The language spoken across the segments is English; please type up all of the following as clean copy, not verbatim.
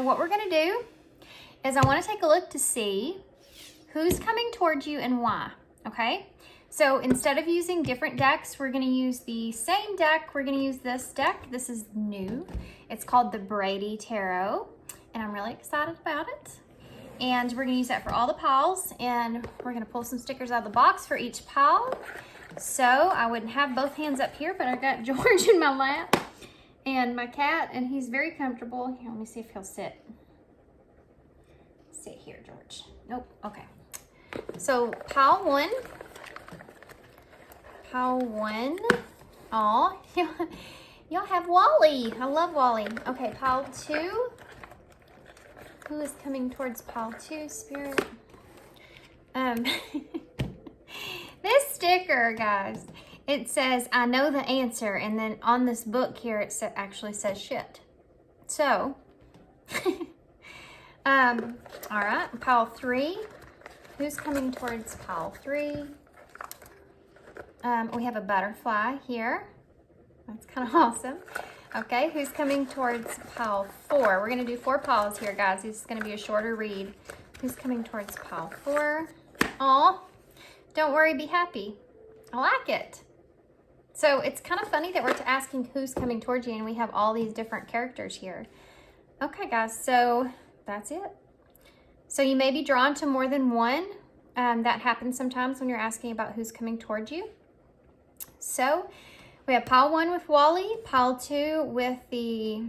what we're gonna do is I wanna take a look to see who's coming towards you and why, okay? So instead of using different decks, we're gonna use the same deck. We're gonna use this deck. This is new. It's called the Brady Tarot, and I'm really excited about it. And we're gonna use that for all the piles, and we're gonna pull some stickers out of the box for each pile. So I wouldn't have both hands up here, but I got George in my lap and my cat, and he's very comfortable. Here, let me see if he'll sit. Sit here, George. Nope, okay. So pile one. Pile one. Aw, y'all have Wally. I love Wally. Okay, pile two. Who is coming towards pile two, Spirit? This sticker, guys, it says, I know the answer. And then on this book here, it actually says shit. So, all right, pile three. Who's coming towards pile three? We have a butterfly here. That's kind of awesome. Okay, who's coming towards pile four? We're gonna do 4 piles here, guys. This is gonna be a shorter read. Who's coming towards pile four? Aw, don't worry, be happy. I like it. So it's kind of funny that we're asking who's coming towards you, and we have all these different characters here. Okay, guys, so that's it. So you may be drawn to more than one. That happens sometimes when you're asking about who's coming towards you. So we have pile one with Wally, pile two with the,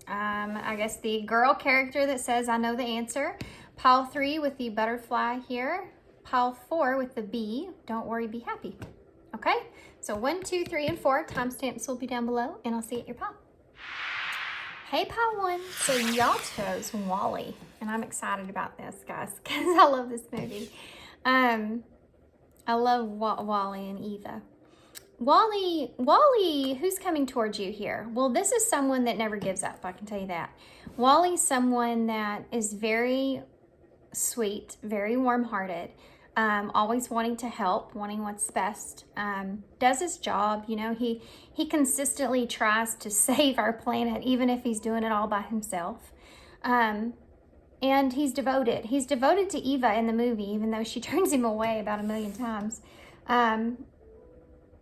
I guess the girl character that says, I know the answer. Pile three with the butterfly here. Pile four with the bee, don't worry, be happy. Okay, so 1, 2, 3, and 4, timestamps will be down below, and I'll see you at your pile. Hey, pile one. So y'all chose Wally, and I'm excited about this, guys, because I love this movie. I love Wally and Eva. Wally, who's coming towards you here? Well, this is someone that never gives up, I can tell you that. Wally's someone that is very sweet, very warm-hearted, always wanting to help, wanting what's best, does his job. You know, he consistently tries to save our planet, even if he's doing it all by himself. And he's devoted. He's devoted to Eva in the movie, even though she turns him away about 1,000,000 times.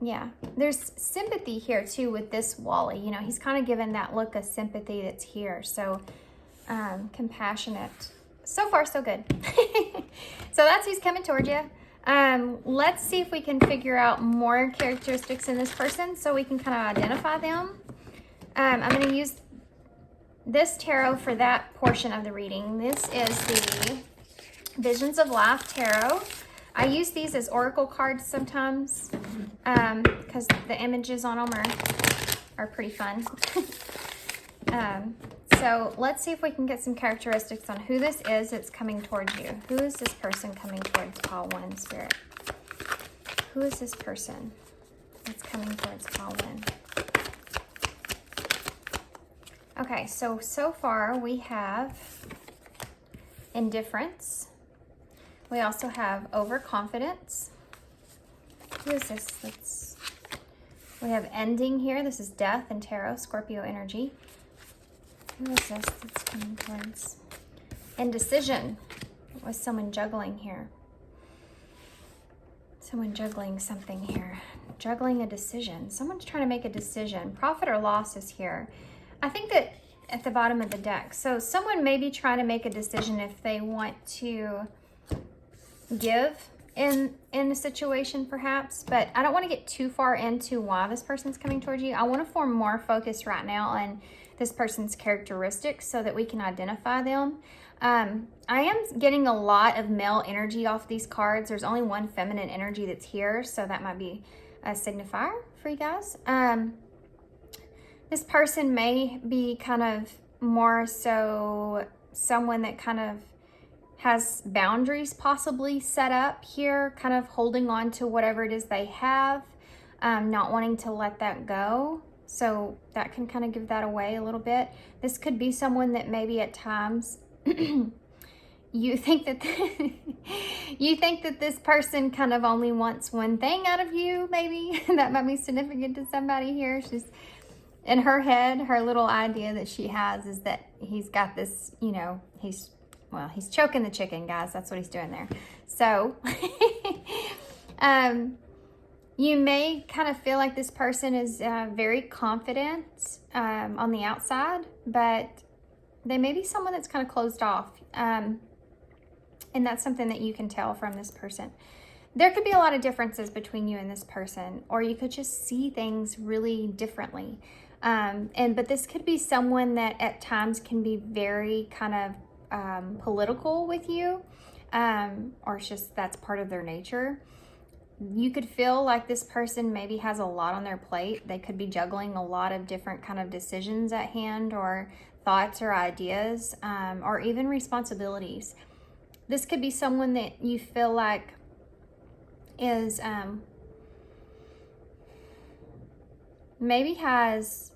Yeah, there's sympathy here too with this Wally. You know, he's kind of given that look of sympathy that's here. So compassionate. So far, so good. So that's who's coming towards you. Let's see if we can figure out more characteristics in this person so we can kind of identify them. I'm going to use this tarot for that portion of the reading. This is the Visions of Life Tarot. I use these as oracle cards sometimes because the images on them are pretty fun. So let's see if we can get some characteristics on who this is that's coming towards you. Who is this person coming towards pile one, Spirit? Who is this person that's coming towards pile one? Okay, so far we have indifference. We also have overconfidence. Who is this? We have ending here. This is death and tarot, Scorpio energy. Who is this that's coming towards? Indecision. With someone juggling here. Someone juggling something here. Juggling a decision. Someone's trying to make a decision. Profit or loss is here. I think that at the bottom of the deck. So someone may be trying to make a decision if they want to give in a situation perhaps, but I don't want to get too far into why this person's coming towards you. I want to form more focus right now on this person's characteristics so that we can identify them. I am getting a lot of male energy off these cards. There's only one feminine energy that's here, so that might be a signifier for you guys. This person may be kind of more so someone that kind of has boundaries possibly set up here, kind of holding on to whatever it is they have, not wanting to let that go. So that can kind of give that away a little bit. This could be someone that maybe at times you think that this person kind of only wants one thing out of you, maybe. That might be significant to somebody here. She's in her head, her little idea that she has is that he's got this, you know, he's choking the chicken, guys. That's what he's doing there. So, you may kind of feel like this person is very confident on the outside, but they may be someone that's kind of closed off. And that's something that you can tell from this person. There could be a lot of differences between you and this person, or you could just see things really differently. But this could be someone that at times can be very kind of political with you, or it's just that's part of their nature. You could feel like this person maybe has a lot on their plate. They could be juggling a lot of different kind of decisions at hand, or thoughts or ideas, or even responsibilities. This could be someone that you feel like is maybe has,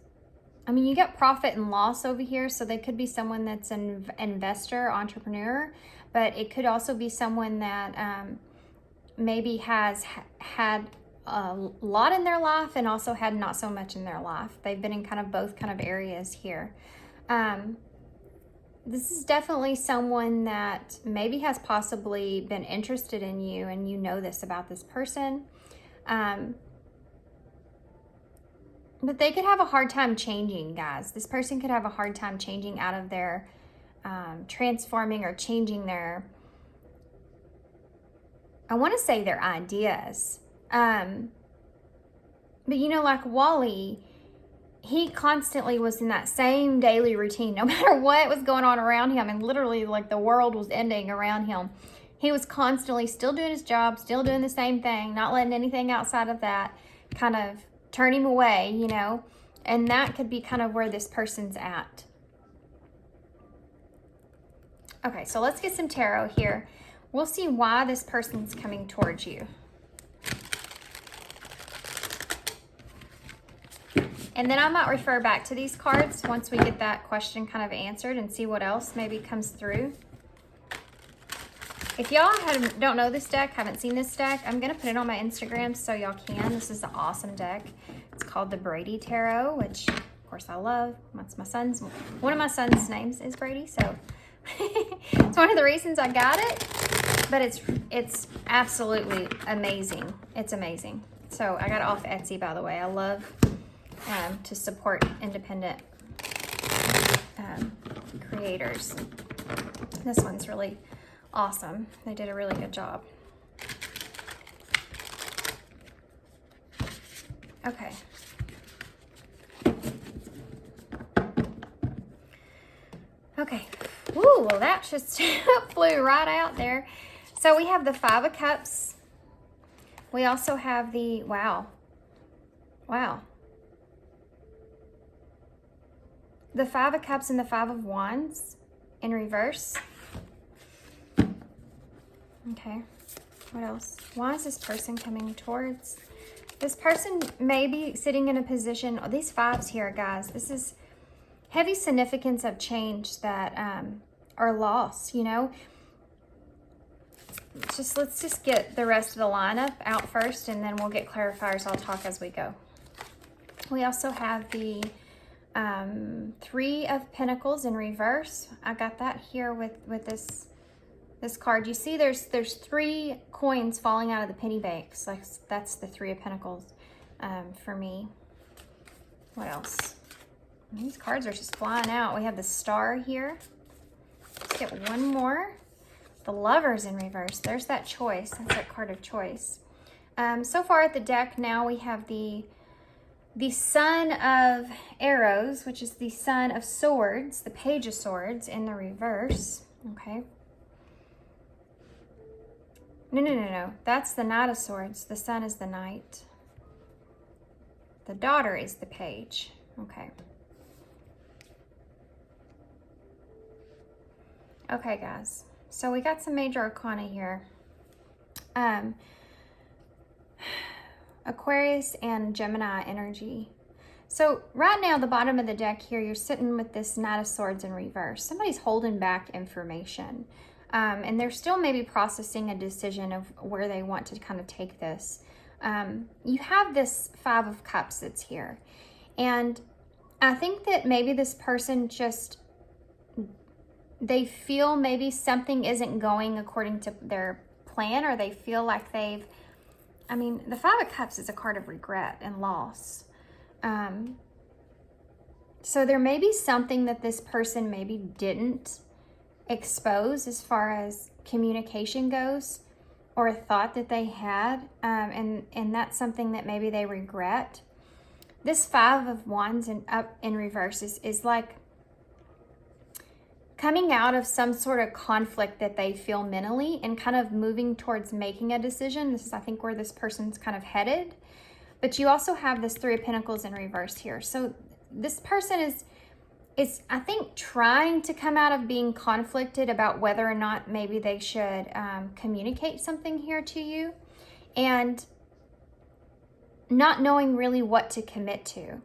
I mean, you get profit and loss over here, so they could be someone that's an investor, entrepreneur, but it could also be someone that maybe has had a lot in their life and also had not so much in their life. They've been in kind of both kind of areas here. This is definitely someone that maybe has possibly been interested in you, and you know this about this person. But they could have a hard time changing, guys. This person could have a hard time changing out of their, transforming or changing their, I want to say their ideas. But you know, like Wally, he constantly was in that same daily routine, no matter what was going on around him, and literally like the world was ending around him. He was constantly still doing his job, still doing the same thing, not letting anything outside of that kind of turn him away, you know, and that could be kind of where this person's at. Okay, so let's get some tarot here. We'll see why this person's coming towards you. And then I might refer back to these cards once we get that question kind of answered and see what else maybe comes through. If y'all don't know this deck, haven't seen this deck, I'm going to put it on my Instagram so y'all can. This is an awesome deck. It's called the Brady Tarot, which of course I love. That's my son's, one of my son's names is Brady, so it's one of the reasons I got it. But it's absolutely amazing. It's amazing. So I got it off Etsy, by the way. I love to support independent creators. This one's really awesome. They did a really good job. Okay. Okay. Ooh, well that just flew right out there. So we have the Five of Cups. We also have the, wow. The Five of Cups and the Five of Wands in reverse. Okay, what else? Why is this person coming towards? This person may be sitting in a position, oh, these fives here, guys, this is heavy significance of change that are lost, you know? Let's just get the rest of the lineup out first, and then we'll get clarifiers. I'll talk as we go. We also have the Three of Pentacles in reverse. I got that here with this card. You see there's 3 coins falling out of the penny banks. Like that's the Three of Pentacles for me. What else? These cards are just flying out. We have the Star here. Let's get one more. The Lovers in reverse. There's that choice. That's that card of choice. So far at the deck now we have the Son of Arrows, which is the Son of Swords, the Page of Swords in the reverse. Okay. No. That's the Knight of Swords. The Sun is the Knight. The Daughter is the Page. Okay. Okay, guys. So we got some major arcana here. Aquarius and Gemini energy. So right now, the bottom of the deck here, you're sitting with this Knight of Swords in reverse. Somebody's holding back information. And they're still maybe processing a decision of where they want to kind of take this. You have this Five of Cups that's here. And I think that maybe this person just, they feel maybe something isn't going according to their plan, or they feel like they've, I mean, the Five of Cups is a card of regret and loss. So there may be something that this person maybe didn't expose as far as communication goes, or a thought that they had, and that's something that maybe they regret. This Five of Wands and up in reverse is like coming out of some sort of conflict that they feel mentally and kind of moving towards making a decision. This is, I think, where this person's kind of headed. But you also have this Three of Pentacles in reverse here. So this person is, I think, trying to come out of being conflicted about whether or not maybe they should communicate something here to you, and not knowing really what to commit to.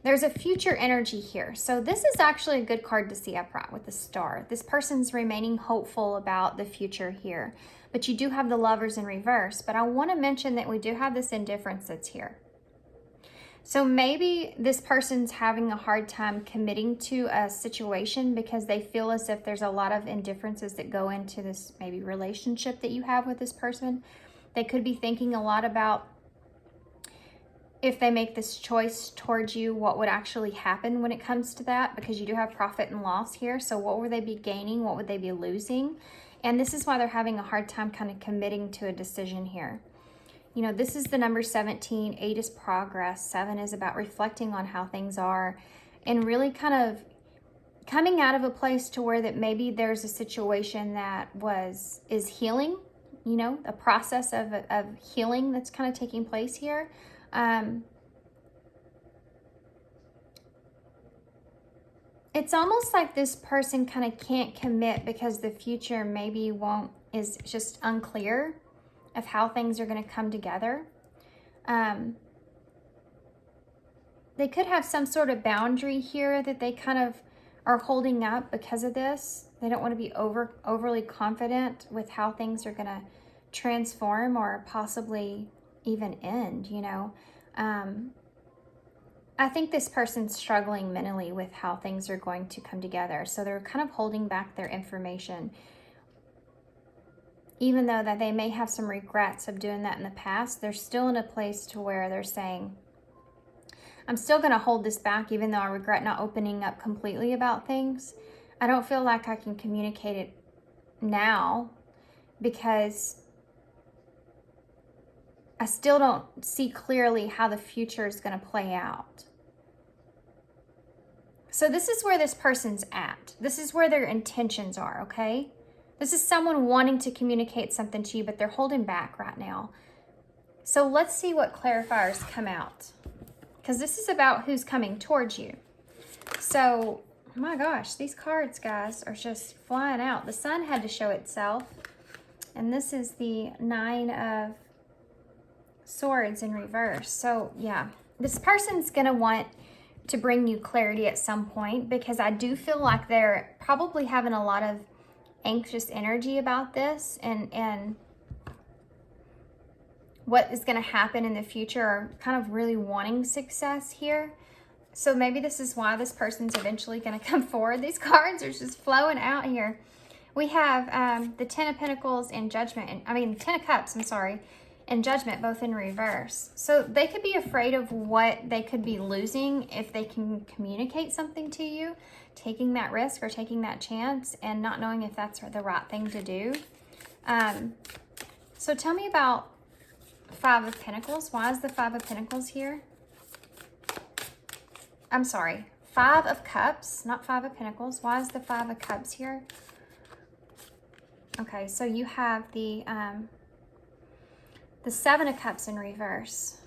There's a future energy here. So this is actually a good card to see upright with the Star. This person's remaining hopeful about the future here. But you do have the Lovers in reverse. But I want to mention that we do have this indifference that's here. So maybe this person's having a hard time committing to a situation because they feel as if there's a lot of indifferences that go into this maybe relationship that you have with this person. They could be thinking a lot about, if they make this choice towards you, what would actually happen when it comes to that, because you do have profit and loss here. So what would they be gaining? What would they be losing? And this is why they're having a hard time kind of committing to a decision here. You know, this is the number 17. 8 is progress. 7 is about reflecting on how things are and really kind of coming out of a place to where that maybe there's a situation that is healing, you know, a process of healing that's kind of taking place here. It's almost like this person kind of can't commit because the future maybe is just unclear of how things are going to come together. They could have some sort of boundary here that they kind of are holding up because of this. They don't want to be overly confident with how things are going to transform or possibly even end, you know. I think this person's struggling mentally with how things are going to come together. So they're kind of holding back their information. Even though that they may have some regrets of doing that in the past, they're still in a place to where they're saying, I'm still going to hold this back even though I regret not opening up completely about things. I don't feel like I can communicate it now because I still don't see clearly how the future is going to play out. So this is where this person's at. This is where their intentions are, okay? This is someone wanting to communicate something to you, but they're holding back right now. So let's see what clarifiers come out, because this is about who's coming towards you. So, oh my gosh, these cards, guys, are just flying out. The Sun had to show itself. And this is the 9 of Swords in reverse. So yeah, this person's gonna want to bring you clarity at some point, because I do feel like they're probably having a lot of anxious energy about this, and what is going to happen in the future, are kind of really wanting success here. So maybe this is why this person's eventually going to come forward. These cards are just flowing out here. We have the 10 of Pentacles and Judgment, and 10 of Cups, I'm sorry, and Judgment, both in reverse. So they could be afraid of what they could be losing if they can communicate something to you, taking that risk or taking that chance and not knowing if that's the right thing to do. So tell me about 5 of Pentacles. Why is the 5 of Pentacles here? I'm sorry, 5 of Cups, not 5 of Pentacles. Why is the 5 of Cups here? Okay, so you have the 7 of Cups in reverse.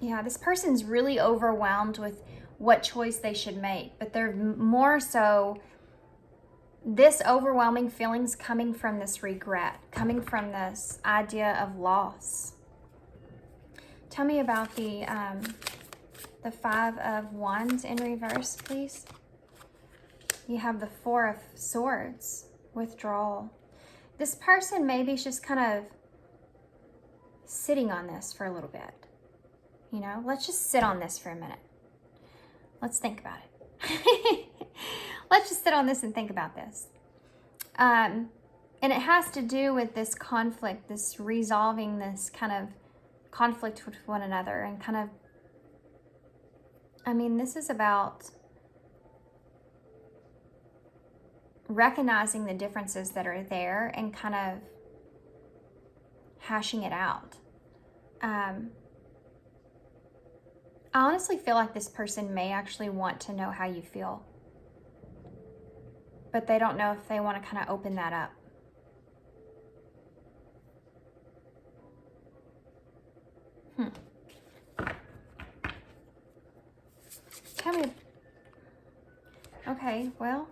Yeah, this person's really overwhelmed with what choice they should make, but they're more so, this overwhelming feelings coming from this regret, coming from this idea of loss. Tell me about the 5 of Wands in reverse, please. You have the 4 of Swords, withdrawal. This person maybe is just kind of sitting on this for a little bit. You know, let's just sit on this for a minute. Let's think about it. Let's just sit on this and think about this. And it has to do with this conflict, this resolving this kind of conflict with one another, and kind of, I mean, this is about recognizing the differences that are there and kind of hashing it out. I honestly feel like this person may actually want to know how you feel, but they don't know if they want to kind of open that up. Tell me. Okay, well,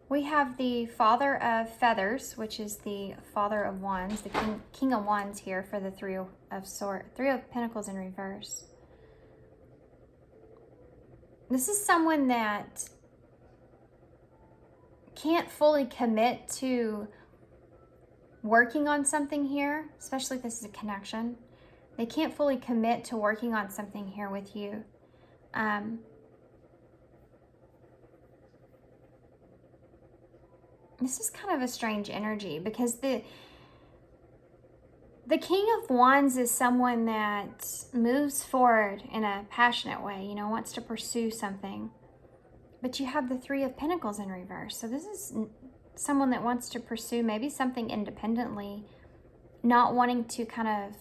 we have the Father of Feathers, which is the Father of Wands, the King of Wands here for the Three of Pentacles in reverse. This is someone that can't fully commit to working on something here, especially if this is a connection. They can't fully commit to working on something here with you. This is kind of a strange energy because the King of Wands is someone that moves forward in a passionate way, you know, wants to pursue something. But you have the Three of Pentacles in reverse. So this is someone that wants to pursue maybe something independently, not wanting to kind of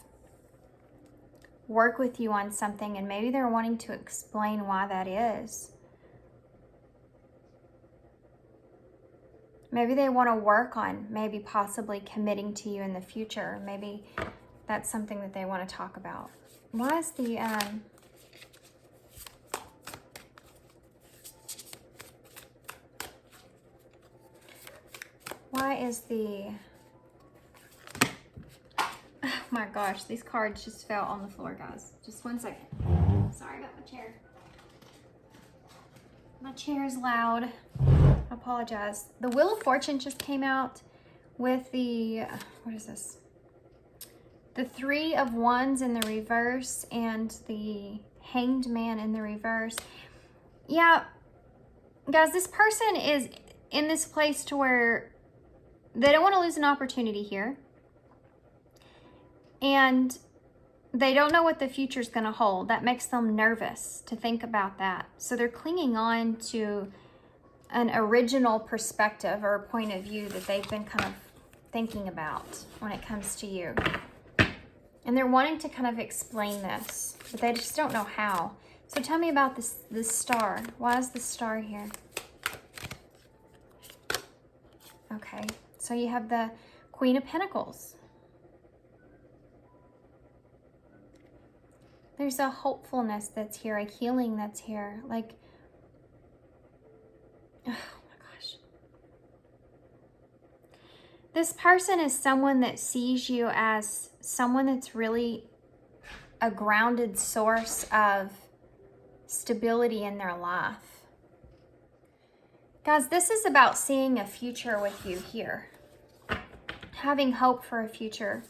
work with you on something, and maybe they're wanting to explain why that is. Maybe they want to work on maybe possibly committing to you in the future. Maybe that's something that they want to talk about. Why is the oh my gosh, these cards just fell on the floor, guys. Just 1 second. Sorry about my chair. My chair is loud. I apologize. The Wheel of Fortune just came out with the, what is this? The Three of Wands in the reverse and the Hanged Man in the reverse. Yeah, guys, this person is in this place to where they don't want to lose an opportunity here. And they don't know what the future is going to hold. That makes them nervous to think about that. So they're clinging on to an original perspective or a point of view that they've been kind of thinking about when it comes to you. And they're wanting to kind of explain this, but they just don't know how. So tell me about this star. Why is the star here? Okay, so you have the Queen of Pentacles. There's a hopefulness that's here, a healing that's here. Like, oh my gosh. This person is someone that sees you as someone that's really a grounded source of stability in their life. Guys, this is about seeing a future with you here. Having hope for a future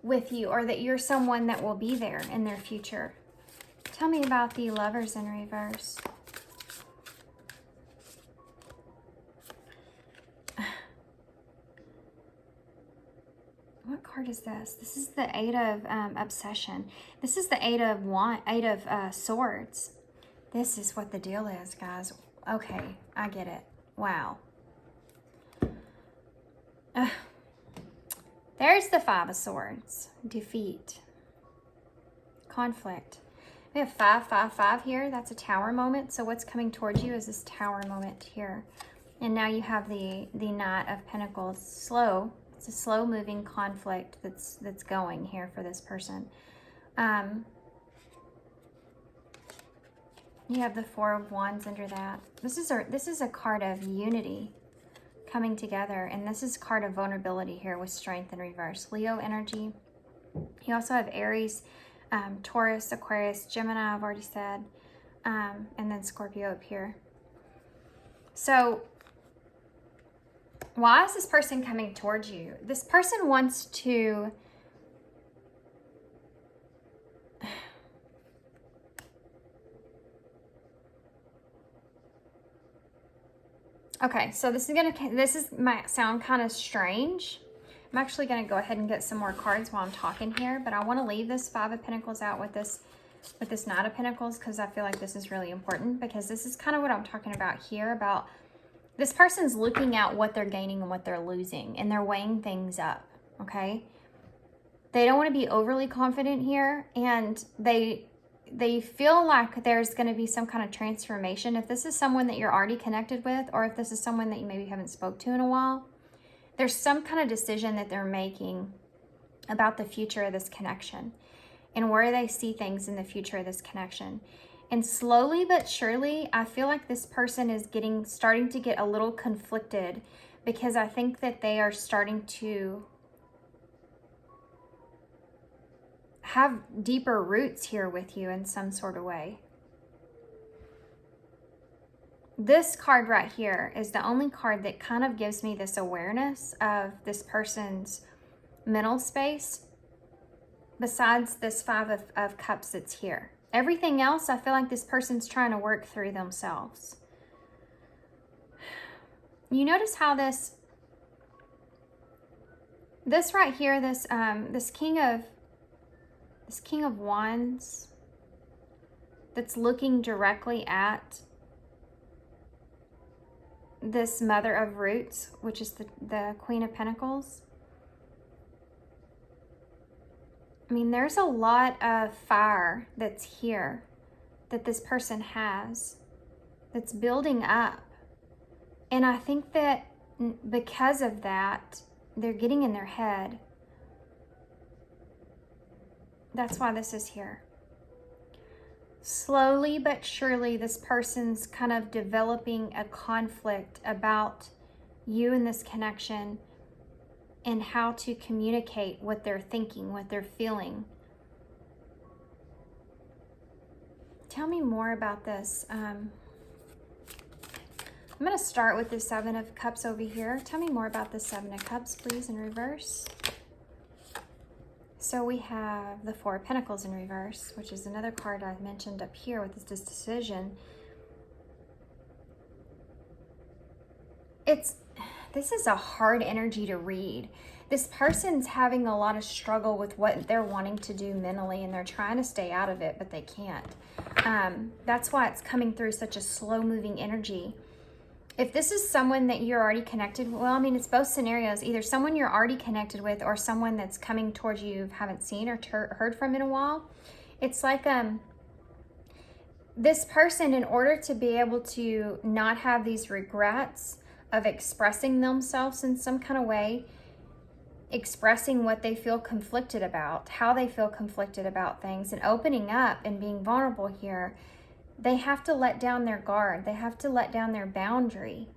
with you, or that you're someone that will be there in their future. Tell me about the Lovers in reverse. What card is this? This is the Eight of Obsession. This is the Eight of Swords. This is what the deal is, guys. Okay, I get it. Wow. There's the Five of Swords. Defeat. Conflict. We have 5, 5, 5 here. That's a tower moment. So what's coming towards you is this tower moment here. And now you have the Knight of Pentacles. Slow. It's a slow moving conflict that's going here for this person. You have the Four of Wands under that. This is a card of unity coming together, and this is a card of vulnerability here with Strength in reverse. Leo energy. You also have Aries, Taurus, Aquarius, Gemini, I've already said, and then Scorpio up here. So why is this person coming towards you? This person wants to Okay, so this might sound kind of strange. I'm actually going to go ahead and get some more cards while I'm talking here, but I want to leave this Five of Pentacles out with this Knight of Pentacles, because I feel like this is really important, because this is kind of what I'm talking about here, about this person's looking at what they're gaining and what they're losing, and they're weighing things up, okay? They don't want to be overly confident here, and they feel like there's going to be some kind of transformation. If this is someone that you're already connected with, or if this is someone that you maybe haven't spoke to in a while, there's some kind of decision that they're making about the future of this connection and where they see things in the future of this connection. And slowly but surely, I feel like this person is starting to get a little conflicted, because I think that they are starting to have deeper roots here with you in some sort of way. This card right here is the only card that kind of gives me this awareness of this person's mental space, besides this Five of Cups that's here. Everything else, I feel like this person's trying to work through themselves. You notice how this right here, this King of Wands that's looking directly at this Mother of Roots, which is the Queen of Pentacles. I mean, there's a lot of fire that's here that this person has that's building up. And I think that because of that, they're getting in their head. That's why this is here. Slowly but surely, this person's kind of developing a conflict about you and this connection, and how to communicate what they're thinking, what they're feeling. Tell me more about this. I'm going to start with the Seven of Cups over here. Tell me more about the Seven of Cups, please, in reverse. So we have the Four of Pentacles in reverse, which is another card I mentioned up here with this decision. This is a hard energy to read. This person's having a lot of struggle with what they're wanting to do mentally, and they're trying to stay out of it, but they can't. That's why it's coming through such a slow-moving energy. If this is someone that you're already connected with, well, I mean, it's both scenarios. Either someone you're already connected with, or someone that's coming towards you haven't seen or heard from in a while. It's like this person, in order to be able to not have these regrets of expressing themselves in some kind of way, expressing what they feel conflicted about, how they feel conflicted about things, and opening up and being vulnerable here, they have to let down their guard. They have to let down their boundary.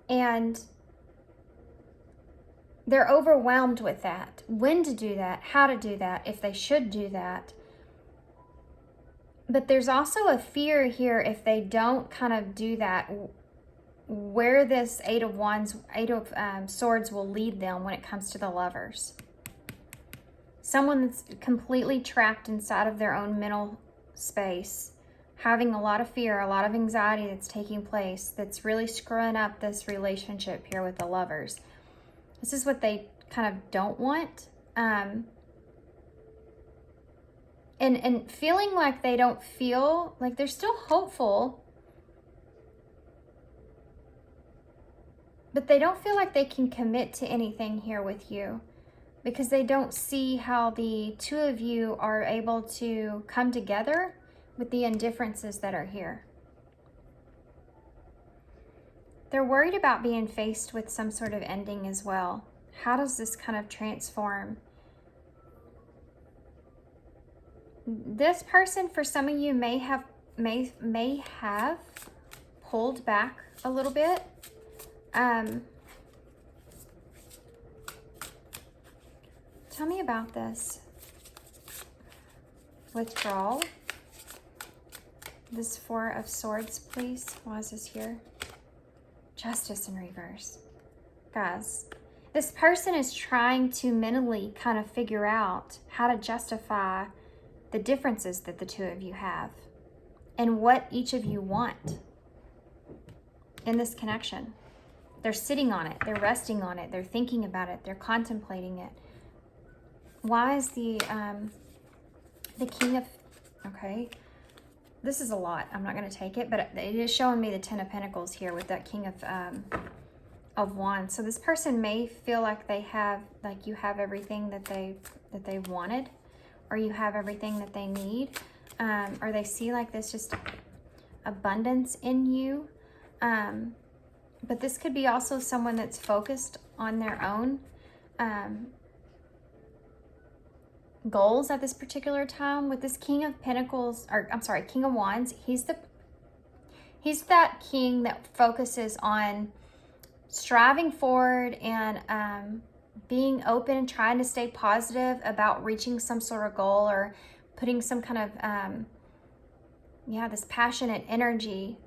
And they're overwhelmed with that. When to do that, how to do that, if they should do that. But there's also a fear here, if they don't kind of do that, where this Eight of Swords will lead them when it comes to the lovers. Someone that's completely trapped inside of their own mental space, having a lot of fear, a lot of anxiety that's taking place, that's really screwing up this relationship here with the lovers. This is what they kind of don't want. And feeling like they don't feel like they're still hopeful, but they don't feel like they can commit to anything here with you, because they don't see how the two of you are able to come together with the indifferences that are here. They're worried about being faced with some sort of ending as well. How does this kind of transform? This person, for some of you, may have pulled back a little bit. Tell me about this. Withdrawal. This Four of Swords, please. Why is this here? Justice in reverse. Guys, this person is trying to mentally kind of figure out how to justify the differences that the two of you have and what each of you want. in this connection. They're sitting on it. They're resting on it. They're thinking about it. They're contemplating it. Why is the King of... Okay. This is a lot. I'm not going to take it, but it is showing me the Ten of Pentacles here with that King of Wands. So this person may feel like they have, like you have everything that they wanted, or you have everything that they need, or they see like this just abundance in you. But this could be also someone that's focused on their own goals at this particular time. With this King of Pentacles, or I'm sorry, King of Wands, he's that king that focuses on striving forward and being open and trying to stay positive about reaching some sort of goal, or putting some kind of this passionate energy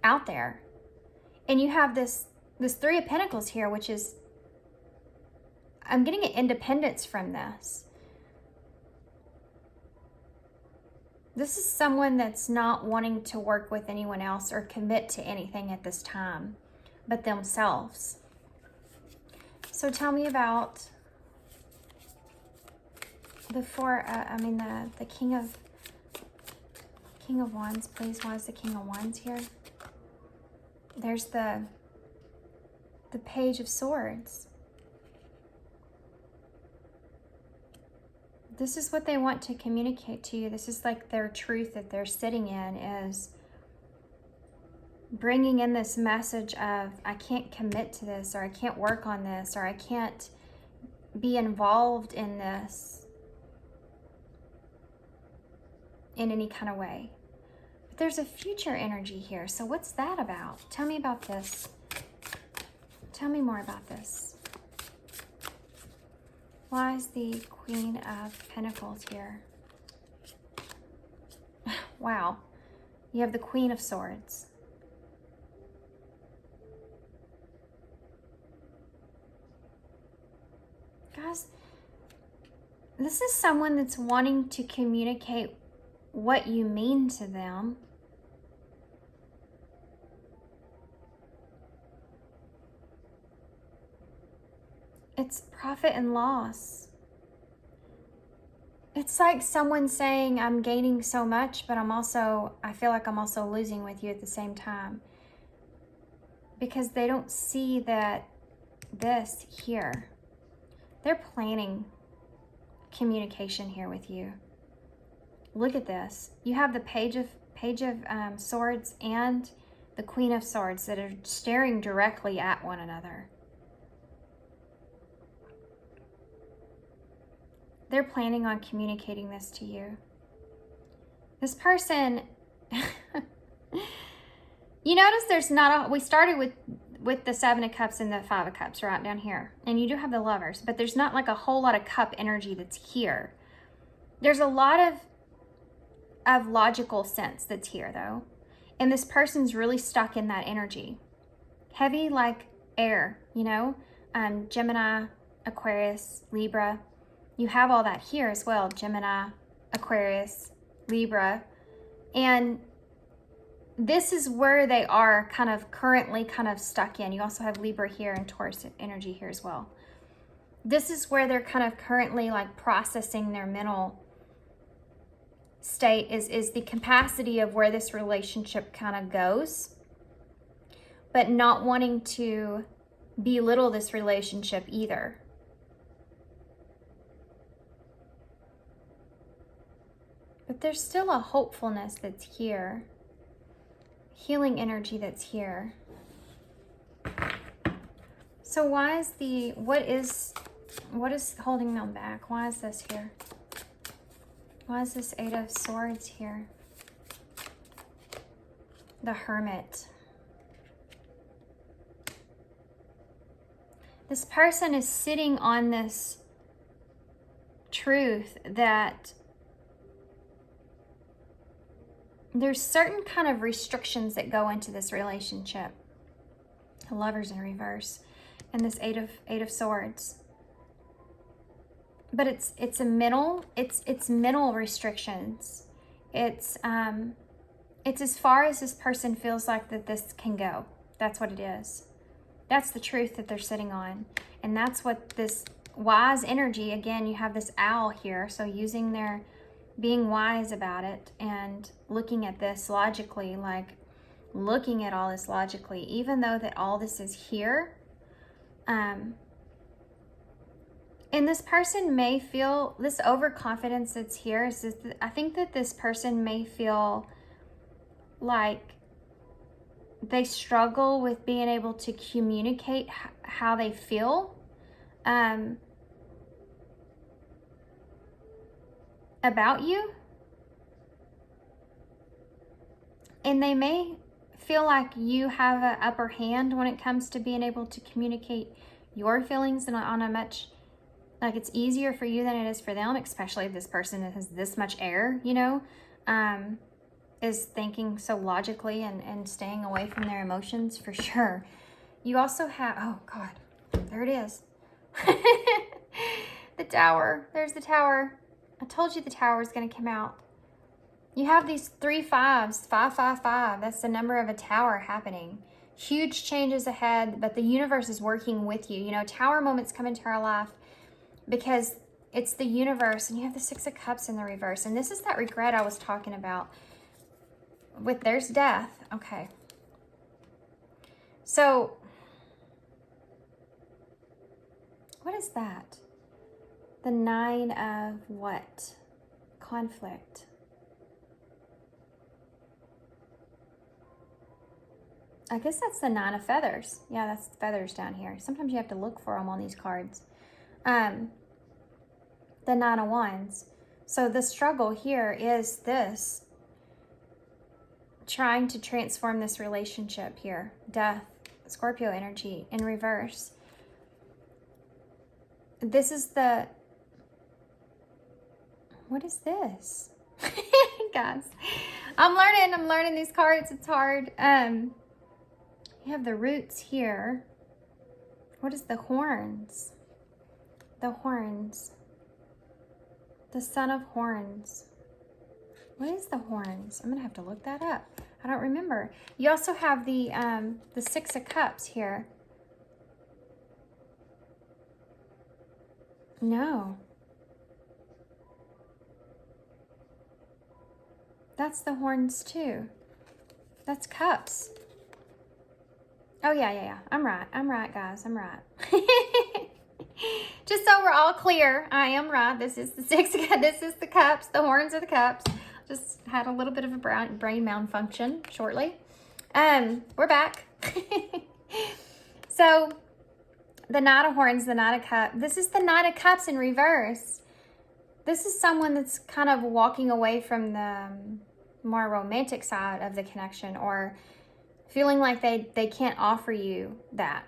out there. And you have this Three of Pentacles here, which is, I'm getting an independence from this. This is someone that's not wanting to work with anyone else or commit to anything at this time but themselves. So tell me about the the King of Wands, please. Why is the King of Wands here? There's the Page of Swords. This is what they want to communicate to you. This is like their truth that they're sitting in, is bringing in this message of, I can't commit to this, or I can't work on this, or I can't be involved in this in any kind of way. But there's a future energy here. So what's that about? Tell me about this. Tell me more about this. Why is the Queen of Pentacles here? Wow. You have the Queen of Swords. Guys, this is someone that's wanting to communicate what you mean to them. It's profit and loss. It's like someone saying, I'm gaining so much, but I feel like I'm also losing with you at the same time. Because they don't see that this here. They're planning communication here with you. Look at this. You have the Page of Swords and the Queen of Swords that are staring directly at one another. They're planning on communicating this to you. This person, you notice there's not we started with the Seven of Cups and the Five of Cups right down here. And you do have the Lovers, but there's not like a whole lot of cup energy that's here. There's a lot of logical sense that's here though. And this person's really stuck in that energy. Heavy like air, you know? Gemini, Aquarius, Libra. You have all that here as well. Gemini, Aquarius, Libra. And this is where they are currently stuck in. You also have Libra here and Taurus energy here as well. This is where they're currently like processing their mental state, is the capacity of where this relationship goes, but not wanting to belittle this relationship either. But there's still a hopefulness that's here. Healing energy that's here. So why is what is holding them back? Why is this here? Why is this Eight of Swords here? The Hermit. This person is sitting on this truth that there's certain kind of restrictions that go into this relationship. The Lovers in reverse, and this Eight of Swords. But it's mental restrictions. It's It's as far as this person feels like that this can go. That's what it is. That's the truth that they're sitting on. And that's what this wise energy, again, you have this owl here. So using their, being wise about it and looking at this logically, like looking at all this logically, even though that all this is here. And this person may feel this overconfidence that's here. Is this, I think that this person may feel like they struggle with being able to communicate how they feel about you. And they may feel like you have an upper hand when it comes to being able to communicate your feelings on a much, like it's easier for you than it is for them, especially if this person has this much air, you know, is thinking so logically and staying away from their emotions for sure. You also have, oh God, there it is. The tower, there's the tower. I told you the tower is going to come out. You have these 3 5s, 5, 5, 5. That's the number of a tower happening. Huge changes ahead, but the universe is working with you. You know, tower moments come into our life because it's the universe, and you have the 6 of Cups in the reverse. And this is that regret I was talking about. With there's death. Okay. So, what is that? The 9 of what? Conflict. I guess that's the 9 of feathers. Yeah, that's feathers down here. Sometimes you have to look for them on these cards. The 9 of Wands. So the struggle here is this. Trying to transform this relationship here. Death. Scorpio energy in reverse. This is the... What is this? Guys, I'm learning these cards. It's hard. You have the roots here. What is the horns? The horns. The Son of Horns. What is the horns? I'm gonna have to look that up. I don't remember. You also have the 6 of Cups here. No. That's the horns too. That's cups. Oh yeah. I'm right, guys. I'm right. Just so we're all clear, I am right. This is the 6. This is the cups. The horns are the cups. Just had a little bit of a brain malfunction shortly. We're back. So the Knight of Horns, the Knight of Cups. This is the Knight of Cups in reverse. This is someone that's kind of walking away from the more romantic side of the connection, or feeling like they can't offer you that.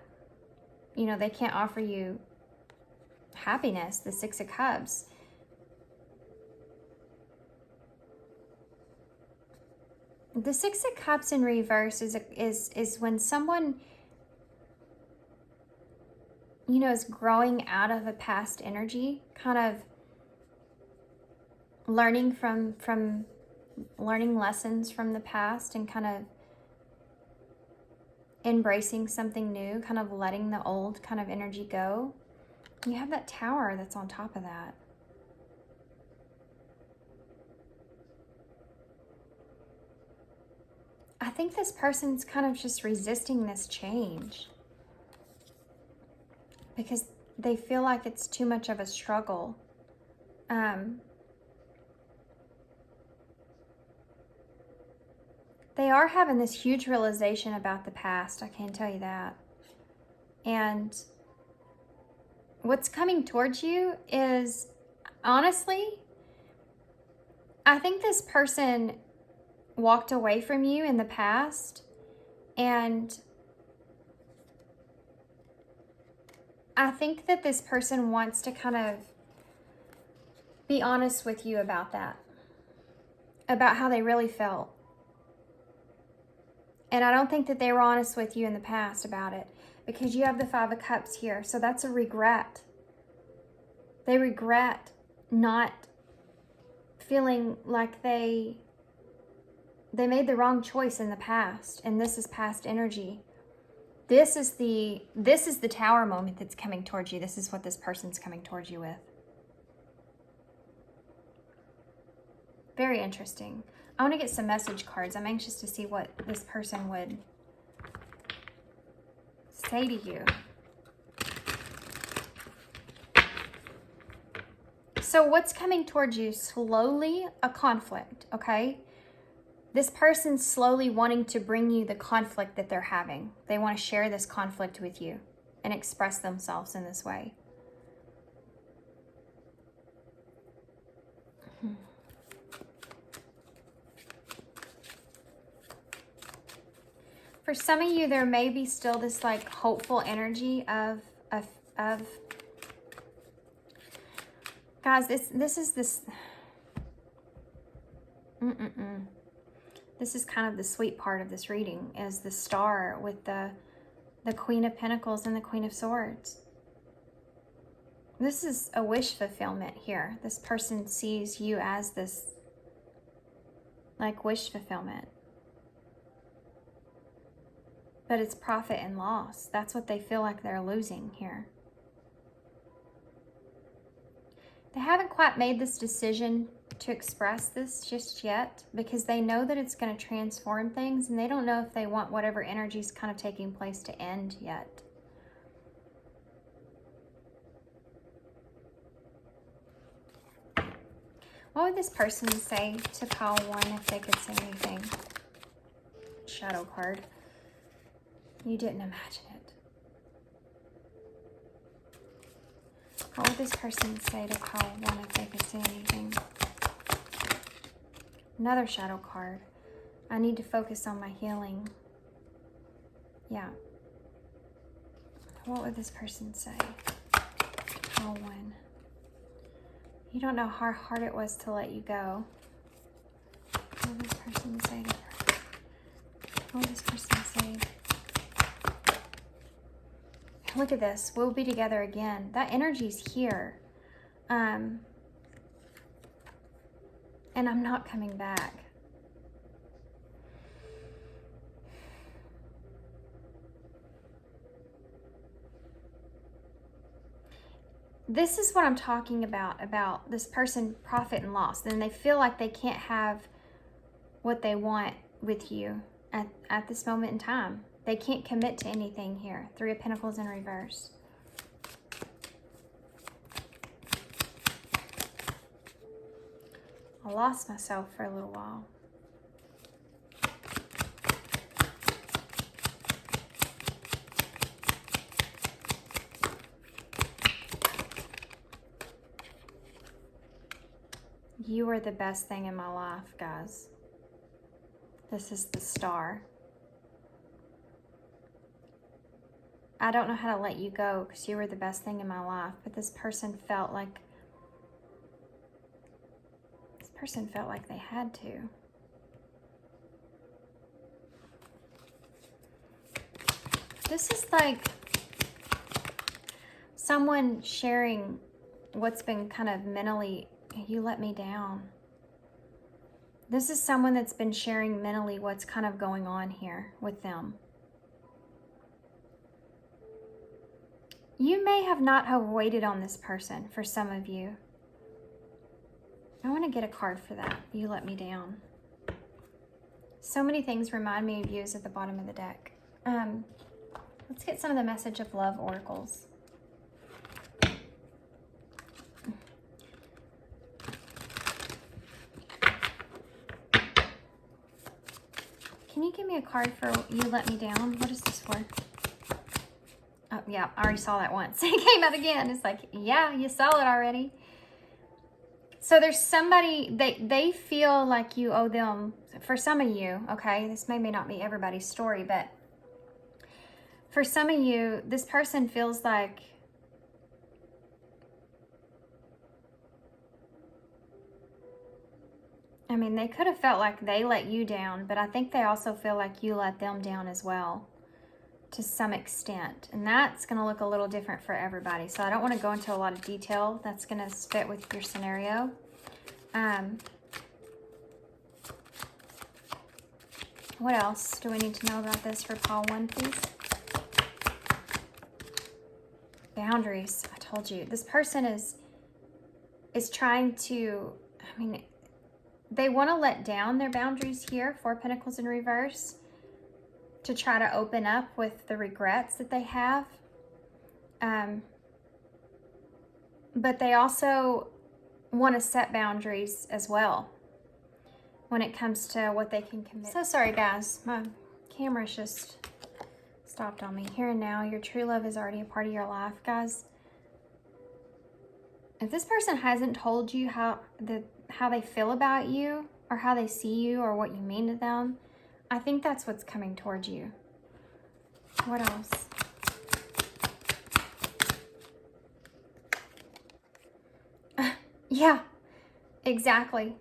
You know, they can't offer you happiness, the 6 of Cups. The 6 of Cups in reverse is when someone, you know, is growing out of a past energy, kind of learning from learning lessons from the past and kind of embracing something new, kind of letting the old kind of energy go. You have that tower that's on top of that. I think this person's kind of just resisting this change because they feel like it's too much of a struggle. They are having this huge realization about the past, I can tell you that. And what's coming towards you is, honestly, I think this person walked away from you in the past, and I think that this person wants to kind of be honest with you about that, about how they really felt. And I don't think that they were honest with you in the past about it, because you have the 5 of Cups here. So that's a regret. They regret not feeling like they they made the wrong choice in the past, and this is past energy. This is the Tower moment that's coming towards you. This is what this person's coming towards you with. Very interesting. I want to get some message cards. I'm anxious to see what this person would say to you. So what's coming towards you? Slowly, a conflict, okay? This person's slowly wanting to bring you the conflict that they're having. They want to share this conflict with you and express themselves in this way. For some of you, there may be still this like hopeful energy of guys, this is this this is kind of the sweet part of this reading, is the star with the Queen of Pentacles and the Queen of Swords. This is a wish fulfillment here. This person sees you as this like wish fulfillment. But it's profit and loss. That's what they feel like they're losing here. They haven't quite made this decision to express this just yet, because they know that it's going to transform things, and they don't know if they want whatever energy is kind of taking place to end yet. What would this person say to pile 1 if they could say anything? Shadow card. You didn't imagine it. What would this person say to pile 1 if they could say anything? Another shadow card. I need to focus on my healing. Yeah. What would this person say? Pile 1. You don't know how hard it was to let you go. What would this person say to her? What would this person say? Look at this. We'll be together again. That energy's here. And I'm not coming back. This is what I'm talking about this person, profit and loss. Then they feel like they can't have what they want with you at this moment in time. They can't commit to anything here. 3 of Pentacles in reverse. I lost myself for a little while. You are the best thing in my life, guys. This is the star. I don't know how to let you go because you were the best thing in my life, but this person felt like they had to. This is like someone sharing what's been kind of mentally, you let me down. This is someone that's been sharing mentally what's kind of going on here with them. You may have not have waited on this person for some of you. I want to get a card for that. You let me down. So many things remind me of you is at the bottom of the deck. Let's get some of the message of love oracles. Can you give me a card for you let me down? What is this for? Oh, yeah, I already saw that once. It came out again. It's like, yeah, you saw it already. So there's somebody, they feel like you owe them, for some of you, okay? This may not be everybody's story, but for some of you, this person feels like I mean, they could have felt like they let you down, but I think they also feel like you let them down as well, to some extent. And that's going to look a little different for everybody. So I don't want to go into a lot of detail. That's going to fit with your scenario. What else do we need to know about this for pile 1, please? Boundaries. I told you. This person is trying to, I mean, they want to let down their boundaries here, 4 Pentacles in reverse, to try to open up with the regrets that they have. But they also want to set boundaries as well when it comes to what they can commit. So sorry, guys. My camera's just stopped on me. Here and now, your true love is already a part of your life. Guys, if this person hasn't told you how they feel about you or how they see you or what you mean to them, I think that's what's coming towards you. What else? Yeah, exactly.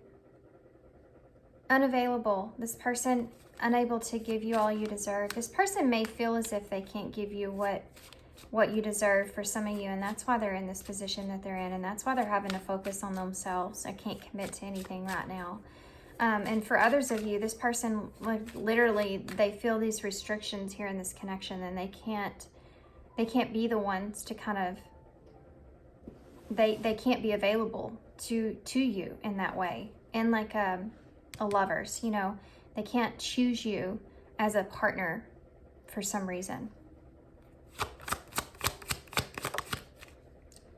Unavailable. This person unable to give you all you deserve. This person may feel as if they can't give you what you deserve for some of you, and that's why they're in this position that they're in, and that's why they're having to focus on themselves. I can't commit to anything right now. And for others of you, this person, like, literally, they feel these restrictions here in this connection, and they can't be the ones to kind of, they can't be available to you in that way. And like a lover's, you know, they can't choose you as a partner for some reason.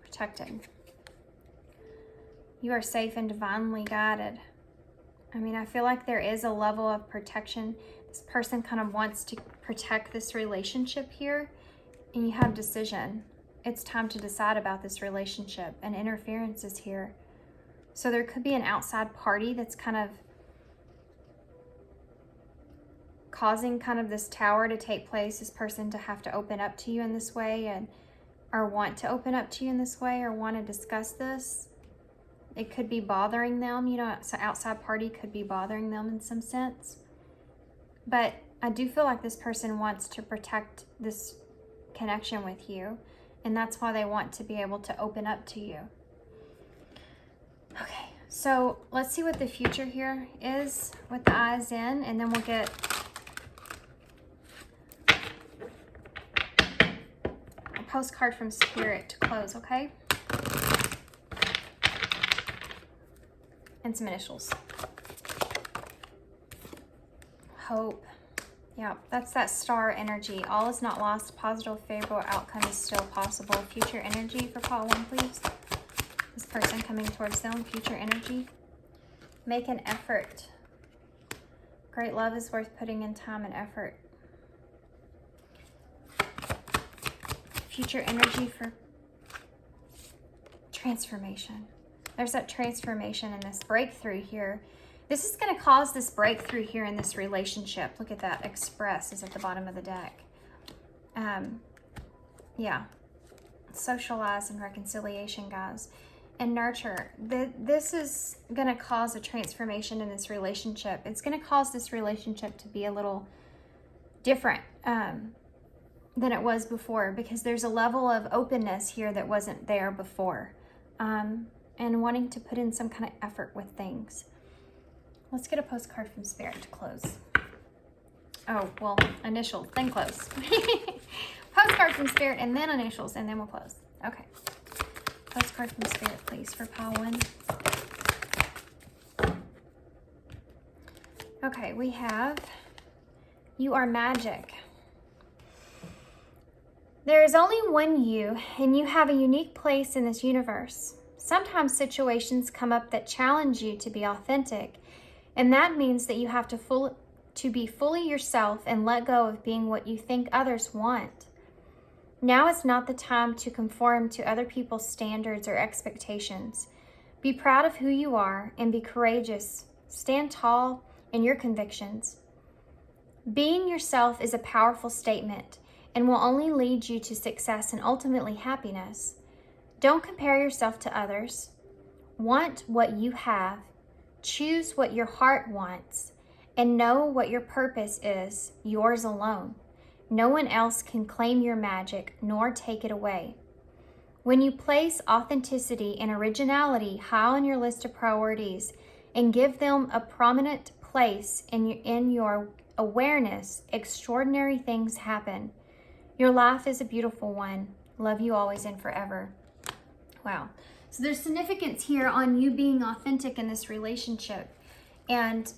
Protected. You are safe and divinely guided. I mean, I feel like there is a level of protection. This person kind of wants to protect this relationship here, and you have decision. It's time to decide about this relationship, and interference is here. So there could be an outside party that's kind of causing kind of this tower to take place, this person to have to open up to you in this way, and or want to open up to you in this way, or want to discuss this. It could be bothering them, you know, so outside party could be bothering them in some sense. But I do feel like this person wants to protect this connection with you, and that's why they want to be able to open up to you. Okay, so let's see what the future here is with the eyes in, and then we'll get a postcard from Spirit to close, okay? And some initials. Hope. Yeah, that's that star energy. All is not lost. Positive, favorable outcome is still possible. Future energy for pile 1, please. This person coming towards them. Future energy. Make an effort. Great love is worth putting in time and effort. Future energy for transformation. There's that transformation and this breakthrough here. This is going to cause this breakthrough here in this relationship. Look at that. Express is at the bottom of the deck. Yeah. Socialize and reconciliation, guys. And nurture. This is going to cause a transformation in this relationship. It's going to cause this relationship to be a little different than it was before, because there's a level of openness here that wasn't there before. And wanting to put in some kind of effort with things. Let's get a postcard from Spirit to close. Oh, well, initials, then close. Postcard from Spirit and then initials, and then we'll close. Okay. Postcard from Spirit, please, for pile 1. Okay, we have, you are magic. There is only one you, and you have a unique place in this universe. Sometimes situations come up that challenge you to be authentic, and that means that you have to be fully yourself and let go of being what you think others want. Now is not the time to conform to other people's standards or expectations. Be proud of who you are and be courageous. Stand tall in your convictions. Being yourself is a powerful statement and will only lead you to success and ultimately happiness. Don't compare yourself to others. Want what you have. Choose what your heart wants. And know what your purpose is, yours alone. No one else can claim your magic nor take it away. When you place authenticity and originality high on your list of priorities and give them a prominent place in your awareness, extraordinary things happen. Your life is a beautiful one. Love you always and forever. Wow. So there's significance here on you being authentic in this relationship and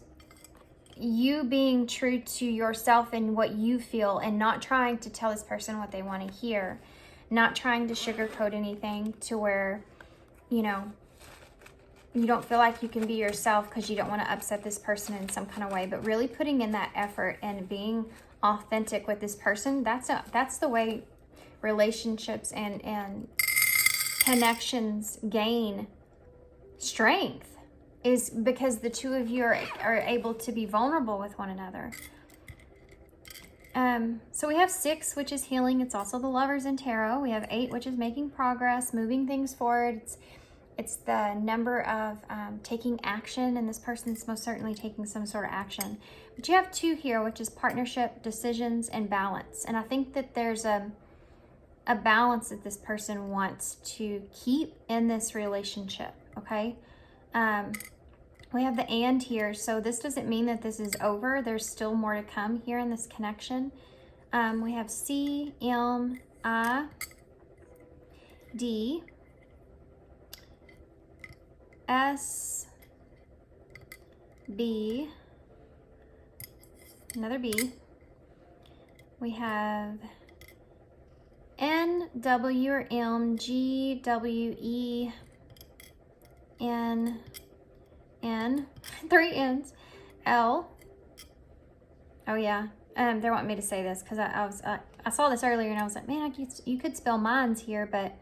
you being true to yourself and what you feel and not trying to tell this person what they want to hear, not trying to sugarcoat anything to where, you know, you don't feel like you can be yourself because you don't want to upset this person in some kind of way, but really putting in that effort and being authentic with this person. That's the way relationships and connections gain strength, is because the two of you are able to be vulnerable with one another. So we have 6, which is healing. It's also the Lovers in Tarot. We have 8, which is making progress, moving things forward. It's the number of taking action, and this person's most certainly taking some sort of action. But you have 2 here, which is partnership, decisions, and balance. And I think that there's a balance that this person wants to keep in this relationship, okay? We have the and here, so this doesn't mean that this is over. There's still more to come here in this connection. We have C, M, I, D, S, B, another B. We have N, W or M, G, W, E, N, 3 N's, L. Oh yeah, they're wanting me to say this because I saw this earlier and I was like, man, you could spell minds here, but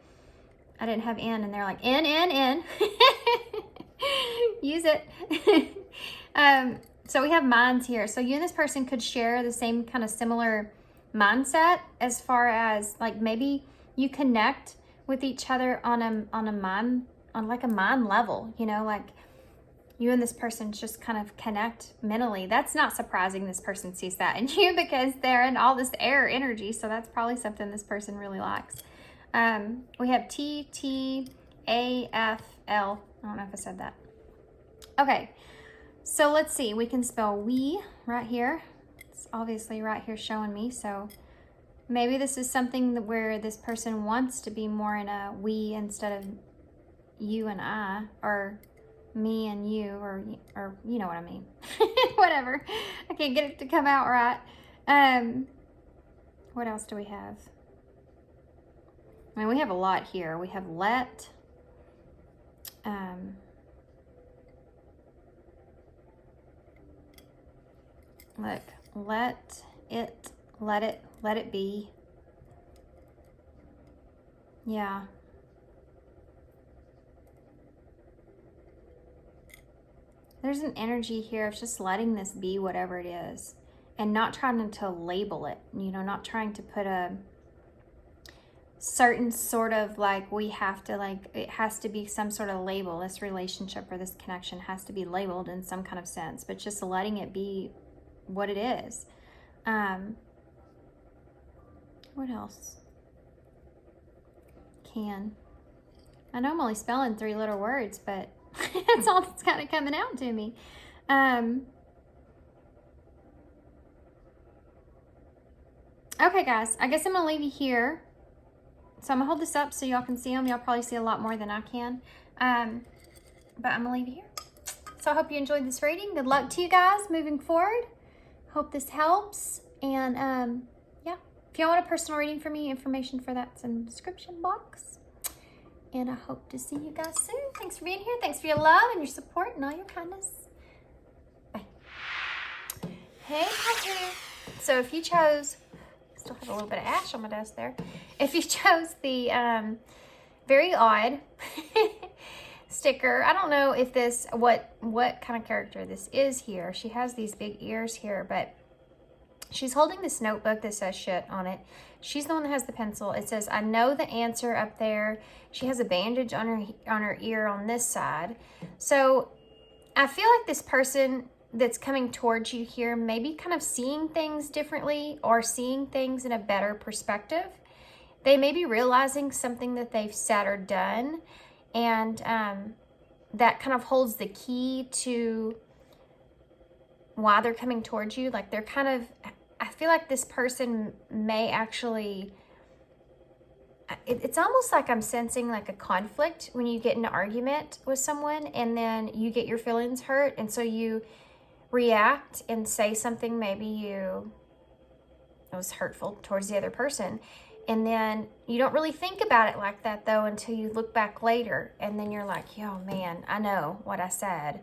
I didn't have N, and they're like N. Use it. So we have minds here. So you and this person could share the same kind of similar mindset, as far as like maybe you connect with each other on a mind level, you know, like you and this person just kind of connect mentally. That's not surprising this person sees that in you because they're in all this air energy. So that's probably something this person really likes. We have T, T, A, F, L. I don't know if I said that. Okay, so let's see. We can spell we right here. It's obviously right here showing me. So maybe this is something where this person wants to be more in a we instead of you and I, or me and you, or you know what I mean. Whatever. I can't get it to come out right. What else do we have? I mean, we have a lot here. We have let. Look, let it be. Yeah. There's an energy here of just letting this be whatever it is and not trying to label it, you know, not trying to put a certain sort of like, we have to, like, it has to be some sort of label. This relationship or this connection has to be labeled in some kind of sense, but just letting it be what it is. What else? I know I'm only spelling 3 little words, but that's all that's kind of coming out to me. Okay, guys, I guess I'm gonna leave you here. So I'm gonna hold this up so y'all can see them. Y'all probably see a lot more than I can. But I'm gonna leave you here. So I hope you enjoyed this reading. Good luck to you guys moving forward. Hope this helps. And yeah, if y'all want a personal reading from me, information for that's in the description box. And I hope to see you guys soon. Thanks for being here. Thanks for your love and your support and all your kindness. Bye. Hey, Patu. So if you chose, still have a little bit of ash on my desk there. If you chose the very odd sticker, I don't know if this, what kind of character this is here. She has these big ears here, but she's holding this notebook that says shit on it. She's the one that has the pencil. It says, I know the answer up there. She has a bandage on her ear on this side. So I feel like this person that's coming towards you here may be kind of seeing things differently or seeing things in a better perspective. They may be realizing something that they've said or done, and that kind of holds the key to why they're coming towards you. Like they're kind of, I feel like this person may actually, it's almost like I'm sensing like a conflict when you get in an argument with someone and then you get your feelings hurt. And so you react and say something maybe it was hurtful towards the other person. And then you don't really think about it like that though until you look back later. And then you're like, yo, man, I know what I said.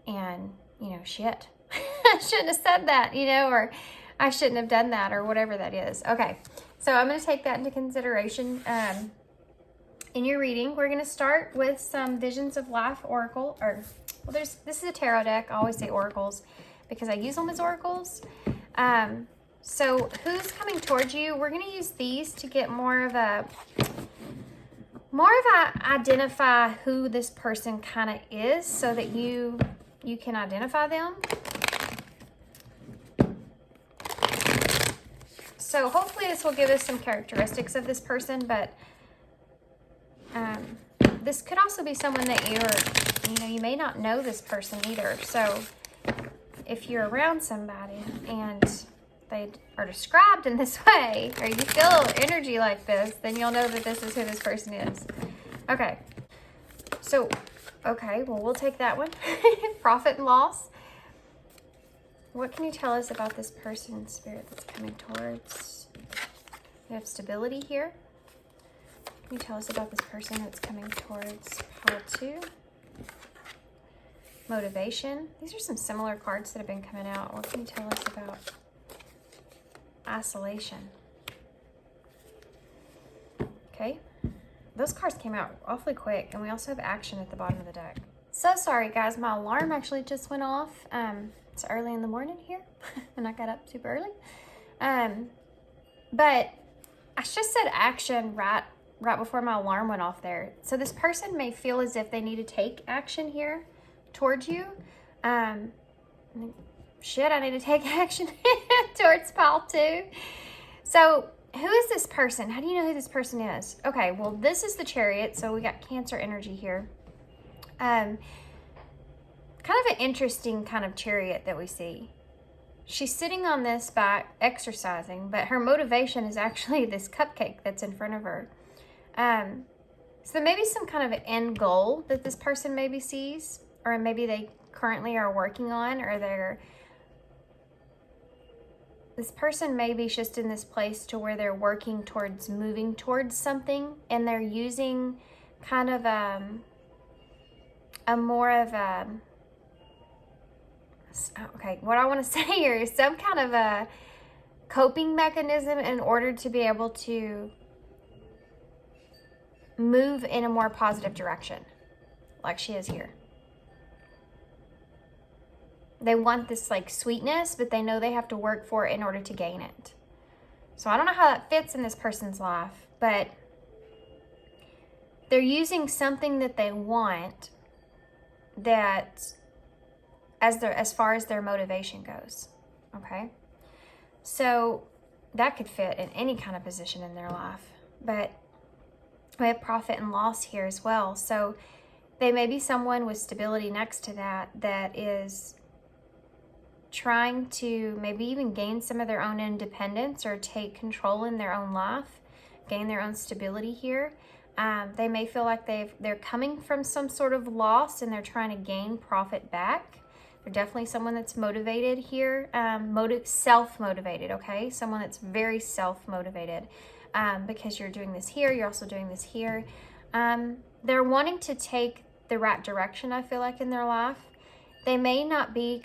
And, you know, shit, I shouldn't have said that, you know, or I shouldn't have done that or whatever that is. Okay, so I'm going to take that into consideration in your reading. We're going to start with some Visions of Life Oracle. This is a tarot deck. I always say oracles because I use them as oracles. So who's coming towards you? We're going to use these to get more of a identify who this person kind of is so that you can identify them. So hopefully this will give us some characteristics of this person, but this could also be someone that you may not know this person either. So if you're around somebody and they are described in this way, or you feel energy like this, then you'll know that this is who this person is. Okay. So, okay, well, we'll take that one. Profit and loss. What can you tell us about this person, Spirit, that's coming towards? We have stability here. Can you tell us about this person that's coming towards pile 2? Motivation. These are some similar cards that have been coming out. What can you tell us about isolation? Okay. Those cards came out awfully quick, and we also have action at the bottom of the deck. So sorry, guys. My alarm actually just went off. It's early in the morning here, and I got up super early. But I just said action right before my alarm went off there. So this person may feel as if they need to take action here towards you. Shit, I need to take action towards pile 2. So who is this person? How do you know who this person is? Okay, well, this is the Chariot, so we got Cancer energy here. Kind of an interesting kind of chariot that we see. She's sitting on this back exercising, but her motivation is actually this cupcake that's in front of her. So maybe some kind of an end goal that this person maybe sees, or maybe they currently are working on, or this person maybe is just in this place to where they're working towards moving towards something, and they're using kind of okay, what I want to say here is some kind of a coping mechanism in order to be able to move in a more positive direction, like she is here. They want this like sweetness, but they know they have to work for it in order to gain it. So I don't know how that fits in this person's life, but they're using something that they want that as far as their motivation goes. Okay, so that could fit in any kind of position in their life, but we have profit and loss here as well. So they may be someone with stability next to that is trying to maybe even gain some of their own independence or take control in their own life, gain their own stability here. They may feel like they're coming from some sort of loss and they're trying to gain profit back. They're definitely someone that's motivated here, self-motivated, okay? Someone that's very self-motivated because you're doing this here, you're also doing this here. They're wanting to take the right direction, I feel like, in their life. They may not be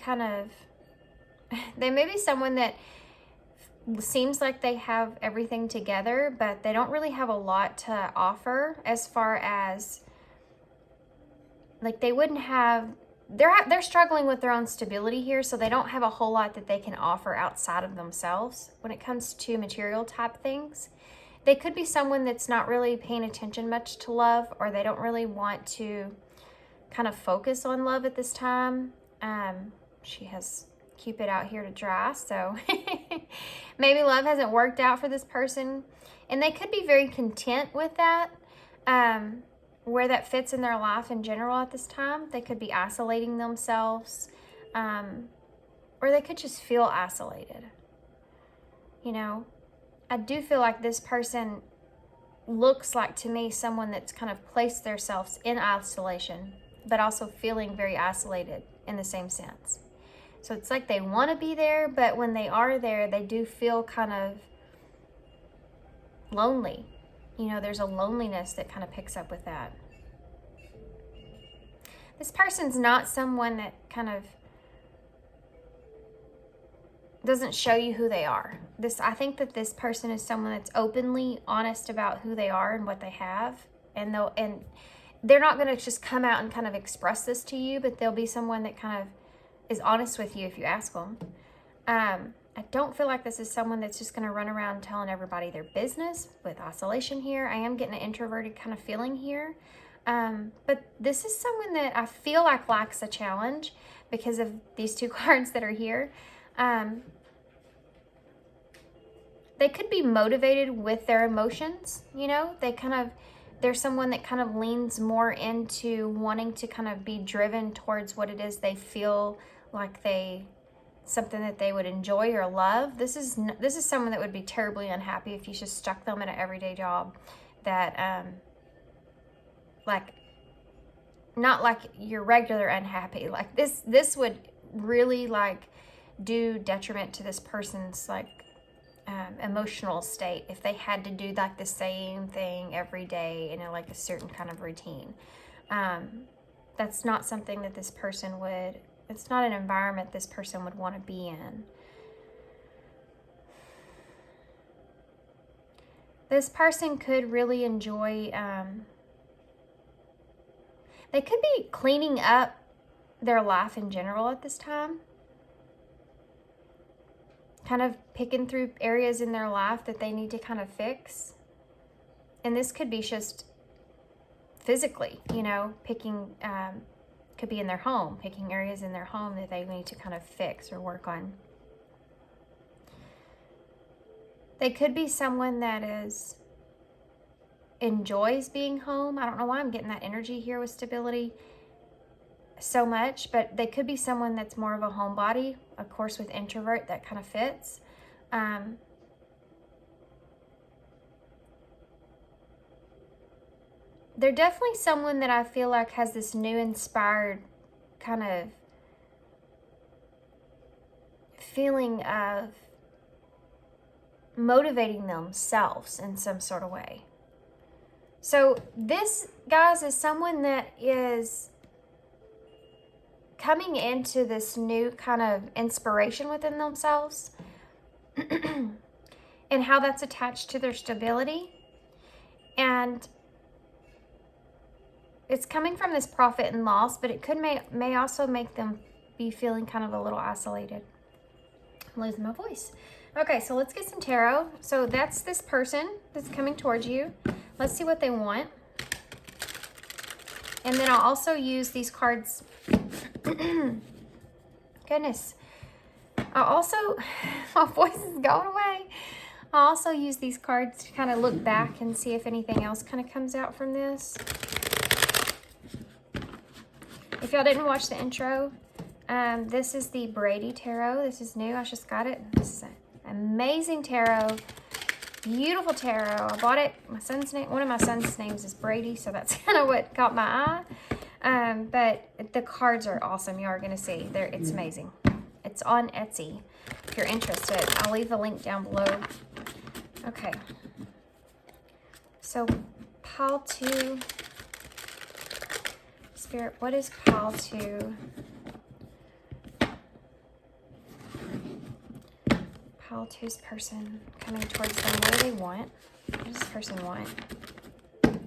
they may be someone that seems like they have everything together, but they don't really have a lot to offer as far as, like, they wouldn't have, they're struggling with their own stability here, so they don't have a whole lot that they can offer outside of themselves when it comes to material type things. They could be someone that's not really paying attention much to love, or they don't really want to kind of focus on love at this time. She has Cupid out here to dry, so maybe love hasn't worked out for this person, and they could be very content with that, where that fits in their life in general at this time. They could be isolating themselves, or they could just feel isolated. You know, I do feel like this person looks like to me someone that's kind of placed themselves in isolation, but also feeling very isolated in the same sense. So it's like they want to be there, but when they are there, they do feel kind of lonely. You know, there's a loneliness that kind of picks up with that. This person's not someone that kind of doesn't show you who they are. I think that this person is someone that's openly honest about who they are and what they have. And they're not going to just come out and kind of express this to you, but they'll be someone that kind of is honest with you if you ask them. I don't feel like this is someone that's just going to run around telling everybody their business with isolation here. I am getting an introverted kind of feeling here. But this is someone that I feel like lacks a challenge because of these two cards that are here. They could be motivated with their emotions, you know, they're someone that kind of leans more into wanting to kind of be driven towards what it is they feel like something that they would enjoy or love. This is someone that would be terribly unhappy if you just stuck them in an everyday job that, like, not like your regular unhappy. Like this would really like do detriment to this person's like emotional state if they had to do like the same thing every day in like a certain kind of routine. That's not something that this person would, it's not an environment this person would want to be in. This person could really enjoy, they could be cleaning up their life in general at this time. Kind of picking through areas in their life that they need to kind of fix. And this could be just physically, you know, picking, could be in their home, picking areas in their home that they need to kind of fix or work on. They could be someone that enjoys being home. I don't know why I'm getting that energy here with stability so much, but they could be someone that's more of a homebody. Of course, with introvert, that kind of fits. They're definitely someone that I feel like has this new inspired kind of feeling of motivating themselves in some sort of way. So this, guys, is someone that is coming into this new kind of inspiration within themselves and how that's attached to their stability. And it's coming from this profit and loss, but it could may also make them be feeling kind of a little isolated. I'm losing my voice. Okay, so let's get some tarot. So that's this person that's coming towards you. Let's see what they want. And then I'll also use these cards. Goodness. I'll also, my voice is going away. I'll also use these cards to kind of look back and see if anything else kind of comes out from this. If y'all didn't watch the intro, this is the Brady Tarot. This is new. I just got it. This is an amazing tarot. Beautiful tarot. I bought it. My son's name, one of my son's names is Brady, so that's kind of what caught my eye. But the cards are awesome. You are going to see. It's amazing. It's on Etsy if you're interested. I'll leave the link down below. Okay. So, pile 2. Spirit, what is pile 2? Pile 2's person coming towards them. What do they want? What does this person want? What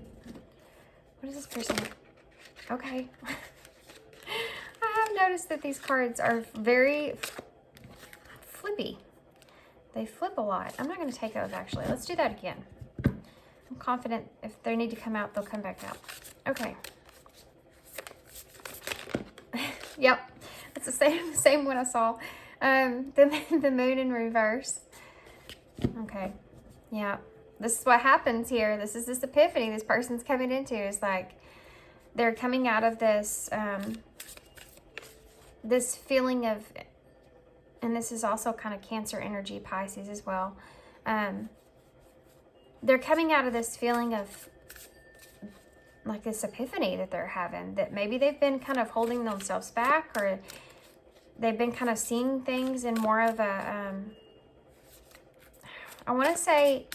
does this person want? Okay. I have noticed that these cards are very flippy. They flip a lot. I'm not going to take those, actually. Let's do that again. I'm confident if they need to come out, they'll come back out. Okay. Yep. It's the same one I saw. The moon in reverse. Okay. Yeah. This is what happens here. This is this epiphany this person's coming into. It's like they're coming out of this, this feeling of and this is also kind of Cancer energy, Pisces as well. They're coming out of this feeling of like this epiphany that they're having, that maybe they've been kind of holding themselves back, or they've been kind of seeing things in more of a, I want to say,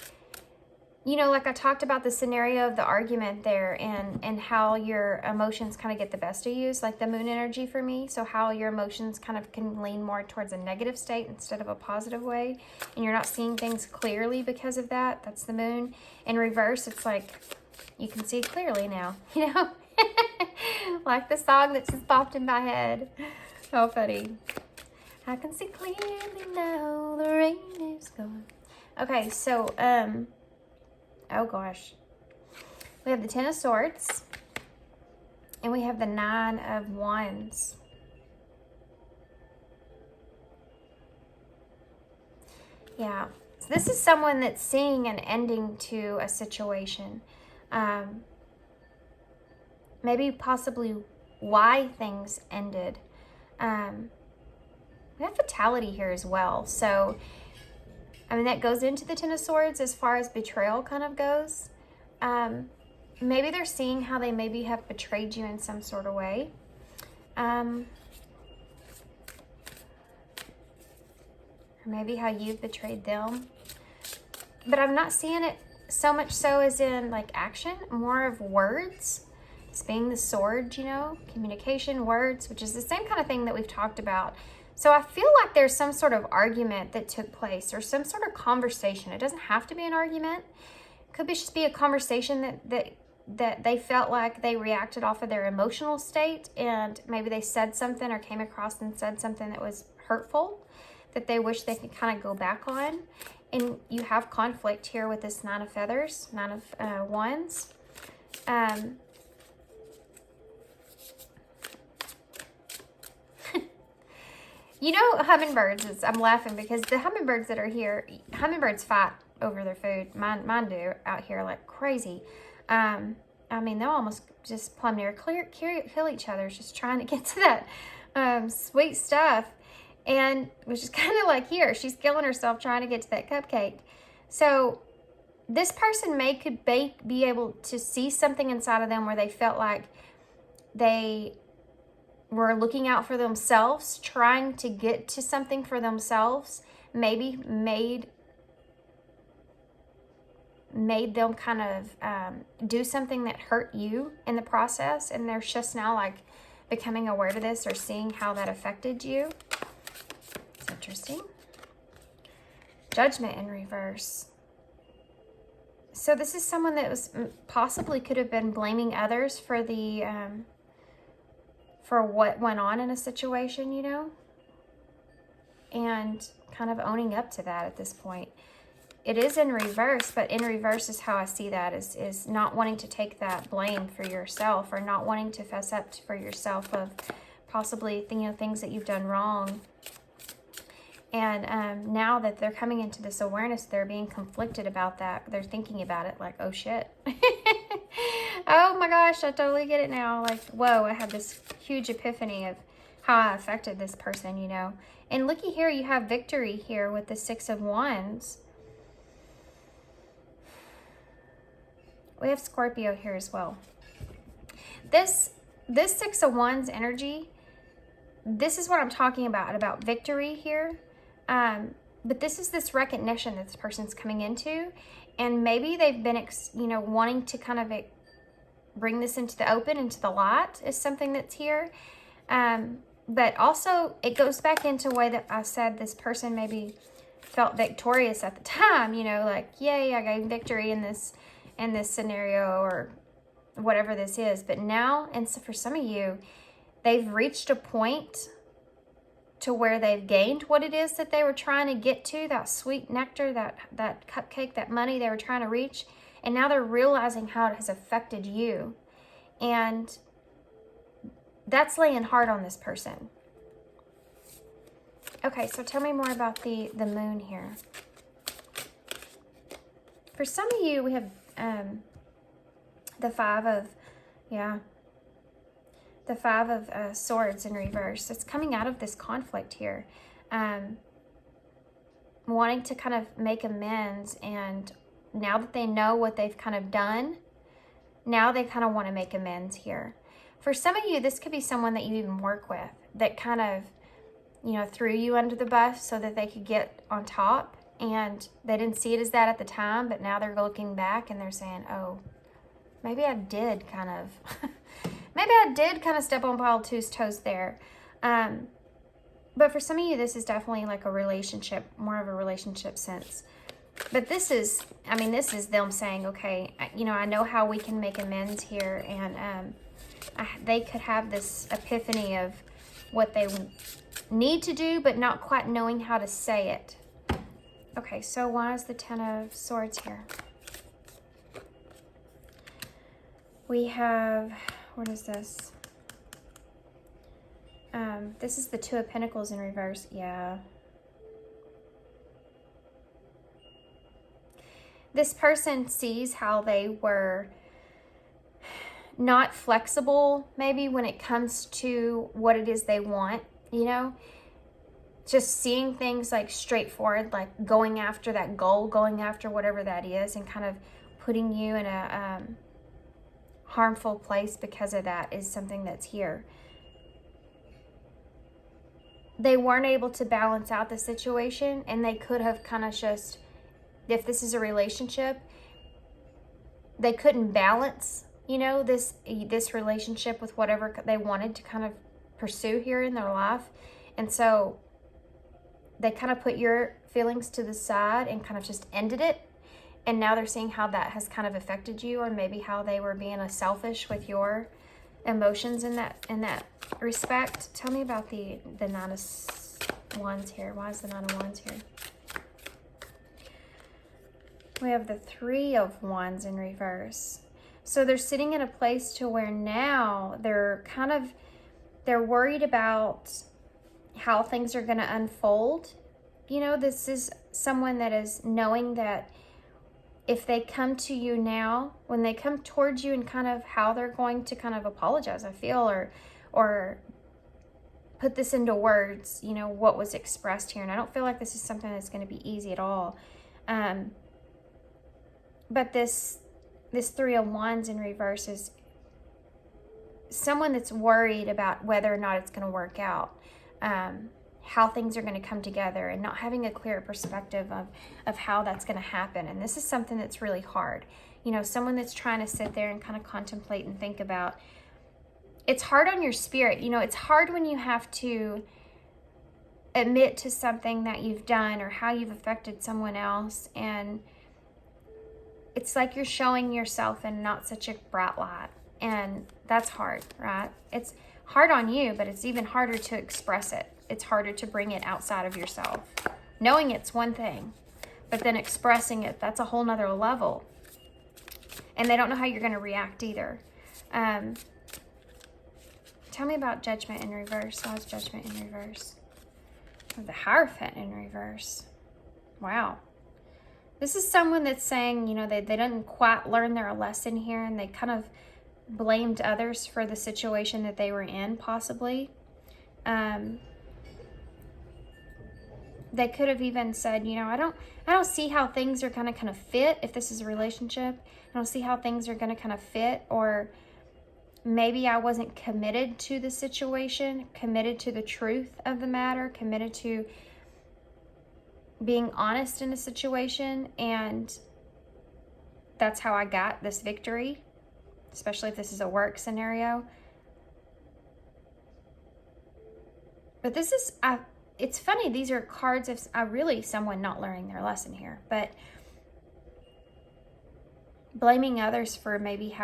you know, like I talked about the scenario of the argument there, and how your emotions kind of get the best of you, like the moon energy for me. So how your emotions kind of can lean more towards a negative state instead of a positive way. And you're not seeing things clearly because of that. That's the moon. In reverse, it's like you can see clearly now, you know, like the song that just popped in my head. So funny. I can see clearly now, the rain is gone. Okay, so, oh gosh. We have the Ten of Swords. And we have the Nine of Wands. Yeah. So this is someone that's seeing an ending to a situation. Maybe possibly why things ended. We have fatality here as well. So, I mean, that goes into the Ten of Swords as far as betrayal kind of goes. Maybe they're seeing how they maybe have betrayed you in some sort of way. Or maybe how you've betrayed them. But I'm not seeing it so much so as in like action, more of words. It's being the sword, you know, communication, words, which is the same kind of thing that we've talked about. So I feel like there's some sort of argument that took place, or some sort of conversation. It doesn't have to be an argument. It could just be a conversation that they felt like they reacted off of their emotional state, and maybe they said something or came across and said something that was hurtful that they wish they could kind of go back on. And you have conflict here with this Nine of Feathers, Nine of Wands. You know, hummingbirds, I'm laughing because the hummingbirds that are here, hummingbirds fight over their food. Mine do out here like crazy. I mean, they'll almost just plumb near kill each other, just trying to get to that sweet stuff. And which is kind of like here, she's killing herself trying to get to that cupcake. So this person could be able to see something inside of them where they felt like they were looking out for themselves, trying to get to something for themselves, maybe made them kind of do something that hurt you in the process, and they're just now like becoming aware of this, or seeing how that affected you. It's interesting. Judgment in reverse. So this is someone that was possibly could have been blaming others for the for what went on in a situation, you know, and kind of owning up to that at this point. It is in reverse, but in reverse is how I see that, is not wanting to take that blame for yourself, or not wanting to fess up for yourself of possibly, you know, things that you've done wrong. And now that they're coming into this awareness, they're being conflicted about that. They're thinking about it like, oh shit. Oh my gosh, I totally get it now. Like, whoa, I had this huge epiphany of how I affected this person, you know. And looky here, you have victory here with the Six of Wands. We have Scorpio here as well. This Six of Wands energy, this is what I'm talking about victory here. But this is this recognition that this person's coming into, and maybe they've been, you know, wanting to kind of bring this into the open, into the light, is something that's here. But also it goes back into a way that I said this person maybe felt victorious at the time, you know, like, yay, I gained victory in this scenario, or whatever this is. But now, and so for some of you, they've reached a point to where they've gained what it is that they were trying to get to, that sweet nectar, that cupcake, that money they were trying to reach. And now they're realizing how it has affected you. And that's laying hard on this person. Okay, so tell me more about the moon here. For some of you, we have the Five of Swords in reverse. It's coming out of this conflict here. wanting to kind of make amends, and now that they know what they've kind of done, now they kind of want to make amends here. For some of you, this could be someone that you even work with that kind of, you know, threw you under the bus so that they could get on top, and they didn't see it as that at the time, but now they're looking back and they're saying, oh, maybe I did kind of, maybe I did kind of step on pile two's toes there. But for some of you, this is definitely like a relationship, more of a relationship sense. But this is, I mean, this is them saying, okay, you know, I know how we can make amends here. And they could have this epiphany of what they need to do, but not quite knowing how to say it. Okay, so why is the Ten of Swords here? We have, what is this? This is the Two of Pentacles in reverse. Yeah. This person sees how they were not flexible, maybe when it comes to what it is they want, you know? Just seeing things like straightforward, like going after that goal, going after whatever that is, and kind of putting you in a harmful place because of that is something that's here. They weren't able to balance out the situation, and they could have kind of just, if this is a relationship, they couldn't balance, you know, this relationship with whatever they wanted to kind of pursue here in their life. And so they kind of put your feelings to the side and kind of just ended it. And now they're seeing how that has kind of affected you, or maybe how they were being selfish with your emotions in that respect. Tell me about the Nine of Wands here. Why is the Nine of Wands here? We have the Three of Wands in reverse. So they're sitting in a place to where now they're worried about how things are going to unfold. You know, this is someone that is knowing that if they come to you now, when they come towards you, and kind of how they're going to kind of apologize, I feel, or put this into words, you know, what was expressed here. And I don't feel like this is something that's going to be easy at all. But this Three of Wands in reverse is someone that's worried about whether or not it's going to work out, how things are going to come together, and not having a clear perspective of how that's going to happen. And this is something that's really hard. You know, someone that's trying to sit there and kind of contemplate and think about. It's hard on your spirit. You know, it's hard when you have to admit to something that you've done or how you've affected someone else, and it's like you're showing yourself in not such a bright light, and that's hard, right? It's hard on you, but it's even harder to express it. It's harder to bring it outside of yourself. Knowing it's one thing, but then expressing it, that's a whole nother level. And they don't know how you're going to react either. Tell me about Judgment in reverse. Why is Judgment in reverse? The Hierophant in reverse. Wow. This is someone that's saying, you know, they didn't quite learn their lesson here, and they kind of blamed others for the situation that they were in, possibly. They could have even said, you know, I don't see how things are going to kind of fit if this is a relationship. I don't see how things are going to kind of fit, or maybe I wasn't committed to the situation, committed to the truth of the matter, committed to being honest in a situation, and that's how I got this victory, especially if this is a work scenario. But this is, it's funny, these are cards of really someone not learning their lesson here, but blaming others for maybe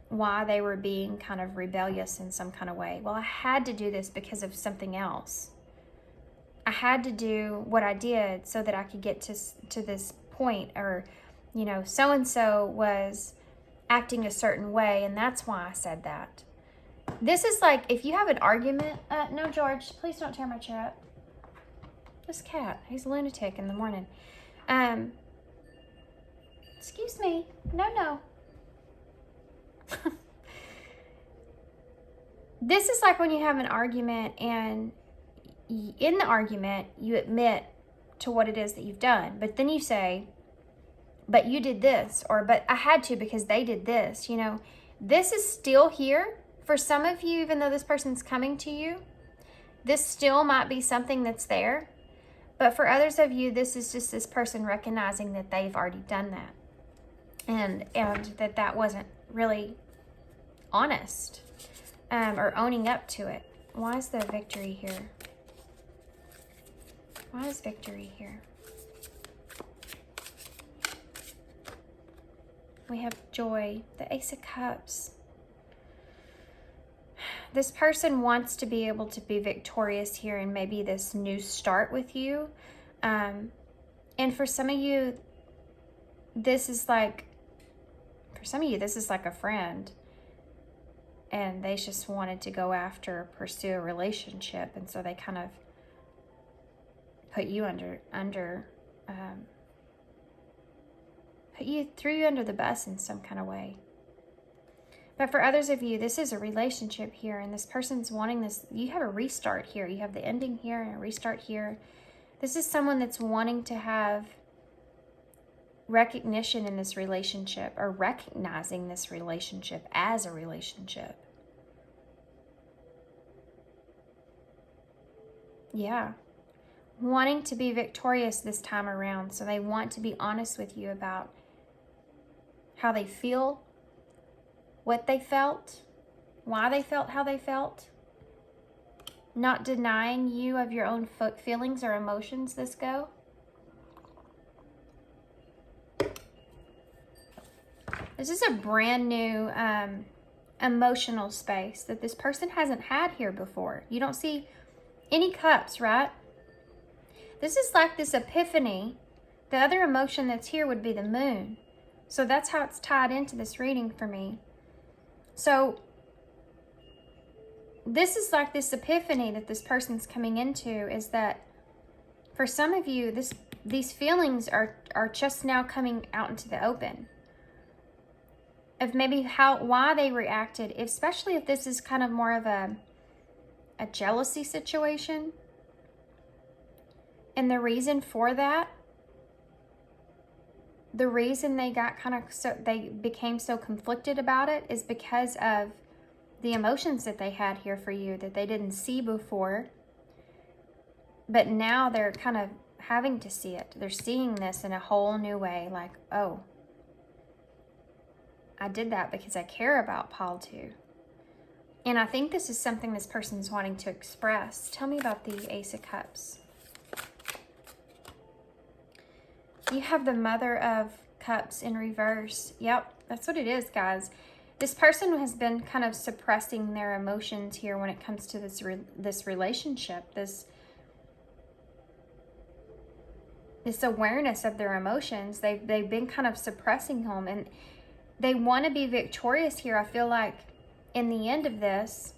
why they were being kind of rebellious in some kind of way. Well, I had to do this because of something else. I had to do what I did so that I could get to this point, or, you know, so-and-so was acting a certain way, and that's why I said that. This is like, if you have an argument, no, George, please don't tear my chair up. This cat, he's a lunatic in the morning. Excuse me, no. This is like when you have an argument and in the argument, you admit to what it is that you've done, but then you say, but you did this, or but I had to because they did this. You know, this is still here for some of you, even though this person's coming to you. This still might be something that's there, but for others of you, this is just this person recognizing that they've already done that, and that wasn't really honest, or owning up to it. Why is the victory here? Why is victory here? We have joy, the Ace of Cups. This person wants to be able to be victorious here in maybe this new start with you. And for some of you, this is like a friend. And they just wanted to go after, pursue a relationship. And so they kind of put you threw you under the bus in some kind of way. But for others of you, this is a relationship here, and this person's wanting this. You have a restart here. You have the ending here and a restart here. This is someone that's wanting to have recognition in this relationship, or recognizing this relationship as a relationship. Yeah. Wanting to be victorious this time around. So they want to be honest with you about how they feel, what they felt, why they felt how they felt. Not denying you of your own feelings or emotions this go. This is a brand new emotional space that this person hasn't had here before. You don't see any cups, right? This is like this epiphany. The other emotion that's here would be the moon. So that's how it's tied into this reading for me. So this is like this epiphany that this person's coming into, is that for some of you, these feelings are just now coming out into the open. Of maybe why they reacted, especially if this is kind of more of a jealousy situation. And the reason for that, the reason they got they became so conflicted about it, is because of the emotions that they had here for you that they didn't see before. But now they're kind of having to see it. They're seeing this in a whole new way. Like, oh, I did that because I care about Paul too. And I think this is something this person's wanting to express. Tell me about the Ace of Cups. You have the Mother of Cups in reverse. Yep, that's what it is, guys. This person has been kind of suppressing their emotions here when it comes to this relationship, this awareness of their emotions. They've been kind of suppressing them, and they want to be victorious here. I feel like in the end of this,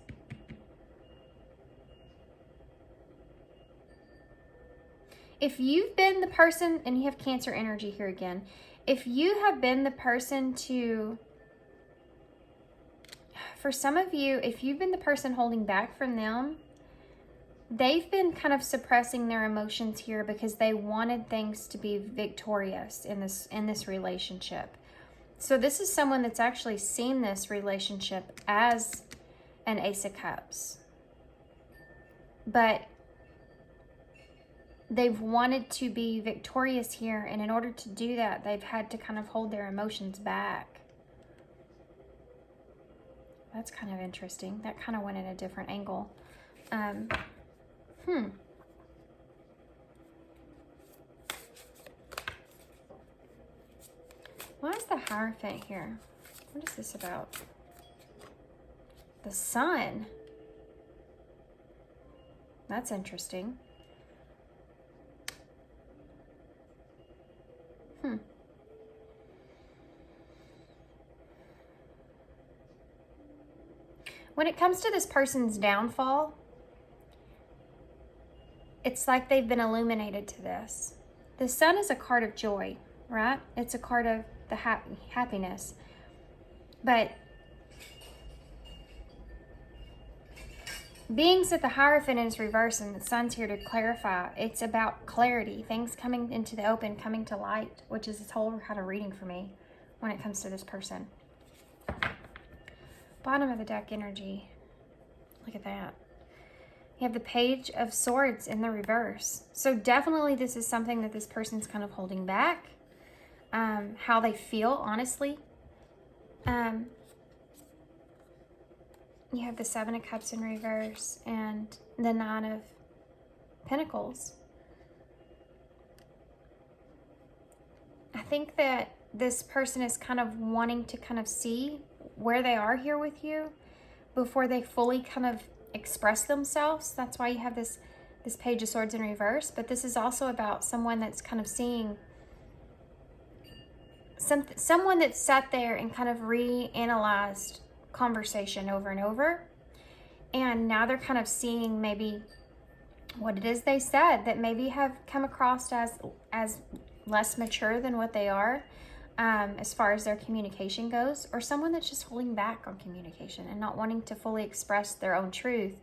if you've been the person, and you have Cancer energy here again, if you have been the person for some of you, if you've been the person holding back from them, they've been kind of suppressing their emotions here because they wanted things to be victorious in this relationship. So this is someone that's actually seen this relationship as an Ace of Cups. But they've wanted to be victorious here, and in order to do that, they've had to kind of hold their emotions back. That's kind of interesting. That kind of went in a different angle. Why is the Hierophant here? What is this about? The Sun. That's interesting. When it comes to this person's downfall, it's like they've been illuminated to this. The Sun is a card of joy, right? It's a card of the happiness. But Beings at the Hierophant is reversed and the Sun's here to clarify. It's about clarity, things coming into the open, coming to light, which is this whole kind of reading for me when it comes to this person. Bottom of the deck energy. Look at that. You have the Page of Swords in the reverse. So definitely this is something that this person's kind of holding back. How they feel, honestly. You have the Seven of Cups in reverse and the Nine of Pentacles. I think that this person is kind of wanting to kind of see where they are here with you before they fully kind of express themselves. That's why you have this Page of Swords in reverse. But this is also about someone that's kind of seeing someone that sat there and kind of reanalyzed conversation over and over, and now they're kind of seeing maybe what it is they said that maybe have come across as less mature than what they are, as far as their communication goes, or someone that's just holding back on communication and not wanting to fully express their own truth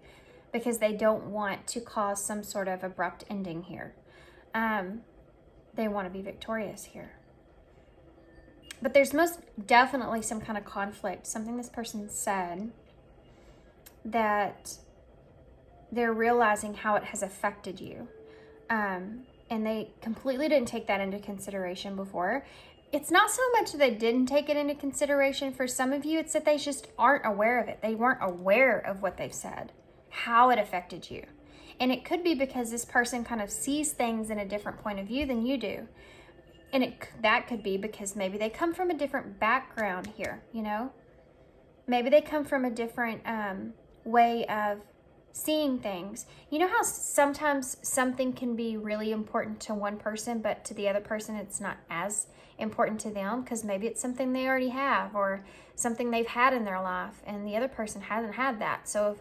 because they don't want to cause some sort of abrupt ending here. They want to be victorious here. But there's most definitely some kind of conflict, something this person said that they're realizing how it has affected you. And they completely didn't take that into consideration before. It's not so much that they didn't take it into consideration. For some of you, it's that they just aren't aware of it. They weren't aware of what they've said, how it affected you. And it could be because this person kind of sees things in a different point of view than you do. And that could be because maybe they come from a different background here, you know? Maybe they come from a different way of seeing things. You know how sometimes something can be really important to one person, but to the other person it's not as important to them because maybe it's something they already have or something they've had in their life and the other person hasn't had that. So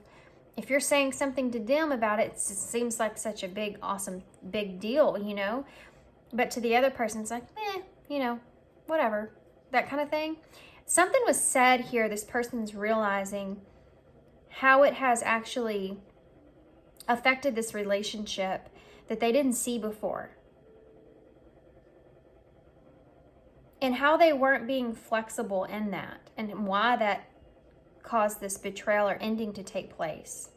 if you're saying something to them about it, it seems like such a big, awesome, big deal, you know? But to the other person, it's like, you know, whatever, that kind of thing. Something was said here. This person's realizing how it has actually affected this relationship that they didn't see before. And how they weren't being flexible in that. And why that caused this betrayal or ending to take place.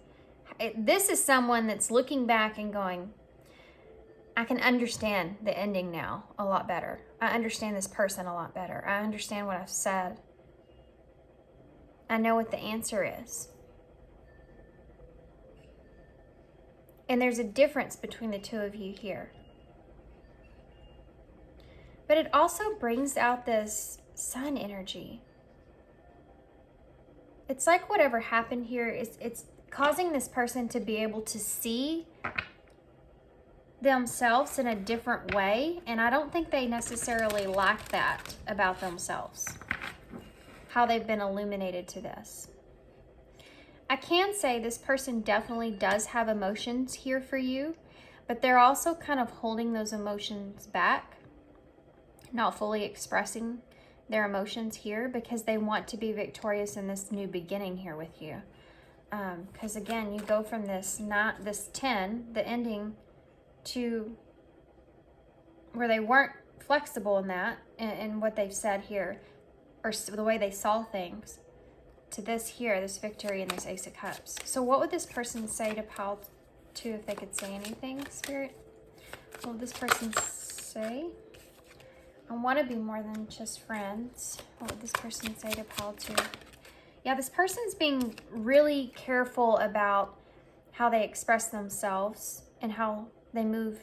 This is someone that's looking back and going, I can understand the ending now a lot better. I understand this person a lot better. I understand what I've said. I know what the answer is. And there's a difference between the two of you here. But it also brings out this Sun energy. It's like whatever happened here, it's causing this person to be able to see themselves in a different way, and I don't think they necessarily like that about themselves, how they've been illuminated to this. I can say this person definitely does have emotions here for you, but they're also kind of holding those emotions back, not fully expressing their emotions here because they want to be victorious in this new beginning here with you. Because again, you go from this 10, the ending, to where they weren't flexible in that and what they've said here, or the way they saw things, to this here, this victory and this Ace of Cups. So what would this person say to pile 2 if they could say anything, Spirit? What would this person say? I want to be more than just friends. What would this person say to pile 2? Yeah, this person's being really careful about how they express themselves and how they move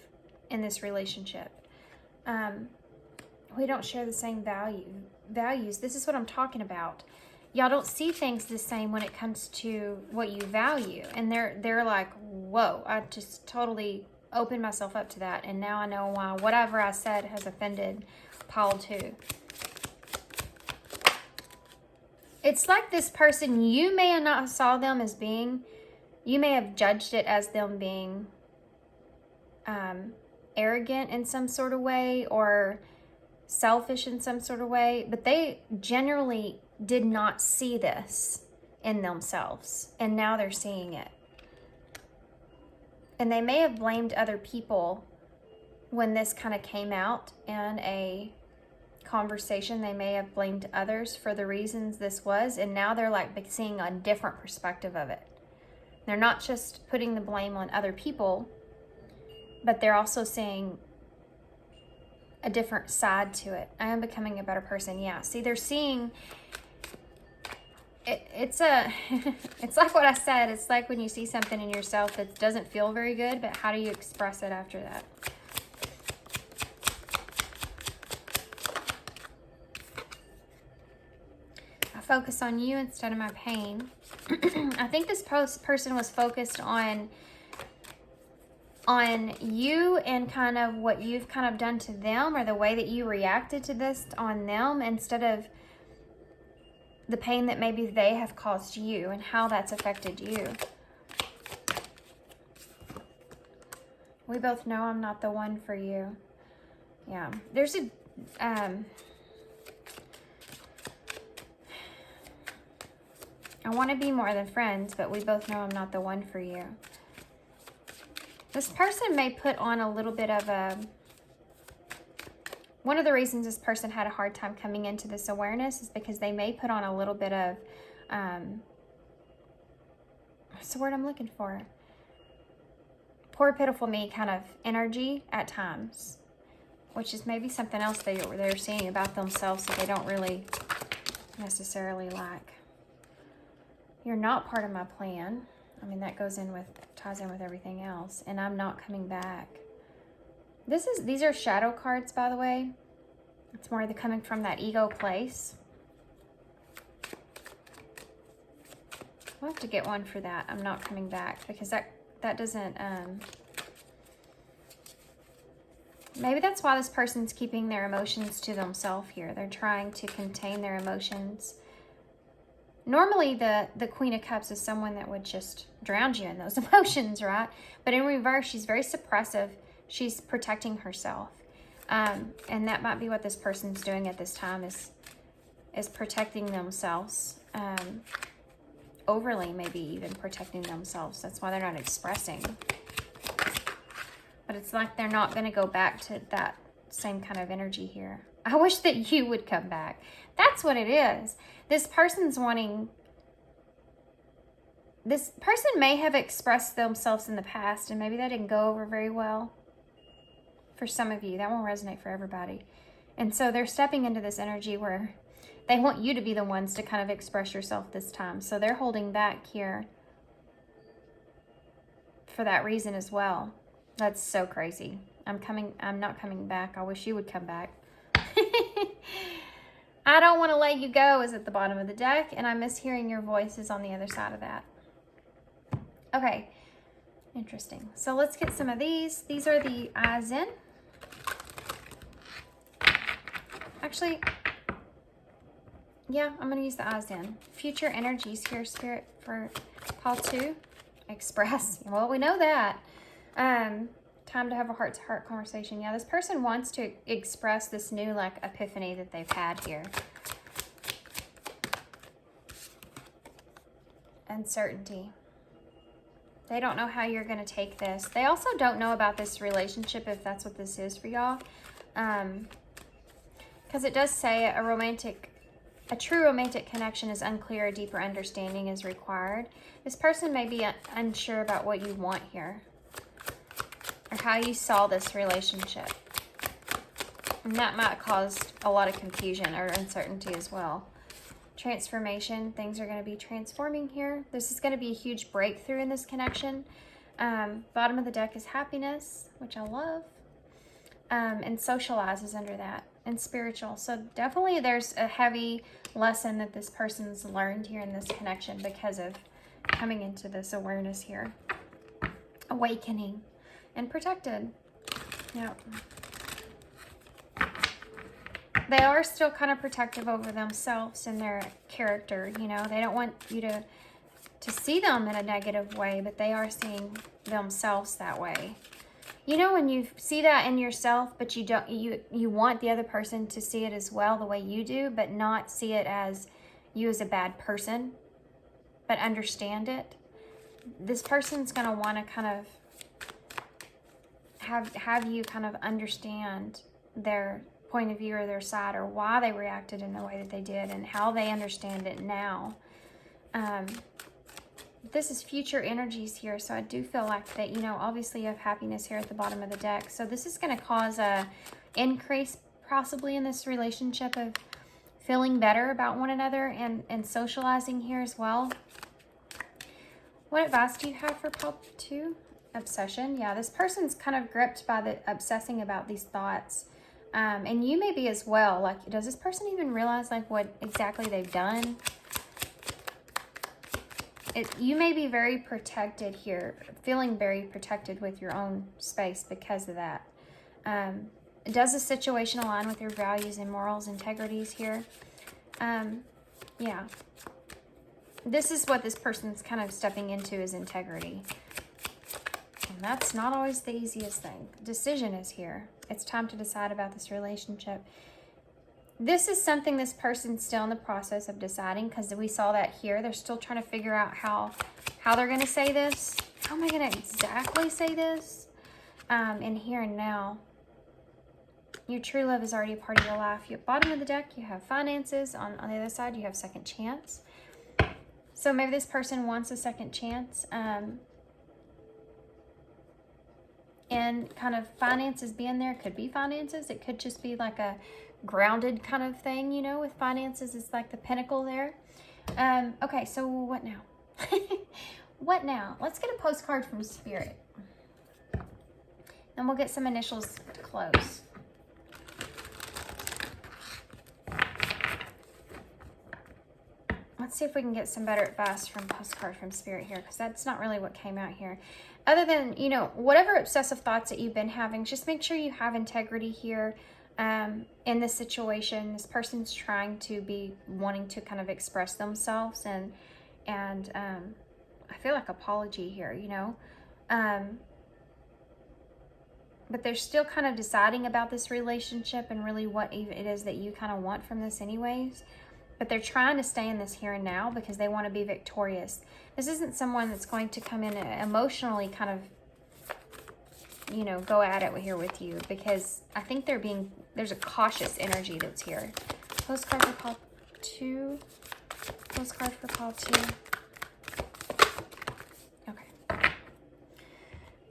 in this relationship. We don't share the same values. This is what I'm talking about. Y'all don't see things the same when it comes to what you value. And they're like, whoa, I just totally opened myself up to that. And now I know why whatever I said has offended pile 2. It's like this person, you may have not saw them as being, you may have judged it as them being arrogant in some sort of way or selfish in some sort of way, but they generally did not see this in themselves, and now they're seeing it. And they may have blamed other people when this kind of came out in a conversation. They may have blamed others for the reasons this was, and now they're like seeing a different perspective of it. They're not just putting the blame on other people, but they're also seeing a different side to it. I am becoming a better person. Yeah, see, they're seeing it, it's like what I said. It's like when you see something in yourself that doesn't feel very good, but how do you express it after that? I focus on you instead of my pain. I think this person was focused on you and kind of what you've kind of done to them, or the way that you reacted to this on them, instead of the pain that maybe they have caused you and how that's affected you. We both know I'm not the one for you. Yeah, there's a I want to be more than friends, but we both know I'm not the one for you. This person may put on a little bit of a... One of the reasons this person had a hard time coming into this awareness is because they may put on a little bit of... what's the word I'm looking for? Poor, pitiful me kind of energy at times. Which is maybe something else they're seeing about themselves that they don't really necessarily like. You're not part of my plan. I mean, that ties in with everything else. And I'm not coming back. These are shadow cards, by the way. It's more coming from that ego place. We'll have to get one for that. I'm not coming back, because that doesn't... Maybe that's why this person's keeping their emotions to themselves here. They're trying to contain their emotions. Normally, the Queen of Cups is someone that would just drown you in those emotions, right? But in reverse, she's very suppressive. She's protecting herself. And that might be what this person's doing at this time, is protecting themselves. Overly, maybe even protecting themselves. That's why they're not expressing. But it's like they're not going to go back to that same kind of energy here. I wish that you would come back. That's what it is. This person's wanting... This person may have expressed themselves in the past, and maybe that didn't go over very well for some of you. That won't resonate for everybody. And so they're stepping into this energy where they want you to be the ones to kind of express yourself this time. So they're holding back here for that reason as well. That's so crazy. I'm not coming back. I wish you would come back. I don't want to let you go is at the bottom of the deck, and I miss hearing your voices on the other side of that. Okay, interesting. So let's get some of these. These are the eyes in. Actually, yeah, I'm going to use the eyes in. Future energies here, Spirit, for call 2. Express. Well, we know that. Time to have a heart-to-heart conversation. Yeah, this person wants to express this new, like, epiphany that they've had here. Uncertainty. They don't know how you're going to take this. They also don't know about this relationship, if that's what this is for y'all. Because it does say a true romantic connection is unclear. A deeper understanding is required. This person may be unsure about what you want here, or how you saw this relationship. And that might cause a lot of confusion or uncertainty as well. Transformation. Things are going to be transforming here. This is going to be a huge breakthrough in this connection. Bottom of the deck is happiness, which I love. And socializes under that. And spiritual. So definitely there's a heavy lesson that this person's learned here in this connection because of coming into this awareness here. Awakening. And protected. Yep. They are still kind of protective over themselves and their character. You know, they don't want you to see them in a negative way, but they are seeing themselves that way. You know, when you see that in yourself, but you want the other person to see it as well the way you do, but not see it as you as a bad person, but understand it. This person's going to want to kind of have you kind of understand their point of view or their side, or why they reacted in the way that they did and how they understand it now. This is future energies here, so I do feel like that, you know, obviously you have happiness here at the bottom of the deck. So this is going to cause a increase possibly in this relationship of feeling better about one another and socializing here as well. What advice do you have for pile 2? Obsession. Yeah, this person's kind of gripped by the obsessing about these thoughts. And you may be as well. Like, does this person even realize like what exactly they've done? You may be very protected here, feeling very protected with your own space because of that. Does the situation align with your values and morals, integrities here? Yeah. This is what this person's kind of stepping into, is integrity. And that's not always the easiest thing. Decision is here. It's time to decide about this relationship. This is something this person's still in the process of deciding, because we saw that here. They're still trying to figure out how they're going to say this. How am I going to exactly say this? In here and now. Your true love is already a part of your life. At the bottom of the deck, you have finances. On the other side, you have second chance. So maybe this person wants a second chance. And kind of finances being there. Could be finances. It could just be like a grounded kind of thing, you know, with finances. It's like the pinnacle there. Okay, so what now? What now? Let's get a postcard from Spirit. And we'll get some initials to close. Let's see if we can get some better advice from Postcard from Spirit here, because that's not really what came out here. Other than, you know, whatever obsessive thoughts that you've been having, just make sure you have integrity here in this situation. This person's trying to be wanting to kind of express themselves, and I feel like apology here, you know. But they're still kind of deciding about this relationship and really what it is that you kind of want from this anyways. But they're trying to stay in this here and now because they want to be victorious. This isn't someone that's going to come in emotionally kind of, you know, go at it here with you, because I think there's a cautious energy that's here. Postcard for pile 2. Postcard for pile 2. Okay.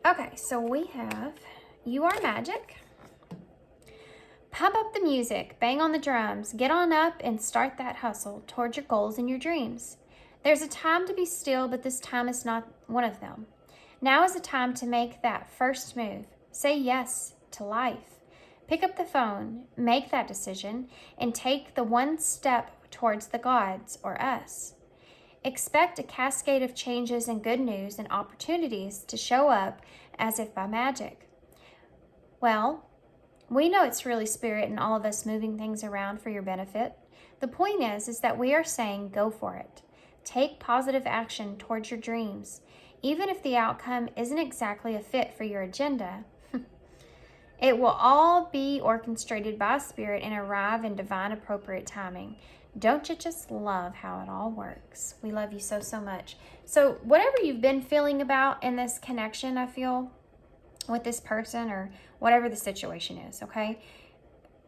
Okay, so we have You Are Magic. Pump up the music, bang on the drums, get on up and start that hustle towards your goals and your dreams. There's a time to be still, but this time is not one of them. Now is the time to make that first move. Say yes to life. Pick up the phone, make that decision, and take the one step towards the gods or us. Expect a cascade of changes and good news and opportunities to show up as if by magic. Well, we know it's really Spirit and all of us moving things around for your benefit. The point is that we are saying go for it. Take positive action towards your dreams. Even if the outcome isn't exactly a fit for your agenda, it will all be orchestrated by Spirit and arrive in divine appropriate timing. Don't you just love how it all works? We love you so, so much. So whatever you've been feeling about in this connection, I feel, with this person or whatever the situation is, okay?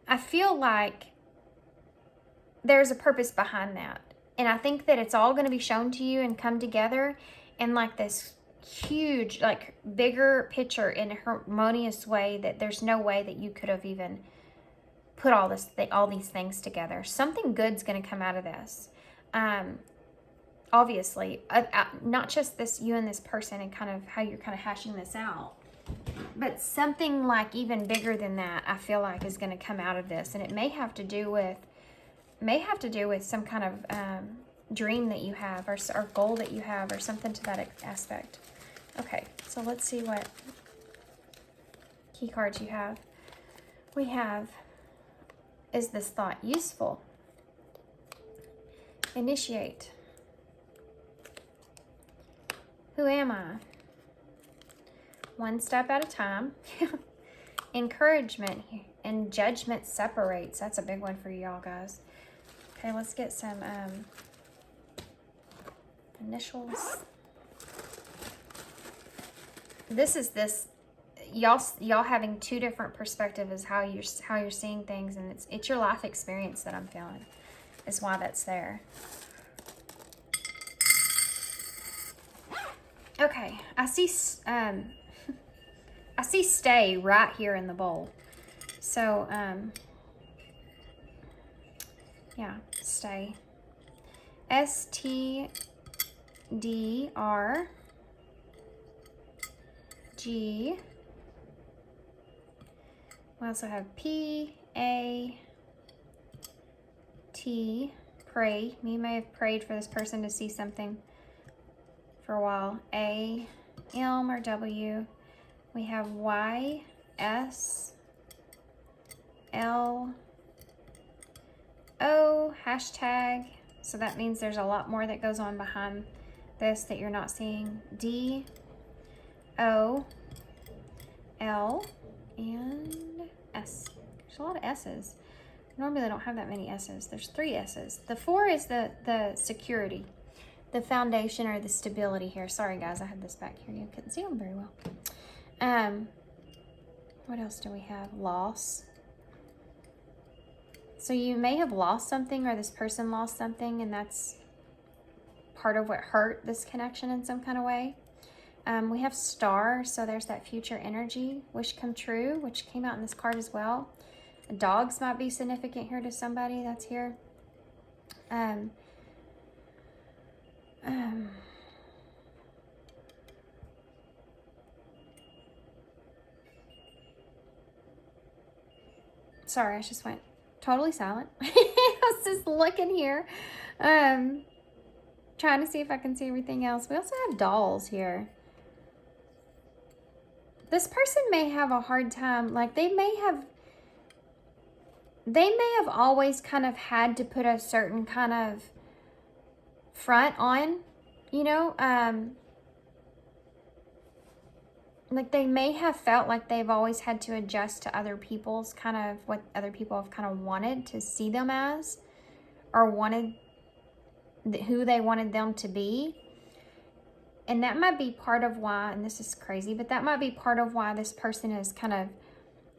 I feel like there's a purpose behind that. And I think that it's all going to be shown to you and come together in like this huge, like bigger picture in a harmonious way that there's no way that you could have even put all these things together. Something good's going to come out of this. Obviously, not just this, you and this person and kind of how you're kind of hashing this out, but something like even bigger than that, I feel like is going to come out of this. And it may have to do with some kind of dream that you have or goal that you have or something to that aspect. Okay, so let's see what key cards you have. We have, is this thought useful? Initiate. Who am I? One step at a time. Encouragement and judgment separates. That's a big one for y'all guys. Okay, let's get some initials. This is this, y'all having two different perspectives is how you're seeing things, and it's your life experience that I'm feeling is why that's there. Okay, I see stay right here in the bowl. So yeah, stay. STDRG. We also have PAT, pray. You may have prayed for this person to see something for a while. A, M, or W. We have Y, S, L, O, hashtag. So that means there's a lot more that goes on behind this that you're not seeing. D, O, L, and S. There's a lot of S's. Normally they don't have that many S's. There's 3 S's. The 4 is the security, the foundation, or the stability here. Sorry guys, I had this back here. You couldn't see them very well. What else do we have? Loss. So you may have lost something, or this person lost something, and that's part of what hurt this connection in some kind of way. We have star, so there's that future energy, wish come true, which came out in this card as well. Dogs might be significant here to somebody that's here. Sorry, I just went totally silent. I was just looking here, trying to see if I can see everything else. We also have dolls here. This person may have a hard time, like they may have always kind of had to put a certain kind of front on, you know, like they may have felt like they've always had to adjust to other people's kind of, what other people have kind of wanted to see them as, or wanted who they wanted them to be. And that might be part of why, and this is crazy, but that might be part of why this person is kind of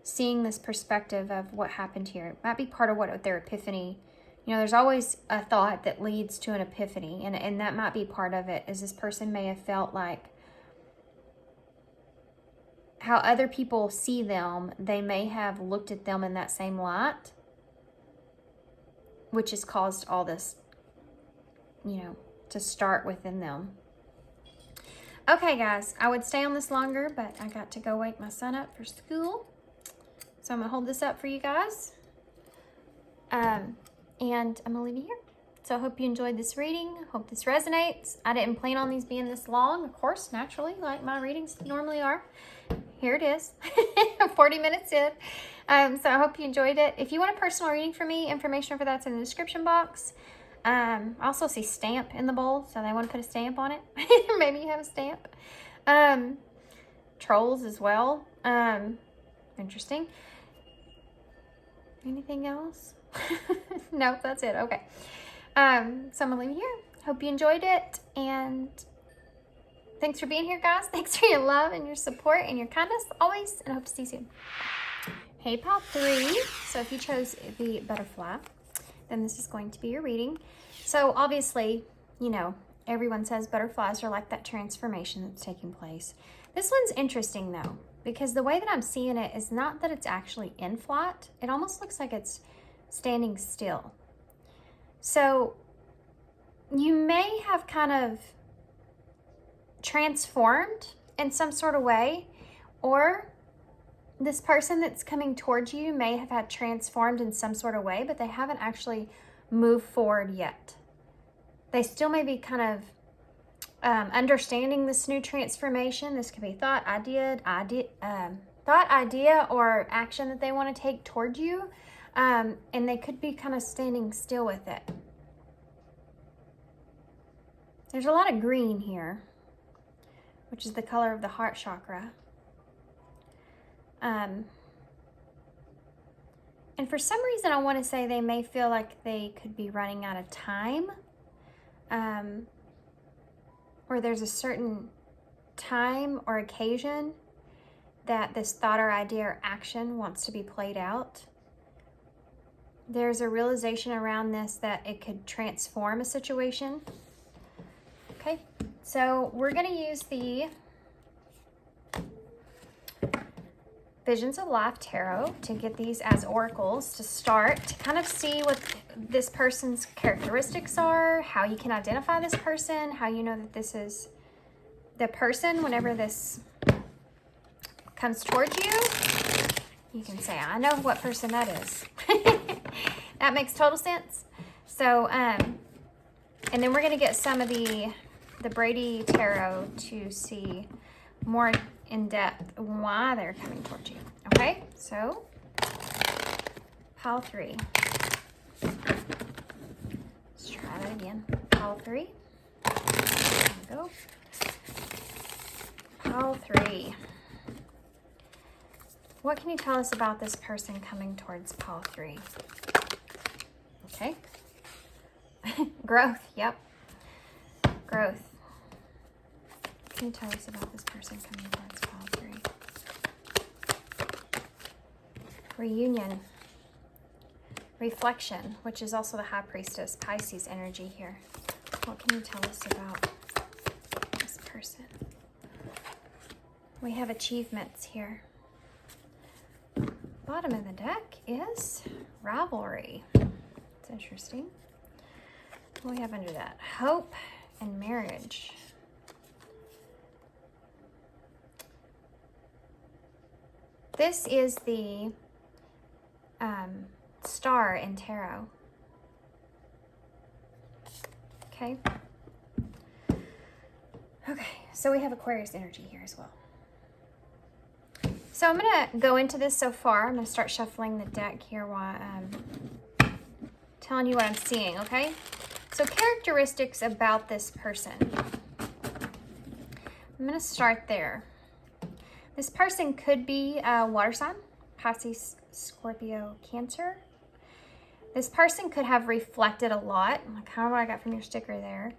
seeing this perspective of what happened here. It might be part of what their epiphany, you know, there's always a thought that leads to an epiphany, and that might be part of it, is this person may have felt like how other people see them, they may have looked at them in that same light, which has caused all this, you know, to start within them. Okay, guys, I would stay on this longer, but I got to go wake my son up for school. So I'm going to hold this up for you guys. And I'm going to leave you here. So I hope you enjoyed this reading. Hope this resonates. I didn't plan on these being this long, of course, naturally, like my readings normally are. Here it is, 40 minutes in. So I hope you enjoyed it. If you want a personal reading from me, information for that's in the description box. I also see stamp in the bowl, so they want to put a stamp on it. Maybe you have a stamp. Trolls as well. Interesting. Anything else? No, that's it. Okay. So I'm gonna leave you here. Hope you enjoyed it, and thanks for being here, guys. Thanks for your love and your support and your kindness always, and I hope to see you soon. Hey, pile 3. So if you chose the butterfly, then this is going to be your reading. So obviously, you know, everyone says butterflies are like that transformation that's taking place. This one's interesting though, because the way that I'm seeing it is not that it's actually in flight. It almost looks like it's standing still. So you may have kind of transformed in some sort of way, or this person that's coming towards you may have had transformed in some sort of way, but they haven't actually moved forward yet. They still may be kind of understanding this new transformation. This could be thought, idea, or action that they want to take toward you, and they could be kind of standing still with it. There's a lot of green here, which is the color of the heart chakra. And for some reason, I want to say they may feel like they could be running out of time, or there's a certain time or occasion that this thought or idea or action wants to be played out. There's a realization around this that it could transform a situation. Okay, so we're going to use the Visions of Life Tarot to get these as oracles to start, to kind of see what this person's characteristics are, how you can identify this person, how you know that this is the person whenever this comes towards you. You can say, I know what person that is. That makes total sense. So, and then we're going to get some of the Brady Tarot to see more in depth why they're coming towards you. Okay, so pile 3. Let's try that again. Pile 3. There we go. Pile 3. What can you tell us about this person coming towards pile 3? Okay. Growth, yep. Growth. What can you tell us about this person coming towards pile 3? Reunion. Reflection, which is also the High Priestess, Pisces energy here. What can you tell us about this person? We have achievements here. Bottom of the deck is rivalry. It's interesting. What do we have under that? Hope and marriage. This is the star in tarot. Okay. Okay, so we have Aquarius energy here as well. So I'm going to go into this so far. I'm going to start shuffling the deck here while I'm telling you what I'm seeing, okay? So characteristics about this person. I'm going to start there. This person could be a water sign, Pisces, Scorpio, Cancer. This person could have reflected a lot, kind of what I got from your sticker there.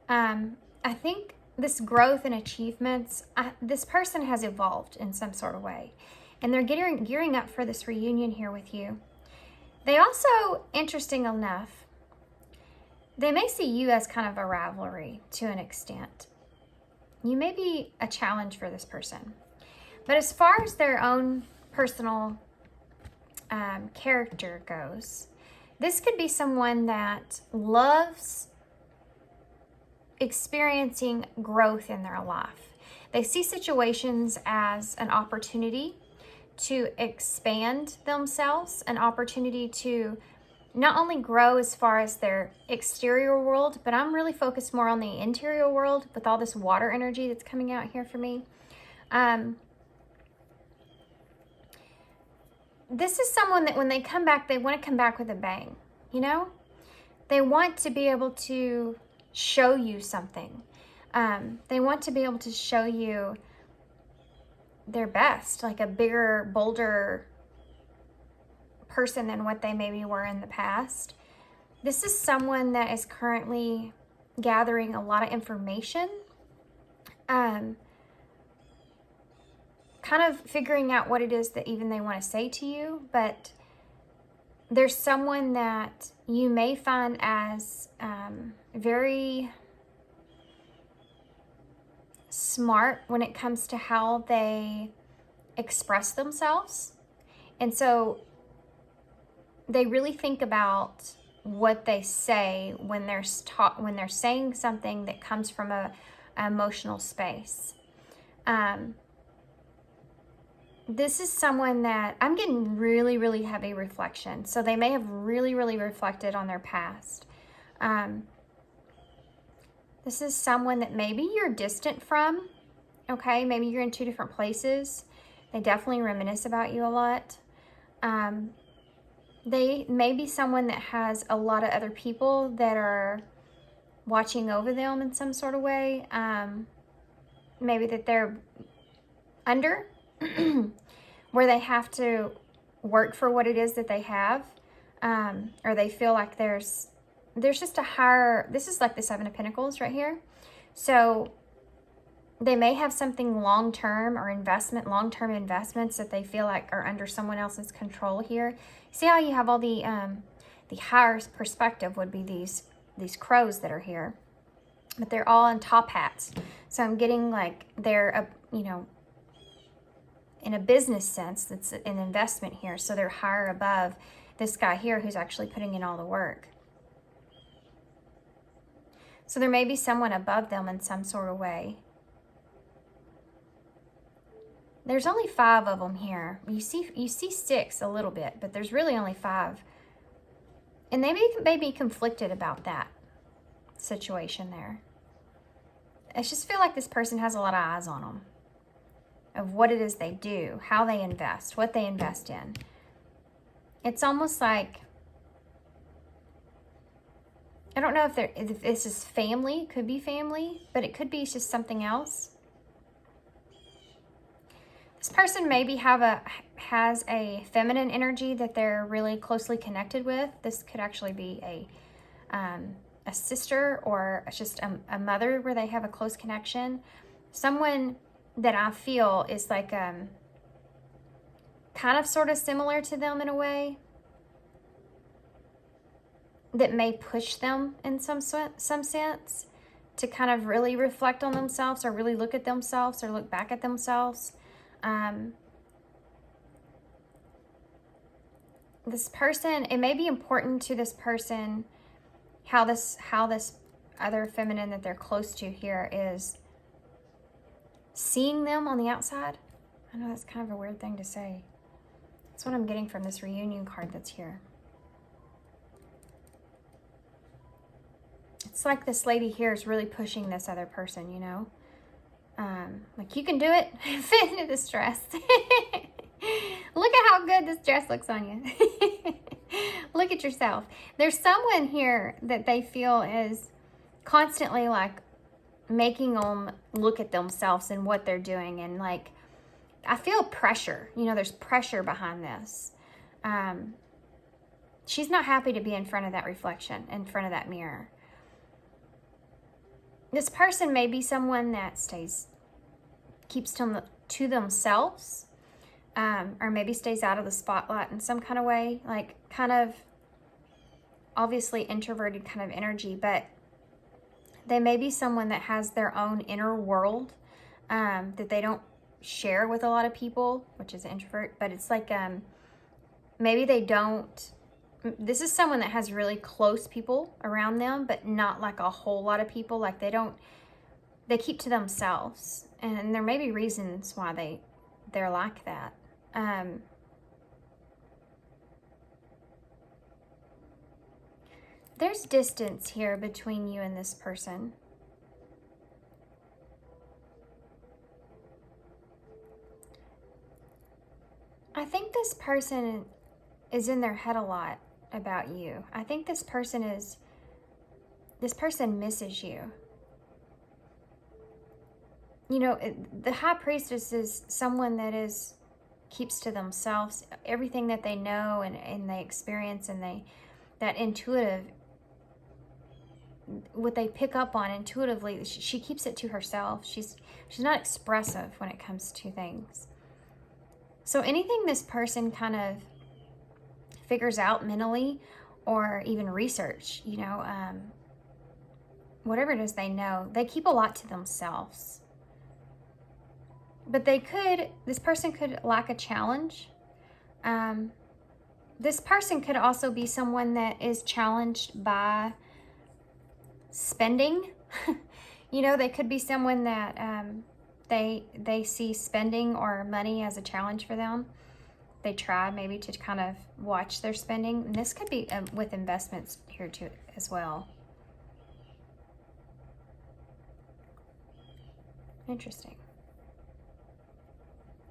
I think this growth and achievements, this person has evolved in some sort of way. And they're gearing up for this reunion here with you. They also, interesting enough, they may see you as kind of a rivalry to an extent. You may be a challenge for this person. But as far as their own personal character goes, this could be someone that loves experiencing growth in their life. They see situations as an opportunity to expand themselves, an opportunity to not only grow as far as their exterior world, but I'm really focused more on the interior world with all this water energy that's coming out here for me. This is someone that when they come back, they want to come back with a bang, you know? They want to be able to show you something. They want to be able to show you their best, like a bigger, bolder person than what they maybe were in the past. This is someone that is currently gathering a lot of information, kind of figuring out what it is that even they want to say to you, but there's someone that you may find as very smart when it comes to how they express themselves. And so they really think about what they say when they're saying something that comes from an emotional space. This is someone that I'm getting really, really heavy reflection. So they may have really, really reflected on their past. This is someone that maybe you're distant from. Okay, maybe you're in two different places. They definitely reminisce about you a lot. They may be someone that has a lot of other people that are watching over them in some sort of way. Maybe that they're under, where they have to work for what it is that they have, or they feel like there's just a higher, this is like the Seven of Pentacles right here. So They may have something long-term or long-term investments that they feel like are under someone else's control here. See how you have all the higher perspective would be these crows that are here, but they're all in top hats. So I'm getting like they're, you know, in a business sense, it's an investment here. So they're higher above this guy here who's actually putting in all the work. So there may be someone above them in some sort of way. There's only 5 of them here. You see 6 a little bit, but there's really only 5. And they may be conflicted about that situation there. I just feel like this person has a lot of eyes on them, of what it is they do, how they invest, what they invest in. It's almost like, I don't know if this is family, could be family, but it could be just something else. This person maybe has a feminine energy that they're really closely connected with. This could actually be a sister or just a mother where they have a close connection. Someone that I feel is like kind of sort of similar to them in a way, that may push them in some sense to kind of really reflect on themselves or really look at themselves or look back at themselves. This person, it may be important to this person how this other feminine that they're close to here is seeing them on the outside. I know that's kind of a weird thing to say. That's what I'm getting from this reunion card that's here. It's like this lady here is really pushing this other person, you know? Like, you can do it. Fit into this dress. Look at how good this dress looks on you. Look at yourself. There's someone here that they feel is constantly like making them look at themselves and what they're doing. And like, I feel pressure. You know, there's pressure behind this. She's not happy to be in front of that reflection, in front of that mirror. This person may be someone that keeps to themselves, or maybe stays out of the spotlight in some kind of way, like kind of obviously introverted kind of energy, but they may be someone that has their own inner world that they don't share with a lot of people, which is an introvert, but it's like maybe they don't. This is someone that has really close people around them, but not like a whole lot of people. Like they keep to themselves. And there may be reasons why they're like that. There's distance here between you and this person. I think this person is in their head a lot about you. I think this person misses you. You know, the High Priestess is someone that keeps to themselves everything that they know and they experience, and that intuitive, what they pick up on intuitively, she keeps it to herself. She's not expressive when it comes to things. So anything this person kind of figures out mentally, or even research, you know, whatever it is they know, they keep a lot to themselves. But this person could lack a challenge. This person could also be someone that is challenged by spending. You know, they could be someone that they see spending or money as a challenge for them. They try maybe to kind of watch their spending. And this could be with investments here too as well. Interesting.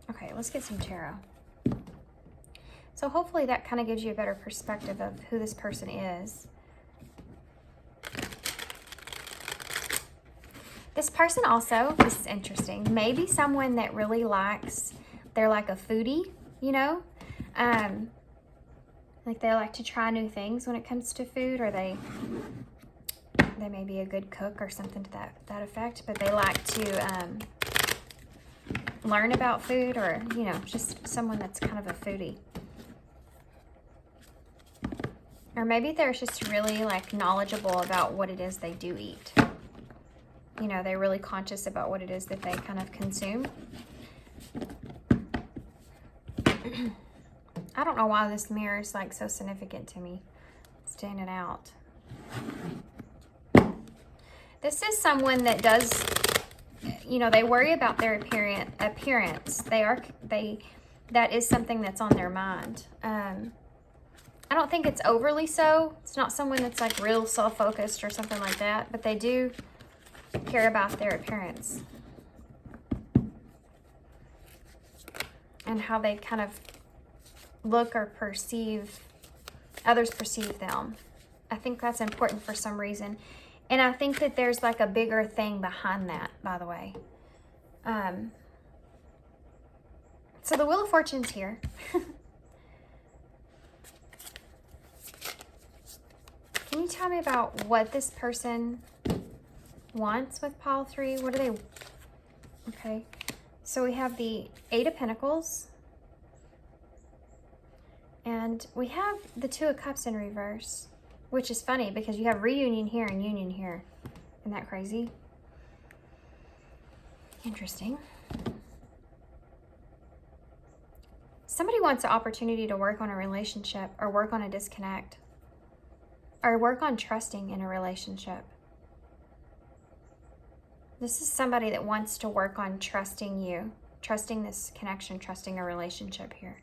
Okay, let's get some tarot. So hopefully that kind of gives you a better perspective of who this person is. This person also, this is interesting, maybe someone that really they're like a foodie, you know? Like they like to try new things when it comes to food, or they may be a good cook or something to that effect, but they like to learn about food, or, you know, just someone that's kind of a foodie. Or maybe they're just really like knowledgeable about what it is they do eat. You know, they're really conscious about what it is that they kind of consume. I don't know why this mirror is like so significant to me. Standing out. This is someone that does, you know, they worry about their appearance. That is something that's on their mind. I don't think it's overly so. It's not someone that's like real self-focused or something like that, but they do care about their appearance and how they kind of look or others perceive them. I think that's important for some reason. And I think that there's like a bigger thing behind that, by the way. So the Wheel of Fortune's here. Can you tell me about what this person wants with pile 3? What do they... Okay. So we have the 8 of Pentacles. And we have the 2 of Cups in reverse. Which is funny because you have reunion here and union here. Isn't that crazy? Interesting. Somebody wants an opportunity to work on a relationship or work on a disconnect. Or work on trusting in a relationship. This is somebody that wants to work on trusting you, trusting this connection, trusting a relationship here.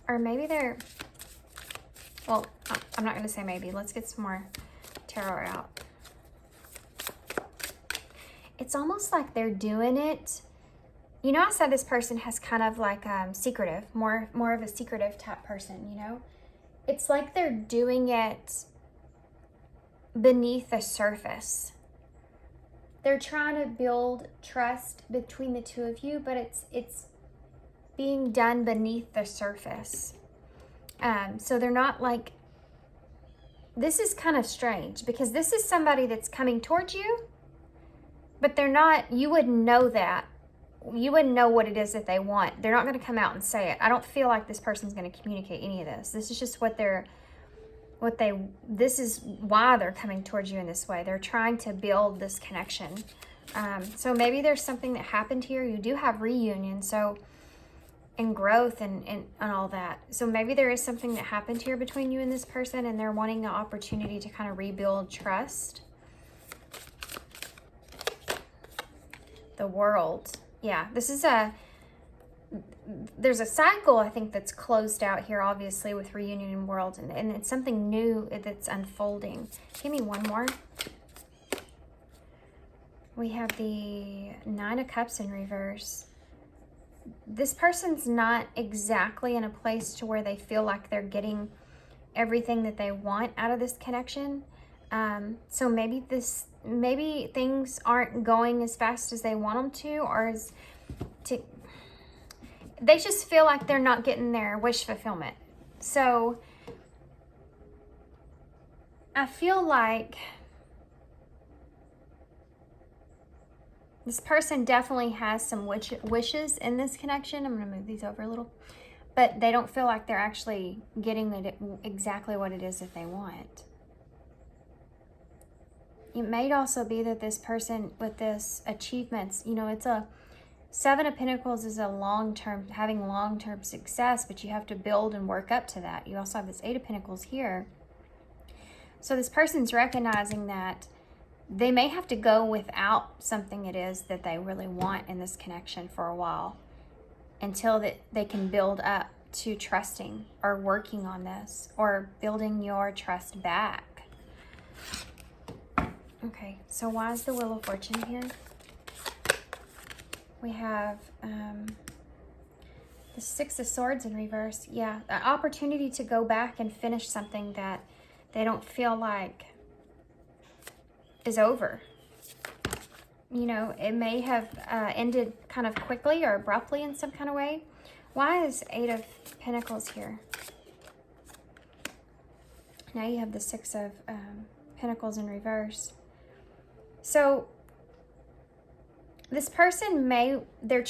Or maybe they're, well, I'm not going to say maybe. Let's get some more tarot out. It's almost like they're doing it. You know, I said this person has kind of like secretive, more of a secretive type person, you know? It's like they're doing it beneath the surface. They're trying to build trust between the two of you, but it's being done beneath the surface. So they're not like, this is kind of strange because this is somebody that's coming towards you, but they're not, you wouldn't know that. You wouldn't know what it is that they want. They're not going to come out and say it. I don't feel like this person's going to communicate any of this. This is just this is why they're coming towards you in this way. They're trying to build this connection. So maybe there's something that happened here. You do have reunion, so, and growth and all that. So maybe there is something that happened here between you and this person, and they're wanting an opportunity to kind of rebuild trust. The World. Yeah, this is there's a cycle, I think, that's closed out here, obviously, with reunion and World, and it's something new that's unfolding. Give me one more. We have the 9 of Cups in reverse. This person's not exactly in a place to where they feel like they're getting everything that they want out of this connection. So maybe things aren't going as fast as they want them to, or they just feel like they're not getting their wish fulfillment. So I feel like this person definitely has some wishes in this connection. I'm going to move these over a little. But they don't feel like they're actually getting exactly what it is that they want. It may also be that this person with this achievements, you know, it's a 7 of Pentacles is having long-term success, but you have to build and work up to that. You also have this 8 of Pentacles here. So this person's recognizing that they may have to go without something it is that they really want in this connection for a while until they can build up to trusting or working on this or building your trust back. Okay, so why is the Wheel of Fortune here? We have the 6 of Swords in reverse. Yeah, an opportunity to go back and finish something that they don't feel like is over. You know, it may have ended kind of quickly or abruptly in some kind of way. Why is 8 of Pentacles here? Now you have the 6 of Pentacles in reverse. So this person they're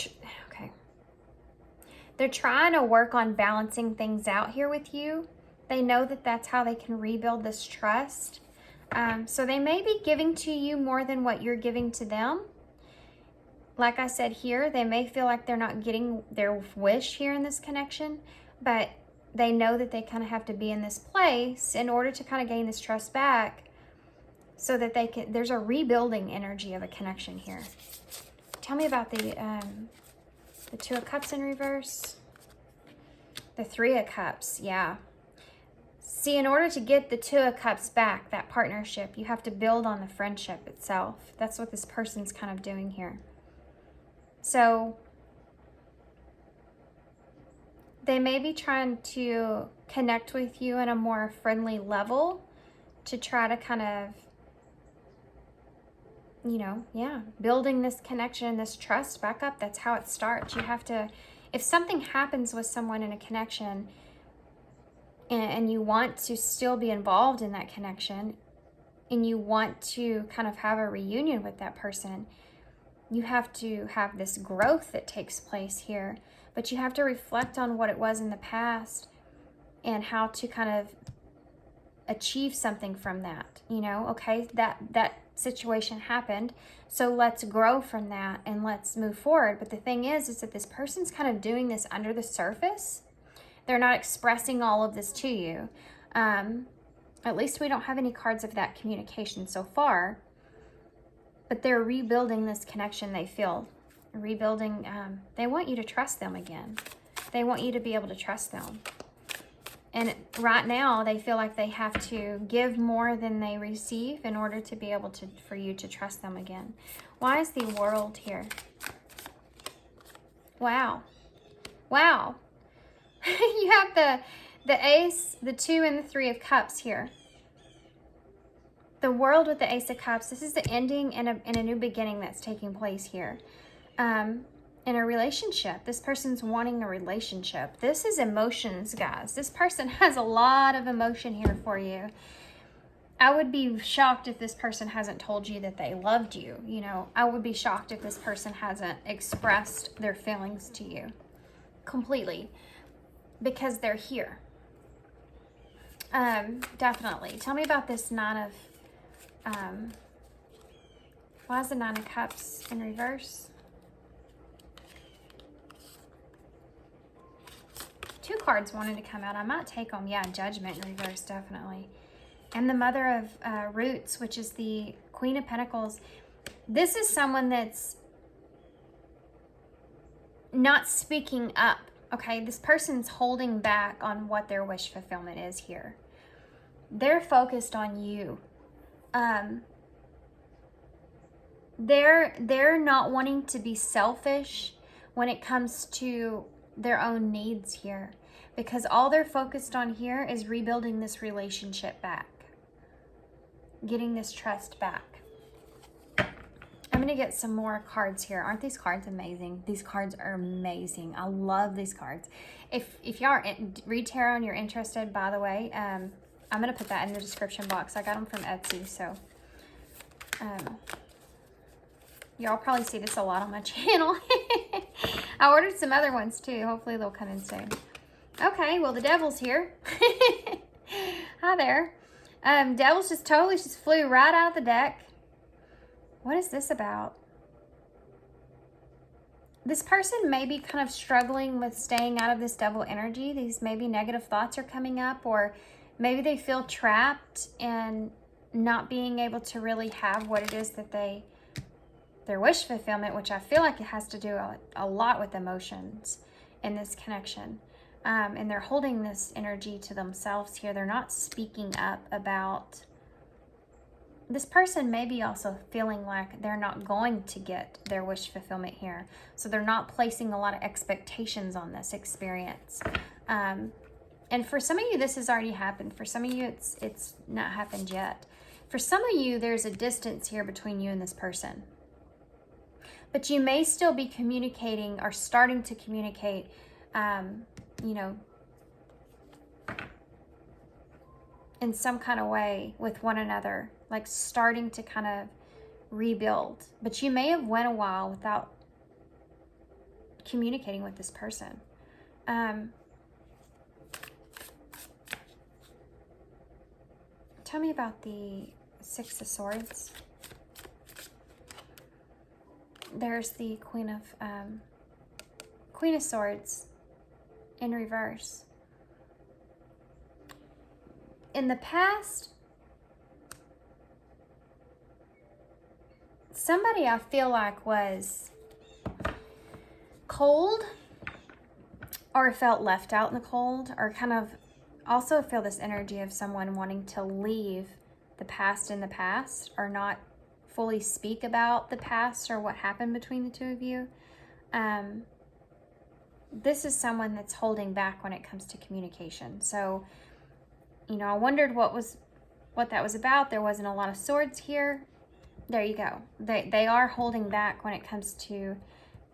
trying to work on balancing things out here with you. They know that that's how they can rebuild this trust. So they may be giving to you more than what you're giving to them. Like I said here, they may feel like they're not getting their wish here in this connection, but they know that they kind of have to be in this place in order to kind of gain this trust back, so that there's a rebuilding energy of a connection here. Tell me about the Two of Cups in reverse. The Three of Cups, yeah. See, in order to get the Two of Cups back, that partnership, you have to build on the friendship itself. That's what this person's kind of doing here. So they may be trying to connect with you on a more friendly level to try to kind of, building this connection, this trust back up. That's how it starts. You have to, if something happens with someone in a connection and you want to still be involved in that connection and you want to kind of have a reunion with that person, you have to have this growth that takes place here. But you have to reflect on what it was in the past and how to kind of achieve something from that. Okay, that situation happened, so let's grow from that and let's move forward. But the thing is that this person's kind of doing this under the surface. They're not expressing all of this to you. At least we don't have any cards of that communication so far. But they're rebuilding this connection, they feel. Rebuilding, they want you to trust them again. They want you to be able to trust them. And right now, they feel like they have to give more than they receive in order to be able to, for you to trust them again. Why is the World here? Wow. Wow. You have the Ace, the Two, and the Three of Cups here. The World with the Ace of Cups. This is the ending and a new beginning that's taking place here. In a relationship. This person's wanting a relationship. This is emotions, guys. This person has a lot of emotion here for you. I would be shocked if this person hasn't told you that they loved you. I would be shocked if this person hasn't expressed their feelings to you completely, because they're here. Definitely. Tell me about this Nine of... why is the Nine of Cups in reverse? Two cards wanted to come out. I might take them. Yeah, Judgment in reverse, definitely. And the Mother of Roots, which is the Queen of Pentacles. This is someone that's not speaking up, okay? This person's holding back on what their wish fulfillment is here. They're focused on you. They're not wanting to be selfish when it comes to their own needs here, because all they're focused on here is rebuilding this relationship back, getting this trust back. I'm gonna get some more cards here. Aren't these cards amazing? These cards are amazing. I love these cards. If y'all are read tarot and you're interested, by the way, I'm gonna put that in the description box. I got them from Etsy, so y'all probably see this a lot on my channel. I ordered some other ones too. Hopefully they'll come in soon. Okay, well, the Devil's here. Hi there. Devil's just flew right out of the deck. What is this about? This person may be kind of struggling with staying out of this Devil energy. These maybe negative thoughts are coming up, or maybe they feel trapped and not being able to really have what it is that their wish fulfillment, which I feel like it has to do a lot with emotions in this connection. And they're holding this energy to themselves here. They're not speaking up about... This person may be also feeling like they're not going to get their wish fulfillment here. So they're not placing a lot of expectations on this experience. And for some of you, this has already happened. For some of you, it's not happened yet. For some of you, there's a distance here between you and this person. But you may still be communicating or starting to communicate, in some kind of way with one another. Like starting to kind of rebuild. But you may have went a while without communicating with this person. Tell me about the Six of Swords. There's the Queen of Swords in reverse. In the past, somebody I feel like was cold or felt left out in the cold, or kind of also feel this energy of someone wanting to leave the past in the past, or not fully speak about the past or what happened between the two of you. This is someone that's holding back when it comes to communication. So, you know, I wondered what that was about. There wasn't a lot of swords here. There you go. They are holding back when it comes to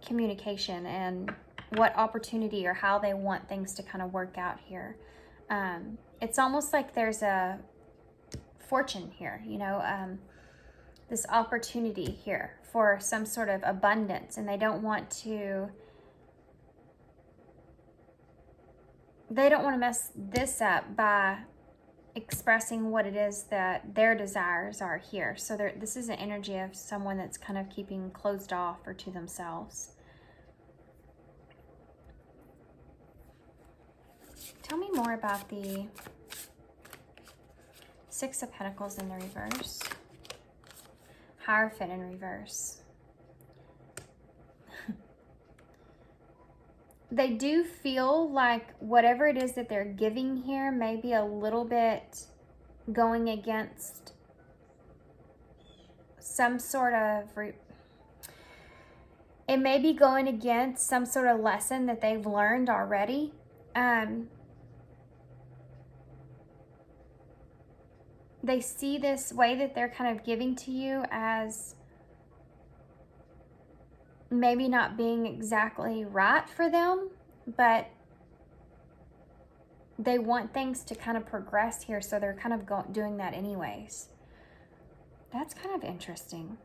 communication and what opportunity or how they want things to kind of work out here. It's almost like there's a fortune here, you know, this opportunity here for some sort of abundance, and they don't want to mess this up by expressing what it is that their desires are here. So this is an energy of someone that's kind of keeping closed off or to themselves. Tell me more about the Six of Pentacles in the reverse. Hierophant in reverse. They do feel like whatever it is that they're giving here may be a little bit going against some sort of... it may be going against some sort of lesson that they've learned already. They see this way that they're kind of giving to you as maybe not being exactly right for them, but they want things to kind of progress here, so they're kind of doing that anyways. That's kind of interesting.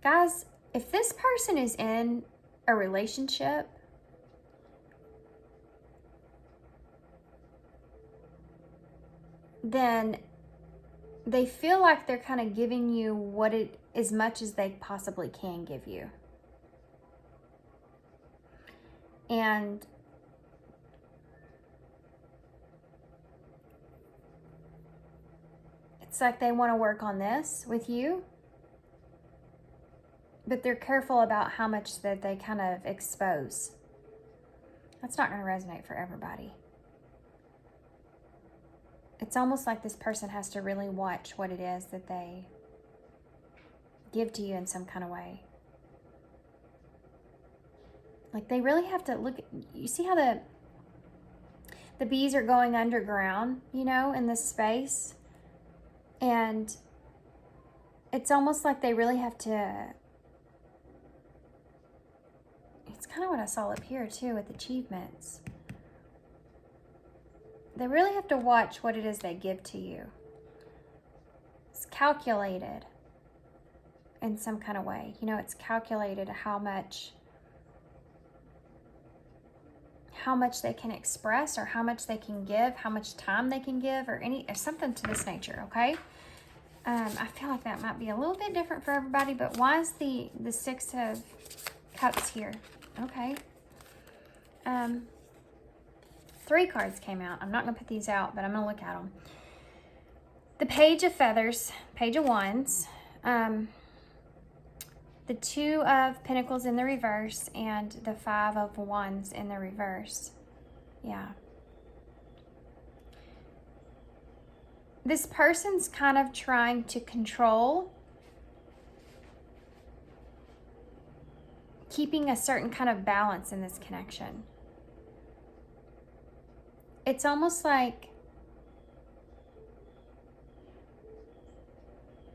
Guys, if this person is in a relationship, then they feel like they're kind of giving you as much as they possibly can give you. And it's like they want to work on this with you, but they're careful about how much that they kind of expose. That's not going to resonate for everybody. It's almost like this person has to really watch what it is that they give to you in some kind of way. Like they really have to look. You see how the bees are going underground, you know, in this space? And it's almost like they really have to... It's kind of what I saw up here too with achievements. They really have to watch what it is they give to you. It's calculated in some kind of way. You know, it's calculated how much they can express, or how much they can give, how much time they can give, or something to this nature, okay? I feel like that might be a little bit different for everybody, but why is the Six of Cups here? Okay. 3 cards came out. I'm not going to put these out, but I'm going to look at them. The Page of Feathers, Page of Wands, the 2 of Pentacles in the reverse, and the 5 of Wands in the reverse. Yeah. This person's kind of trying to control, keeping a certain kind of balance in this connection. It's almost like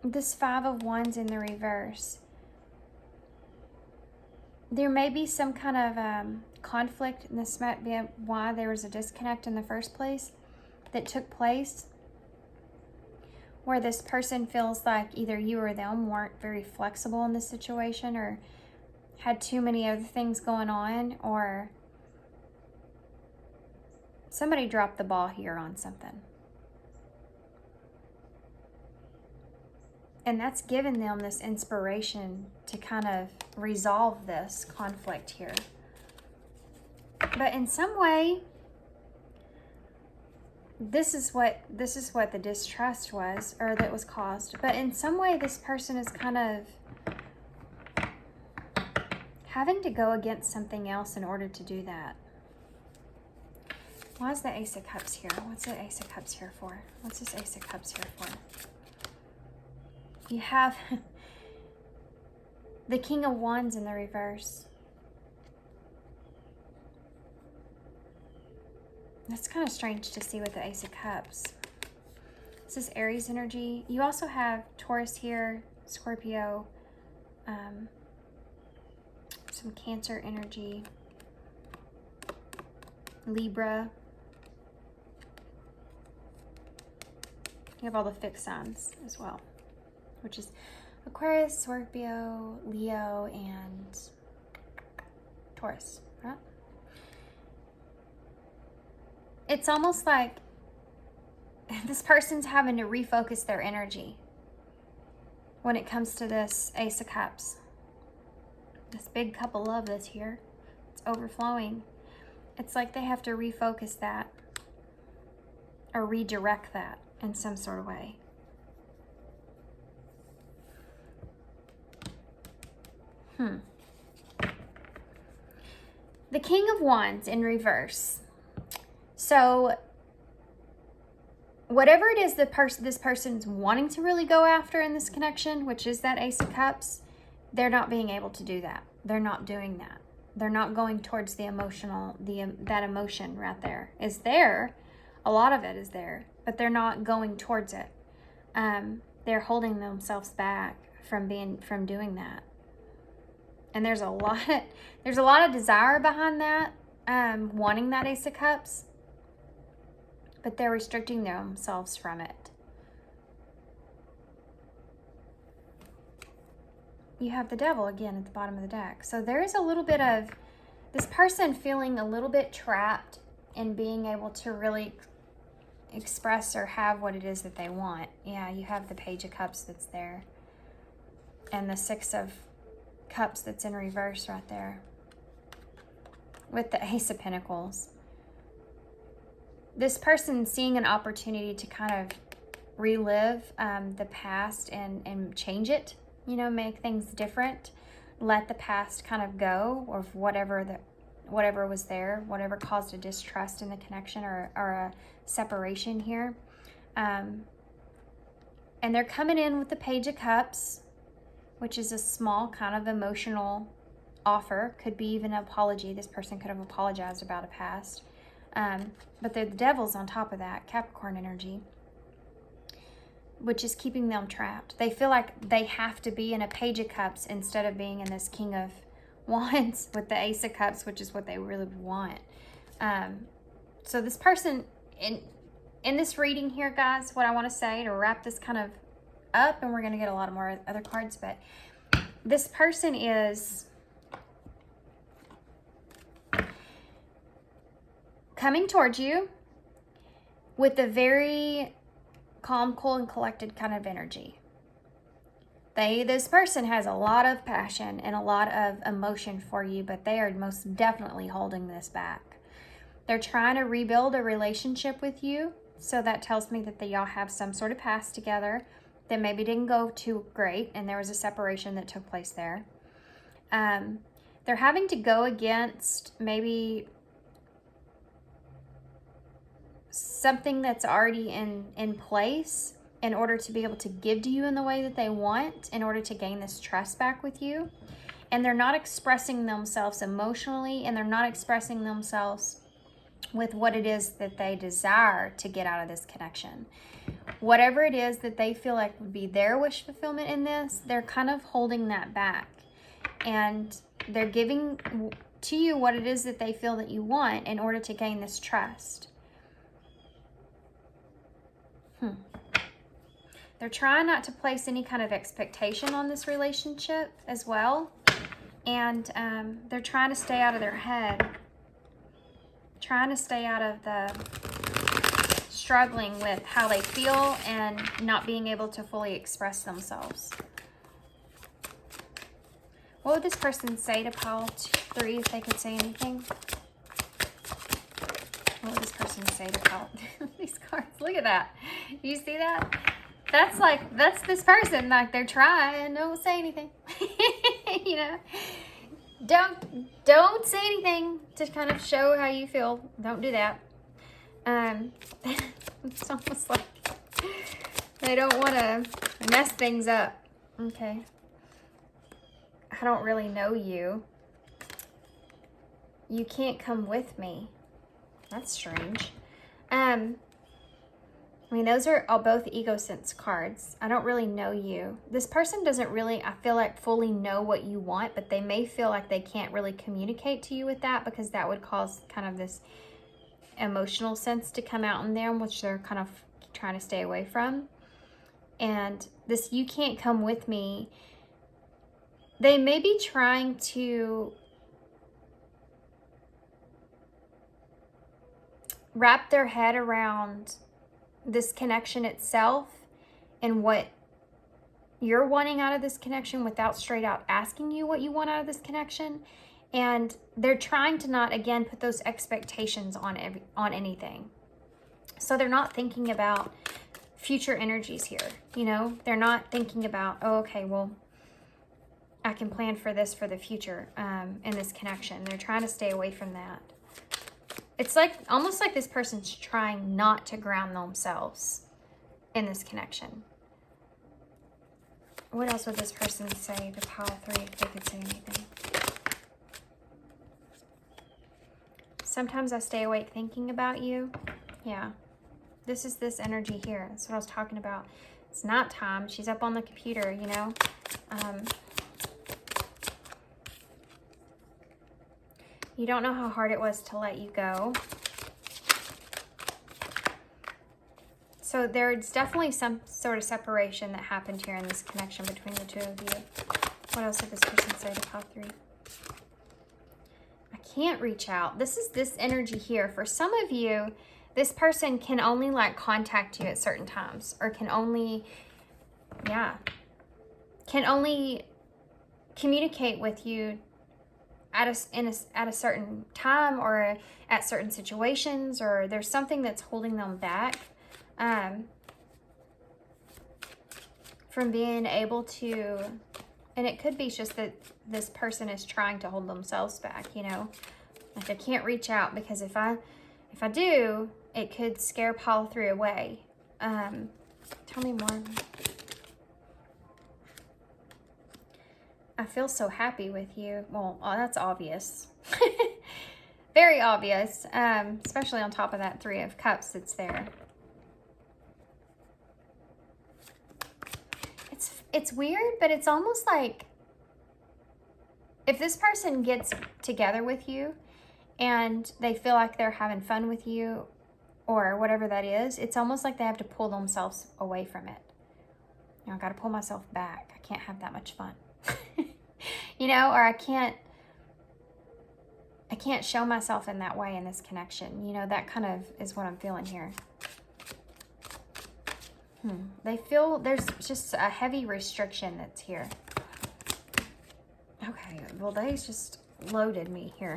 this 5 of Wands in the reverse. There may be some kind of conflict, and this might be why there was a disconnect in the first place that took place. where this person feels like either you or them weren't very flexible in this situation, or had too many other things going on, or somebody dropped the ball here on something. And that's given them this inspiration to kind of resolve this conflict here. But in some way, this is what the distrust was, or that was caused. But in some way, this person is kind of having to go against something else in order to do that. Why is the Ace of Cups here? What's the Ace of Cups here for? What's this Ace of Cups here for? You have the King of Wands in the reverse. That's kind of strange to see with the Ace of Cups. This is Aries energy. You also have Taurus here, Scorpio, some Cancer energy, Libra. You have all the fixed signs as well, which is Aquarius, Scorpio, Leo, and Taurus, right? It's almost like this person's having to refocus their energy when it comes to this Ace of Cups. This big cup of love that's here, it's overflowing. It's like they have to refocus that or redirect that in some sort of way. The King of Wands in reverse. So whatever it is that this person's wanting to really go after in this connection, which is that Ace of Cups, they're not being able to do that. They're not doing that. They're not going towards the emotional, that emotion right there is there. A lot of it is there, but they're not going towards it. They're holding themselves back from doing that. And there's a lot of desire behind that, wanting that Ace of Cups, but they're restricting themselves from it. You have the Devil again at the bottom of the deck. So there is a little bit of this person feeling a little bit trapped in being able to really express or have what it is that they want. Yeah, you have the Page of Cups that's there, and the Six of Cups that's in reverse right there, with the Ace of Pentacles. This person seeing an opportunity to kind of relive the past and change it, you know, make things different, let the past kind of go, or whatever was there, whatever caused a distrust in the connection or a separation here. And they're coming in with the Page of Cups, which is a small kind of emotional offer. Could be even an apology. This person could have apologized about a past. But the Devil's on top of that, Capricorn energy, which is keeping them trapped. They feel like they have to be in a Page of Cups instead of being in this King of Wands with the Ace of Cups, which is what they really want. So this person, in this reading here, guys, what I want to say to wrap this kind of up, and we're going to get a lot more other cards, but this person is coming towards you with a very calm, cool, and collected kind of energy. This person has a lot of passion and a lot of emotion for you, but they are most definitely holding this back. They're trying to rebuild a relationship with you, so that tells me that y'all have some sort of past together that maybe didn't go too great, and there was a separation that took place there. They're having to go against maybe something that's already in place in order to be able to give to you in the way that they want, in order to gain this trust back with you. And they're not expressing themselves emotionally, and they're not expressing themselves with what it is that they desire to get out of this connection. Whatever it is that they feel like would be their wish fulfillment in this, they're kind of holding that back. And they're giving to you what it is that they feel that you want in order to gain this trust. They're trying not to place any kind of expectation on this relationship as well. And they're trying to stay out of their head. Trying to stay out of the struggling with how they feel and not being able to fully express themselves. What would this person say to pile 3 if they could say anything? What would this person say to pile these cards? Look at that. You see that? That's this person. Like, they're trying. Don't say anything. You know? Don't say anything to kind of show how you feel. Don't do that. It's almost like they don't want to mess things up. Okay. I don't really know you. You can't come with me. That's strange. I mean, those are all both ego sense cards. I don't really know you. This person doesn't really, I feel like, fully know what you want, but they may feel like they can't really communicate to you with that, because that would cause kind of this emotional sense to come out in them, which they're kind of trying to stay away from. And this "you can't come with me," they may be trying to wrap their head around this connection itself and what you're wanting out of this connection without straight out asking you what you want out of this connection. And they're trying to not, again, put those expectations on anything. So they're not thinking about future energies here. You know, they're not thinking about, oh, okay, well, I can plan for this for the future in this connection. They're trying to stay away from that. It's like almost like this person's trying not to ground themselves in this connection. What else would this person say to pile 3 if they could say anything? Sometimes I stay awake thinking about you. Yeah. This is this energy here. That's what I was talking about. It's not time. She's up on the computer, you know. You don't know how hard it was to let you go. So there's definitely some sort of separation that happened here in this connection between the 2 of you. What else did this person say to pile 3? I can't reach out. This is this energy here. For some of you, this person can only like contact you at certain times, or can only communicate with you at a certain time, or at certain situations, or there's something that's holding them back from being able to, and it could be just that this person is trying to hold themselves back, you know, like I can't reach out because if I do, it could scare pile 3 away. Tell me more. I feel so happy with you. Well, that's obvious. Very obvious, especially on top of that 3 of Cups that's there. It's weird, but it's almost like if this person gets together with you and they feel like they're having fun with you or whatever that is, it's almost like they have to pull themselves away from it. You know, I got to pull myself back. I can't have that much fun. You know, or I can't show myself in that way in this connection. You know, that kind of is what I'm feeling here. They feel there's just a heavy restriction that's here. Okay, well, they just loaded me here.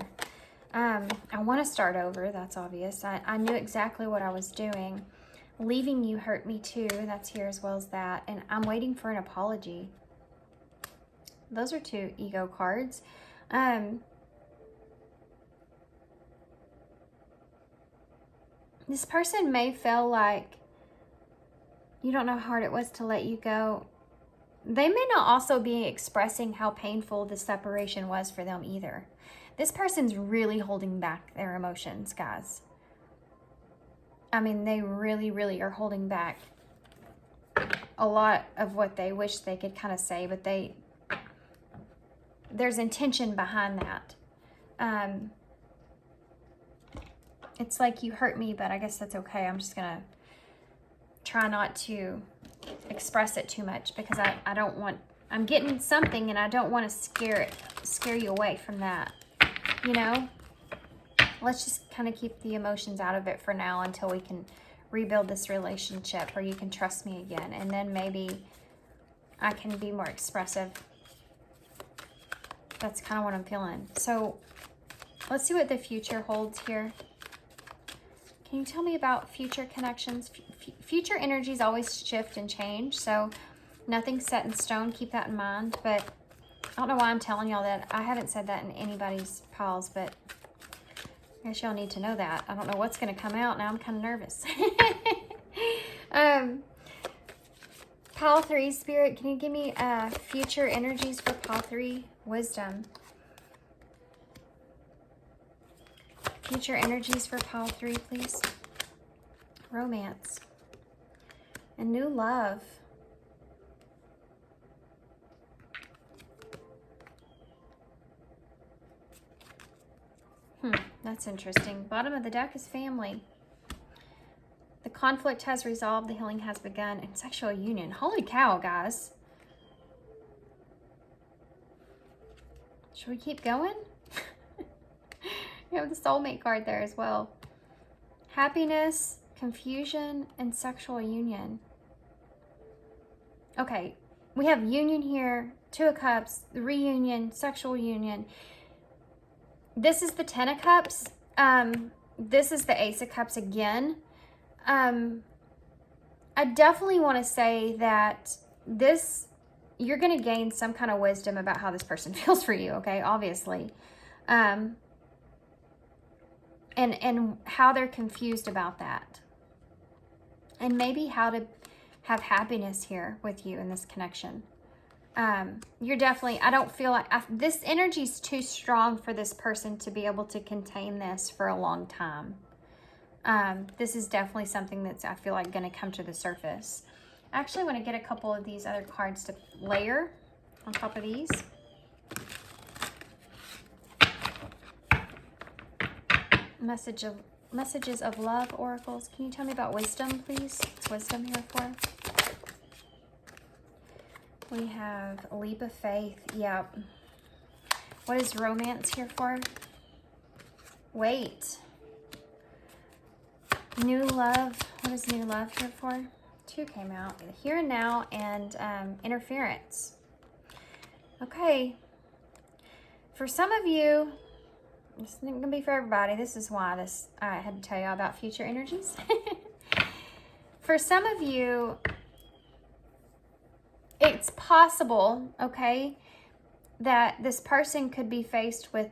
I want to start over. That's obvious. I knew exactly what I was doing. Leaving you hurt me too. That's here as well as that. And I'm waiting for an apology. Those are 2 ego cards. This person may feel like you don't know how hard it was to let you go. They may not also be expressing how painful the separation was for them either. This person's really holding back their emotions, guys. I mean, they really, really are holding back a lot of what they wish they could kind of say, but there's intention behind that. It's like, you hurt me, but I guess that's okay. I'm just gonna try not to express it too much because I don't want, I'm getting something and I don't want to scare you away from that, you know? Let's just kind of keep the emotions out of it for now until we can rebuild this relationship or you can trust me again. And then maybe I can be more expressive. That's kind of what I'm feeling. So let's see what the future holds here. Can you tell me about future connections? Future energies always shift and change, so nothing's set in stone. Keep that in mind. But I don't know why I'm telling y'all that. I haven't said that in anybody's piles, but I guess y'all need to know that. I don't know what's going to come out. Now I'm kind of nervous. Pile 3, Spirit, can you give me future energies for Pile 3? Wisdom. Future energies for Pile 3, please. Romance. And new love. That's interesting. Bottom of the deck is family. The conflict has resolved. The healing has begun. And sexual union. Holy cow, guys. Should we keep going? You have the soulmate card there as well. Happiness, confusion, and sexual union. Okay, we have union here, 2 of Cups, the reunion, sexual union. This is the 10 of Cups. This is the Ace of Cups again. I definitely want to say that you're going to gain some kind of wisdom about how this person feels for you, okay? Obviously. And how they're confused about that. And maybe how to have happiness here with you in this connection. You're definitely, I don't feel like, this energy is too strong for this person to be able to contain this for a long time. This is definitely something that's, I feel like, going to come to the surface. I actually want to get a couple of these other cards to layer on top of these. Messages of love, oracles. Can you tell me about wisdom, please? What's wisdom here for? We have a leap of faith. Yep. What is romance here for? Wait. New love. What is new love here for? 2 came out. Here and now and interference. Okay. For some of you, this isn't going to be for everybody. This is why I had to tell you about future energies. For some of you, it's possible, okay, that this person could be faced with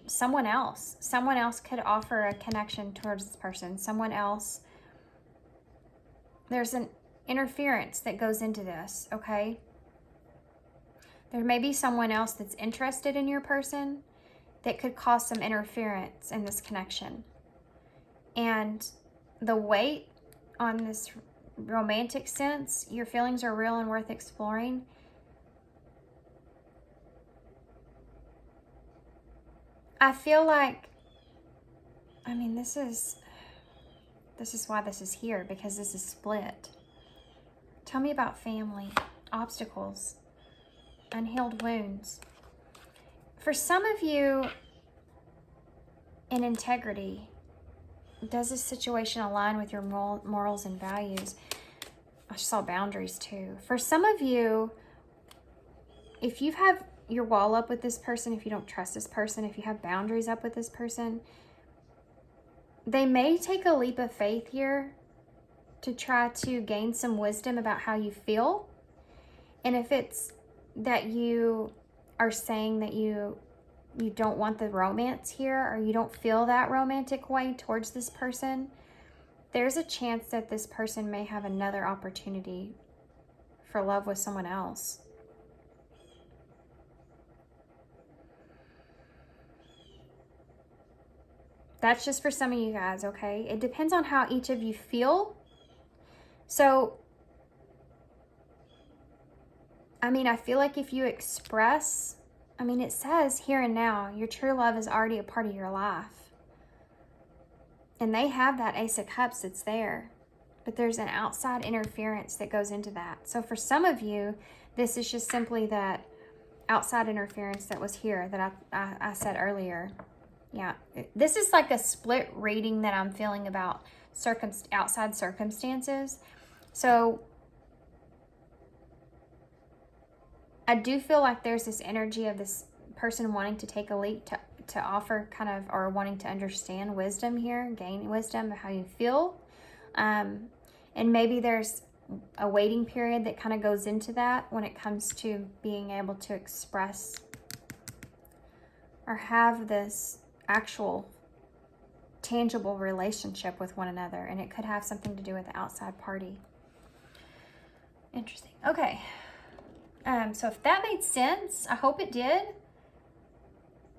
someone else. Someone else could offer a connection towards this person. Someone else. There's an interference that goes into this, okay? There may be someone else that's interested in your person that could cause some interference in this connection. And the weight on this romantic sense, your feelings are real and worth exploring. I feel like, I mean, this is why this is here, because this is split. Tell me about family, obstacles, unhealed wounds. For some of you, in integrity, does this situation align with your morals and values? I saw boundaries too. For some of you, if you have your wall up with this person, if you don't trust this person, if you have boundaries up with this person, they may take a leap of faith here to try to gain some wisdom about how you feel. And if it's that you are saying that you don't want the romance here, or you don't feel that romantic way towards this person, there's a chance that this person may have another opportunity for love with someone else. That's just for some of you guys, okay? It depends on how each of you feel. So, I mean, I feel like if you express, I mean, it says here and now, your true love is already a part of your life. And they have that Ace of Cups that's there. but there's an outside interference that goes into that. So for some of you, this is just simply that outside interference that was here that I said earlier. Yeah, this is like a split reading that I'm feeling about outside circumstances. So I do feel like there's this energy of this person wanting to take a leap to offer kind of, or wanting to understand wisdom here, gain wisdom of how you feel. And maybe there's a waiting period that kind of goes into that when it comes to being able to express or have this actual tangible relationship with one another. And it could have something to do with the outside party. Interesting. Okay. So if that made sense, I hope it did.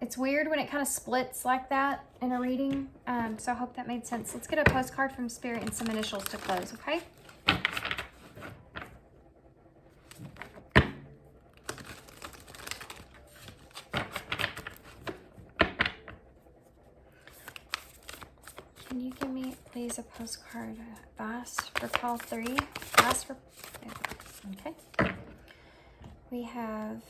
It's weird when it kind of splits like that in a reading. So I hope that made sense. Let's get a postcard from Spirit and some initials to close, okay? Can you give me, please, a postcard advice for call 3? Advice for, okay. We have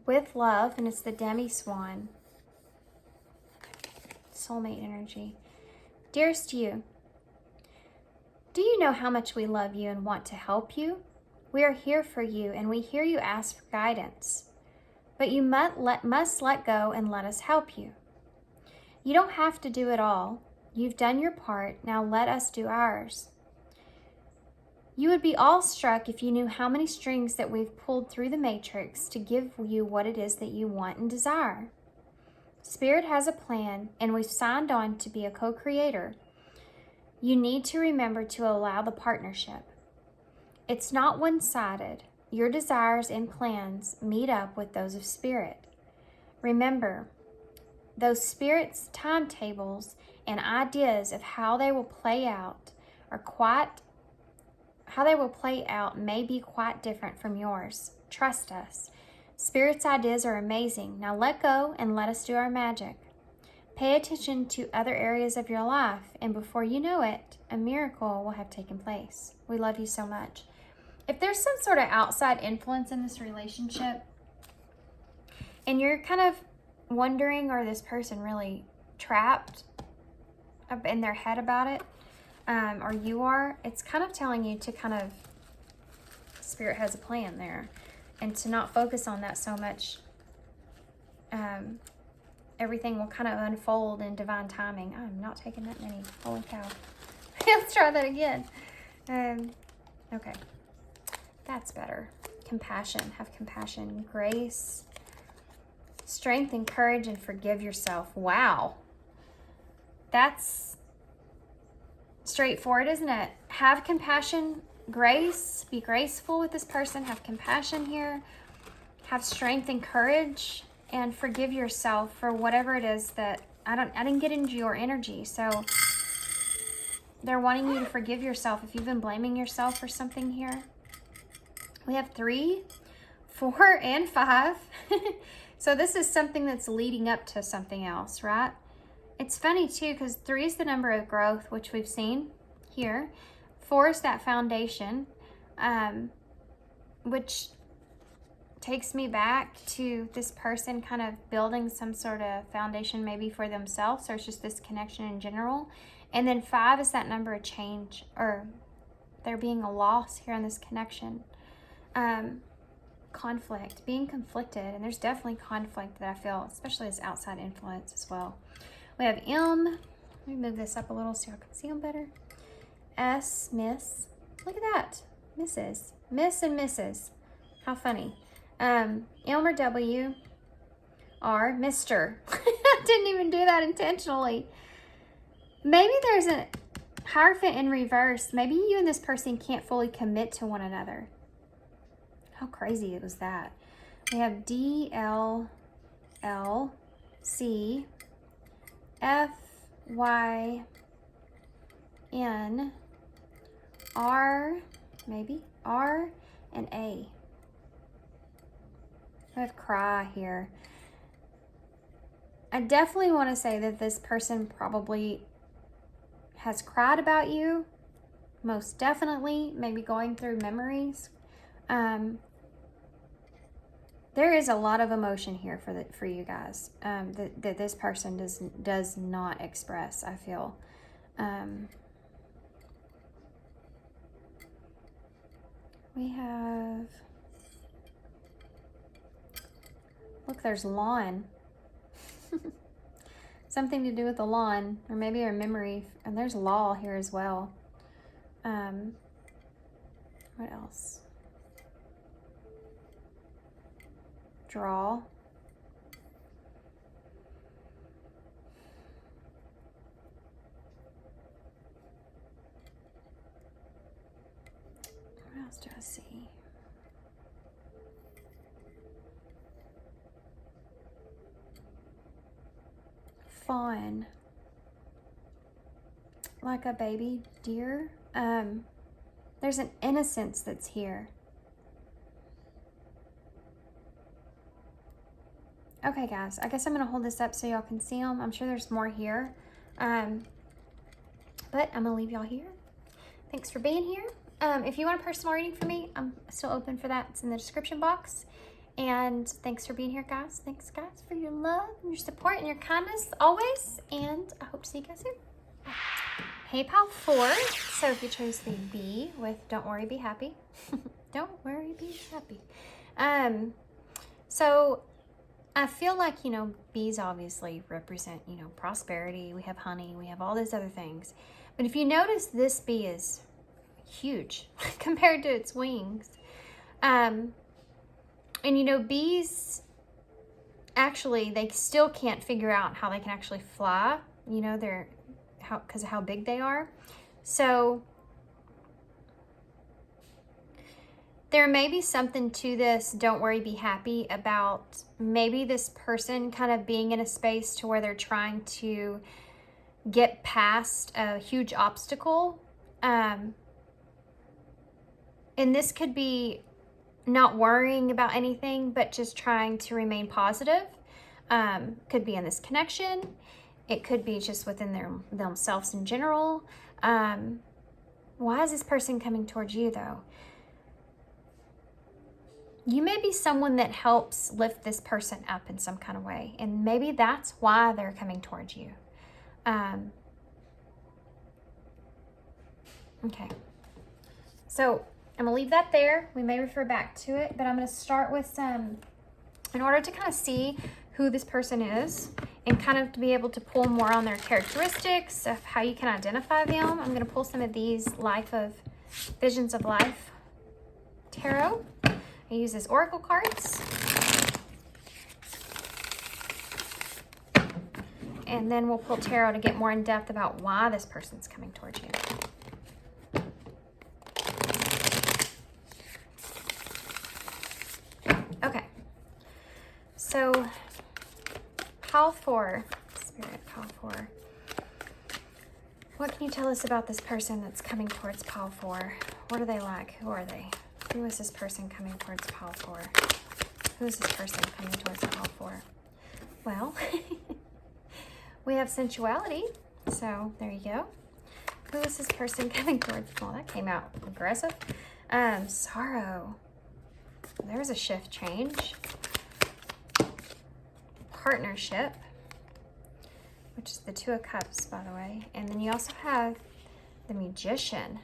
With Love, and it's the demi-swan. Soulmate energy. Dearest you, do you know how much we love you and want to help you? We are here for you, and we hear you ask for guidance. But you must let go and let us help you. You don't have to do it all. You've done your part, now let us do ours. You would be awestruck if you knew how many strings that we've pulled through the matrix to give you what it is that you want and desire. Spirit has a plan, and we've signed on to be a co-creator. You need to remember to allow the partnership. It's not one-sided. Your desires and plans meet up with those of Spirit. Remember, those Spirit's timetables and ideas of how they will play out may be quite different from yours. Trust us. Spirit's ideas are amazing. Now let go and let us do our magic. Pay attention to other areas of your life, and before you know it, a miracle will have taken place. We love you so much. If there's some sort of outside influence in this relationship, and you're kind of wondering, are this person really trapped up in their head about it? Or you are, it's kind of telling you to kind of, Spirit has a plan there, and to not focus on that so much. Everything will kind of unfold in divine timing. I'm not taking that many. Holy cow. Let's try that again. Okay. That's better. Compassion. Have compassion. Grace. Strength and courage, and forgive yourself. Wow. That's straightforward, isn't it? Have compassion, grace, be graceful with this person, have compassion here, have strength and courage, and forgive yourself for whatever it is that I didn't get into your energy. So they're wanting you to forgive yourself if you've been blaming yourself for something here. We have 3, 4, and 5. So this is something that's leading up to something else, right? It's funny too, because 3 is the number of growth, which we've seen here. 4 is that foundation, which takes me back to this person kind of building some sort of foundation maybe for themselves, or it's just this connection in general. And then 5 is that number of change, or there being a loss here in this connection. Conflict, being conflicted, and there's definitely conflict that I feel, especially as outside influence as well. We have M. Let me move this up a little so y'all can see them better. S, Miss. Look at that. Mrs. Miss and Mrs. How funny. M or W. R, Mr. I didn't even do that intentionally. Maybe there's a Hierophant in reverse. Maybe you and this person can't fully commit to one another. How crazy was that? We have D, L, L, C, F, Y, N, R, maybe, R, and A. I have cry here. I definitely want to say that this person probably has cried about you most definitely, maybe going through memories. There is a lot of emotion here for you guys that this person does not express, I feel. We have, look, there's lawn. Something to do with the lawn, or maybe a memory. And there's law here as well. What else? Draw. What else do I see? Fawn. Like a baby deer. There's an innocence that's here. Okay, guys, I guess I'm going to hold this up so y'all can see them. I'm sure there's more here. But I'm going to leave y'all here. Thanks for being here. If you want a personal reading from me, I'm still open for that. It's in the description box. And thanks for being here, guys. Thanks, guys, for your love and your support and your kindness always. And I hope to see you guys soon. Bye. Hey, Pile 4. So if you chose the B with Don't Worry, Be Happy. Don't worry, be happy. So I feel like, you know, bees obviously represent, you know, prosperity. We have honey. We have all those other things. But if you notice, this bee is huge compared to its wings. And, you know, bees, actually, they still can't figure out how they can actually fly. You know, because of how big they are. So there may be something to this don't worry, be happy about maybe this person kind of being in a space to where they're trying to get past a huge obstacle. And this could be not worrying about anything, but just trying to remain positive. Could be in this connection. It could be just within themselves in general. Why is this person coming towards you, though? You may be someone that helps lift this person up in some kind of way. And maybe that's why they're coming towards you. Okay. So I'm going to leave that there. We may refer back to it. But I'm going to start with some, in order to kind of see who this person is and kind of to be able to pull more on their characteristics of how you can identify them. I'm going to pull some of these Visions of Life tarot. I use as oracle cards. And then we'll pull tarot to get more in depth about why this person's coming towards you. Okay. So Pile 4, Spirit, Pile 4. What can you tell us about this person that's coming towards Pile 4? What are they like? Who are they? Who is this person coming towards Pile 4? Who is this person coming towards Pile 4? Well, we have sensuality, so there you go. Who is this person coming towards? Well, that came out aggressive. Sorrow. There's a shift change. Partnership, which is the Two of Cups, by the way. And then you also have the Magician.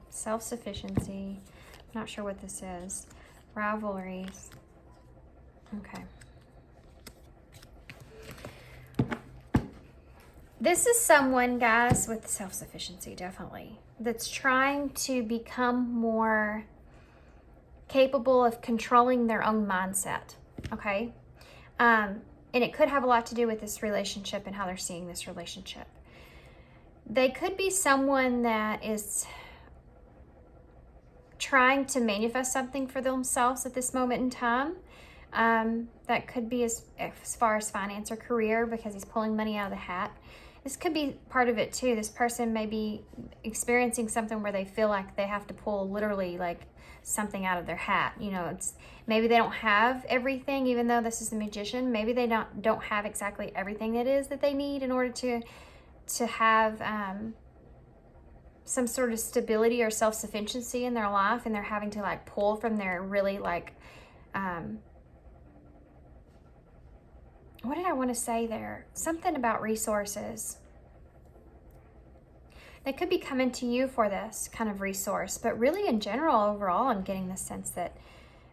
Self-sufficiency. I'm not sure what this is. Rivalries. Okay. This is someone, guys, with self-sufficiency, definitely, that's trying to become more capable of controlling their own mindset, okay? And it could have a lot to do with this relationship and how they're seeing this relationship. They could be someone that is trying to manifest something for themselves at this moment in time. That could be as far as finance or career, because he's pulling money out of the hat. This could be part of it too. This person may be experiencing something where they feel like they have to pull literally like something out of their hat. You know, it's maybe they don't have everything, even though this is a magician. Maybe they don't have exactly everything it is that they need in order to have some sort of stability or self-sufficiency in their life, and they're having to like pull from their really like what did I want to say there? Something about resources. They could be coming to you for this kind of resource, but really in general, overall, I'm getting the sense that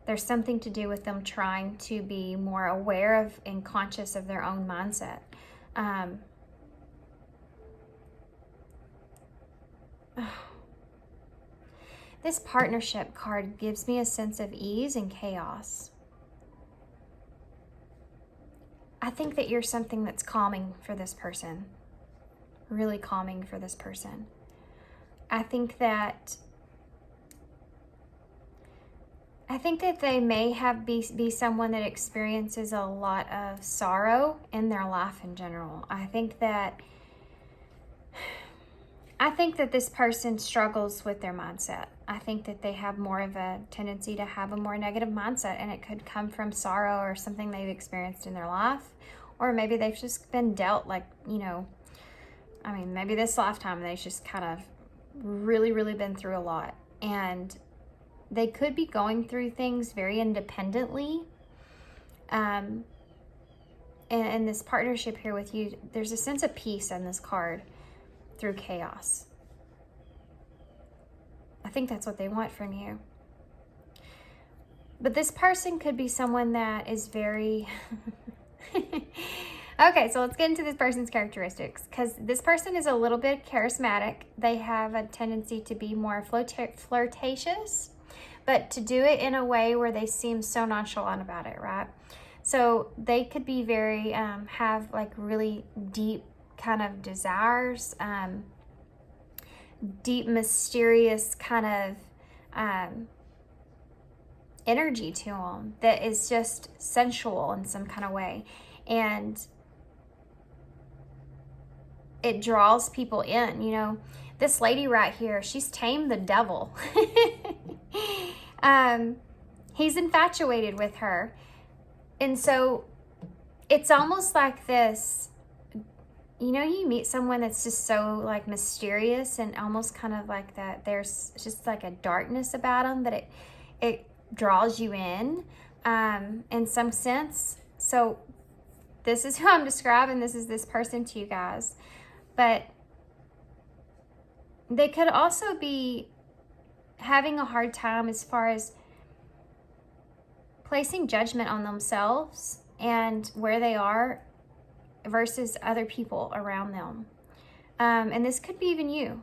there's something to do with them trying to be more aware of and conscious of their own mindset. This partnership card gives me a sense of ease and chaos. I think that you're something that's calming for this person. Really calming for this person. I think that they may be someone that experiences a lot of sorrow in their life in general. I think that this person struggles with their mindset. I think that they have more of a tendency to have a more negative mindset, and it could come from sorrow or something they've experienced in their life, or maybe they've just been dealt, like, you know, I mean, maybe this lifetime they've just kind of really, really been through a lot, and they could be going through things very independently. And this partnership here with you, there's a sense of peace on this card through chaos. I think that's what they want from you. But this person could be someone that is very... Okay, so let's get into this person's characteristics, because this person is a little bit charismatic. They have a tendency to be more flirtatious, but to do it in a way where they seem so nonchalant about it, right? So they could be very, have like really deep kind of desires, deep, mysterious kind of energy to them that is just sensual in some kind of way. And it draws people in, you know. This lady right here, she's tamed the devil. He's infatuated with her. And so it's almost like this, you know, you meet someone that's just so like mysterious and almost kind of like that there's just like a darkness about them that it draws you in some sense. So this is who I'm describing. This is this person to you guys. But they could also be having a hard time as far as placing judgment on themselves and where they are versus other people around them. And this could be even you.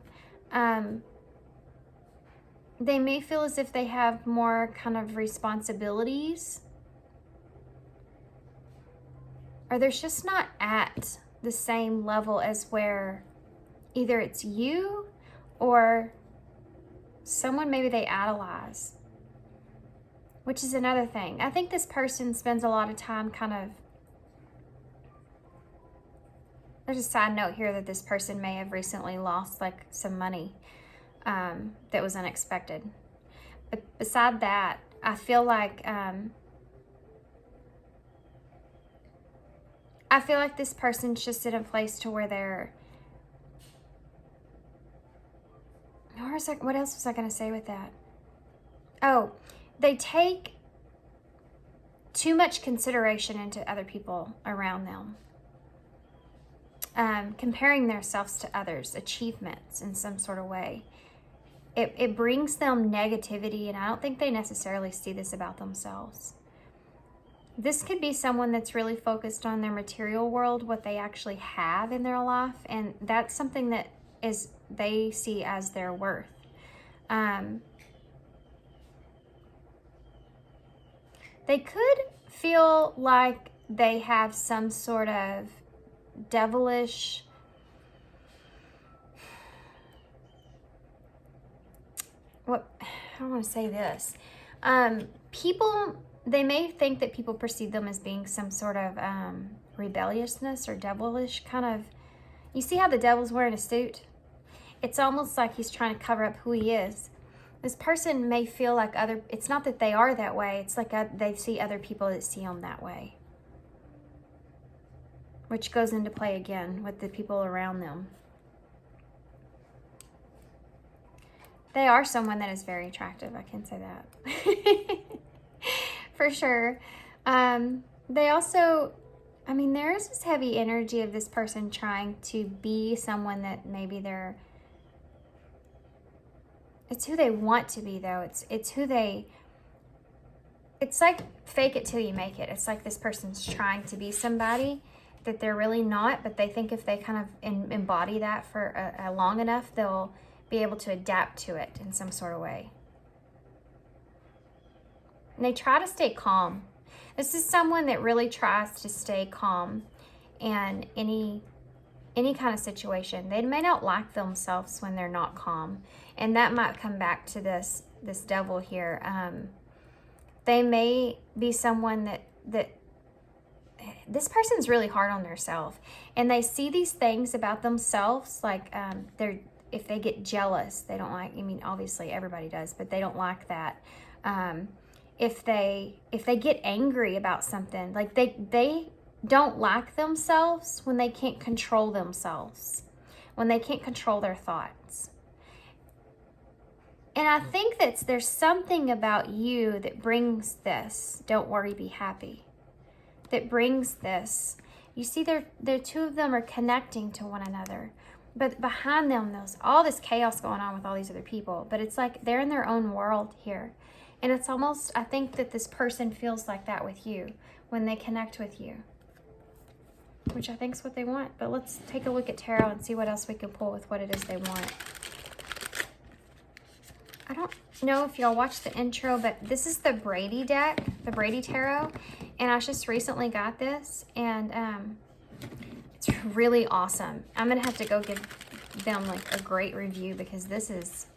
They may feel as if they have more kind of responsibilities, or they're just not at the same level as where either it's you or someone maybe they idolize, which is another thing. I think this person spends a lot of time kind of, there's a side note here that this person may have recently lost like some money that was unexpected. But beside that, I feel like this person's just in a place to where they're, what else was I going to say with that? Oh, they take too much consideration into other people around them. Comparing themselves to others' achievements in some sort of way. It brings them negativity, and I don't think they necessarily see this about themselves. This could be someone that's really focused on their material world, what they actually have in their life, and that's something that they see as their worth. They could feel like they have some sort of devilish, I don't want to say this. They may think that people perceive them as being some sort of rebelliousness or devilish kind of, you see how the devil's wearing a suit? It's almost like he's trying to cover up who he is. This person may feel like it's not that they are that way. It's like they see other people that see them that way. Which goes into play again with the people around them. They are someone that is very attractive. I can say that. For sure. They also, I mean, there is this heavy energy of this person trying to be someone that maybe it's who they want to be, though. It's who it's like fake it till you make it. It's like this person's trying to be somebody that they're really not, but they think if they kind of embody that for a long enough, they'll be able to adapt to it in some sort of way. And they try to stay calm. This is someone that really tries to stay calm in any kind of situation. They may not like themselves when they're not calm. And that might come back to this devil here. They may be someone that this person's really hard on themselves, and they see these things about themselves, like if they get jealous, they don't like, I mean, obviously everybody does, but they don't like that. If they get angry about something, like they don't like themselves when they can't control themselves, when they can't control their thoughts. And I think that there's something about you that brings this, don't worry, be happy, that brings this. You see, the two of them are connecting to one another, but behind them there's all this chaos going on with all these other people, but it's like they're in their own world here. And it's almost, I think that this person feels like that with you when they connect with you, which I think is what they want. But let's take a look at tarot and see what else we can pull with what it is they want. I don't know if y'all watched the intro, but this is the Brady deck, the Brady Tarot, and I just recently got this, and it's really awesome. I'm gonna have to go give them like a great review because this is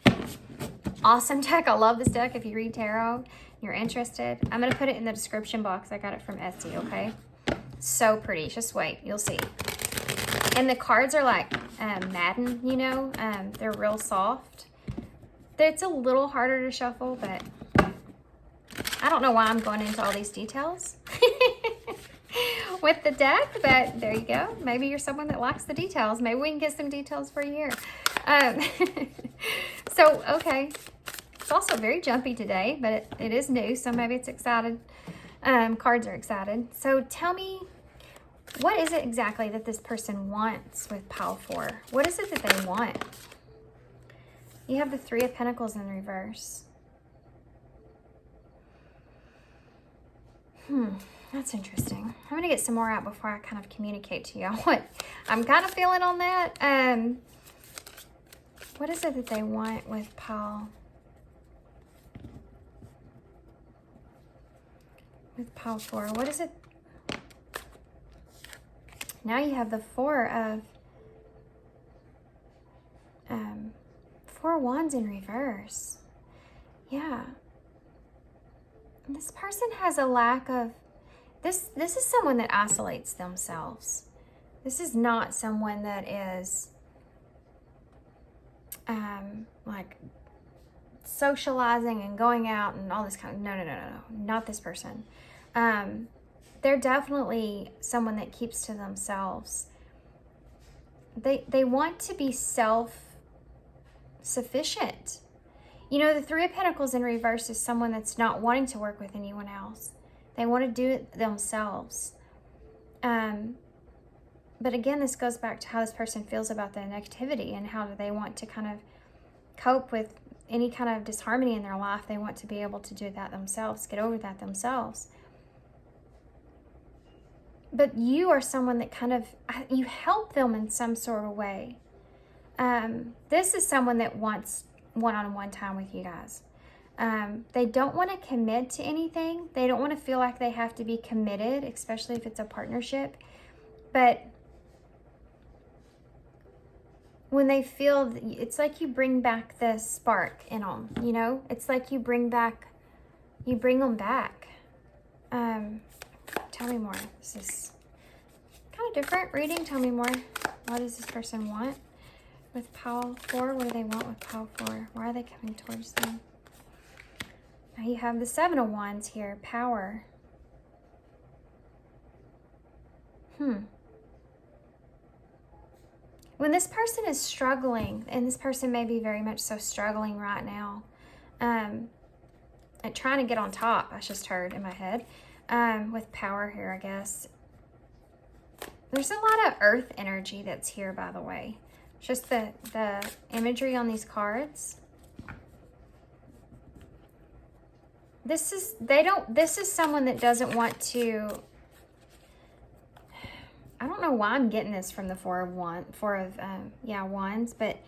awesome deck. I love this deck. If you read tarot, you're interested, I'm gonna put it in the description box. I got it from Etsy, okay? So pretty. Just wait, you'll see. And the cards are like Madden, you know, they're real soft. It's a little harder to shuffle, but I don't know why I'm going into all these details with the deck, but there you go. Maybe you're someone that likes the details. Maybe we can get some details for you here. So, okay. It's also very jumpy today, but it is new, so maybe it's excited. Cards are excited. So tell me, what is it exactly that this person wants with pile 4? What is it that they want? You have the 3 of Pentacles in reverse. That's interesting. I'm going to get some more out before I kind of communicate to y'all what I'm kind of feeling on that. What is it that they want with pile? With pile 4, what is it? Now you have the 4 of 4 wands in reverse. Yeah. This person has a lack of this is someone that isolates themselves. This is not someone that is like socializing and going out and all this kind of, no, not this person. They're definitely someone that keeps to themselves. They want to be self-sufficient. You know, the 3 of Pentacles in reverse is someone that's not wanting to work with anyone else. They want to do it themselves. But again, this goes back to how this person feels about the negativity and how do they want to kind of cope with any kind of disharmony in their life. They want to be able to do that themselves, get over that themselves. But you are someone that kind of, you help them in some sort of way. This is someone that wants one-on-one time with you guys. They don't want to commit to anything. They don't want to feel like they have to be committed, especially if it's a partnership. But when they feel, it's like you bring back the spark in them, you know? It's like you bring them back. Tell me more. This is kind of different reading. Tell me more. What does this person want with pile 4? What do they want with pile 4? Why are they coming towards them? Now you have the Seven of Wands here, power. When this person is struggling, and this person may be very much so struggling right now, and trying to get on top, I just heard in my head, with power here, I guess. There's a lot of earth energy that's here, by the way. Just the imagery on these cards. This is someone that doesn't want to, I don't know why I'm getting this from the Four of Wands, but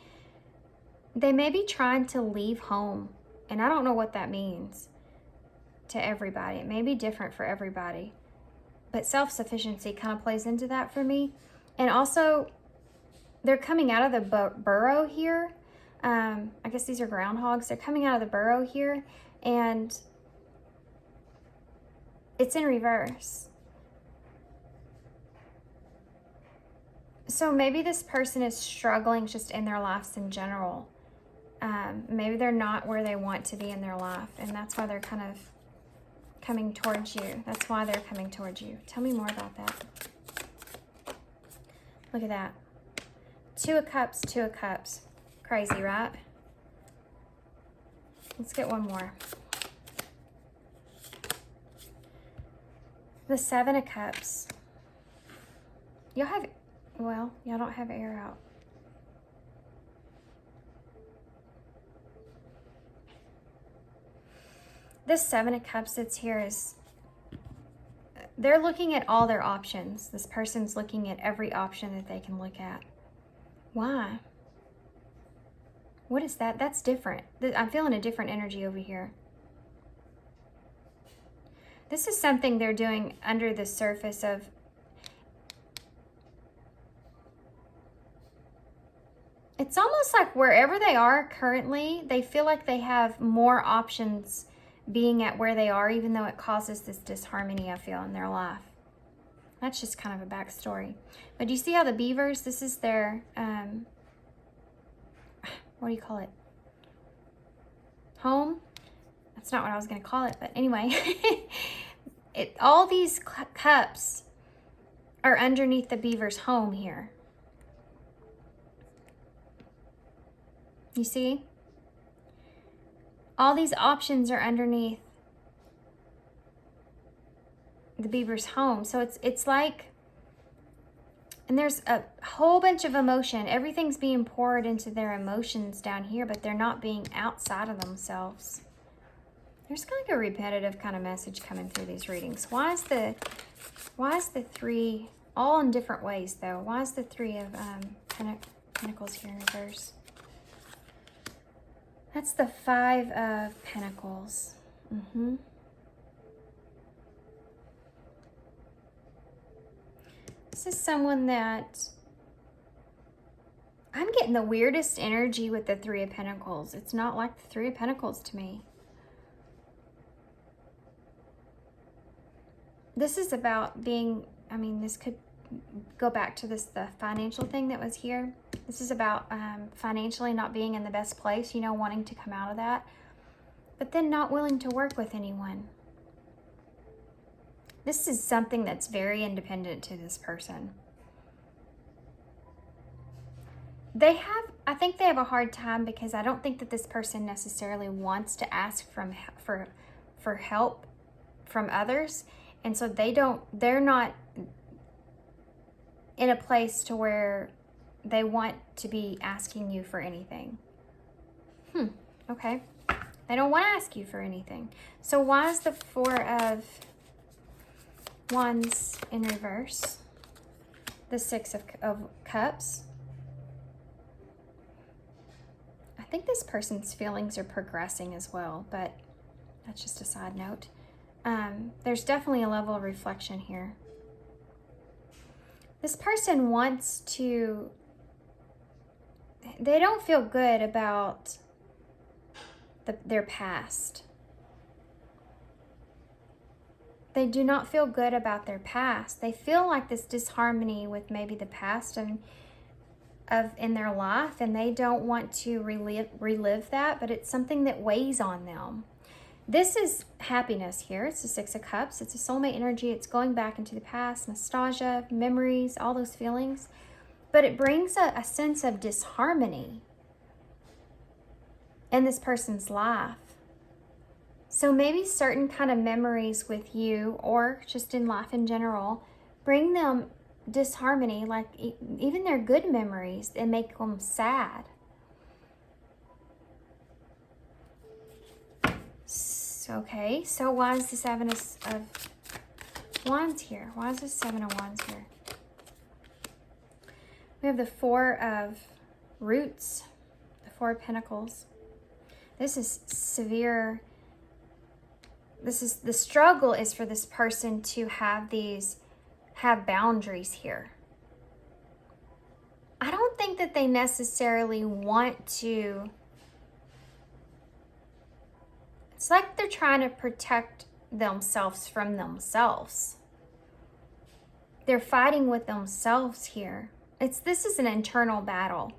they may be trying to leave home. And I don't know what that means to everybody. It may be different for everybody. But self-sufficiency kind of plays into that for me. And also, they're coming out of the burrow here. I guess these are groundhogs. They're coming out of the burrow here. And it's in reverse. So maybe this person is struggling just in their lives in general. Maybe they're not where they want to be in their life, and that's why they're kind of coming towards you. That's why they're coming towards you. Tell me more about that. Look at that. Two of Cups, Two of Cups. Crazy, right? Let's get one more. The Seven of Cups. Y'all have, well, y'all don't have air out. This Seven of Cups that's here is, they're looking at all their options. This person's looking at every option that they can look at. Why? What is that? That's different. I'm feeling a different energy over here. This is something they're doing under the surface of. It's almost like wherever they are currently, they feel like they have more options being at where they are, even though it causes this disharmony, I feel, in their life. That's just kind of a backstory. But do you see how the beavers, this is their, what do you call it? Home? That's not what I was going to call it, but anyway. All these cups are underneath the beaver's home here. You see? All these options are underneath the beaver's home. So it's like, and there's a whole bunch of emotion. Everything's being poured into their emotions down here, but they're not being outside of themselves. There's kind of like a repetitive kind of message coming through these readings. Why is the three, all in different ways though, why is the Three of Pentacles here in reverse? That's the Five of Pentacles. This is someone that, I'm getting the weirdest energy with the Three of Pentacles. It's not like the Three of Pentacles to me. This is about being, I mean, this could go back to the financial thing that was here. This is about financially not being in the best place, you know, wanting to come out of that, but then not willing to work with anyone. This is something that's very independent to this person. I think they have a hard time because I don't think that this person necessarily wants to ask for help from others. And so they're not in a place to where they want to be asking you for anything. Okay. They don't want to ask you for anything. So why is the Four of Wands in reverse? The Six of Cups. I think this person's feelings are progressing as well, but that's just a side note. There's definitely a level of reflection here. This person wants to, they don't feel good about their past. They do not feel good about their past. They feel like this disharmony with maybe the past in their life, and they don't want to relive that, but it's something that weighs on them. This is happiness here. It's the Six of Cups. It's a soulmate energy. It's going back into the past, nostalgia, memories, all those feelings. But it brings a sense of disharmony in this person's life. So maybe certain kind of memories with you, or just in life in general, bring them disharmony, like even their good memories, and make them sad. Okay, so why is the Seven of Wands here? Why is the Seven of Wands here? We have the Four of Roots, the Four of Pentacles. This is severe. This is, the struggle is for this person to have boundaries here. I don't think that they necessarily want to. It's like they're trying to protect themselves from themselves. They're fighting with themselves here. This is an internal battle.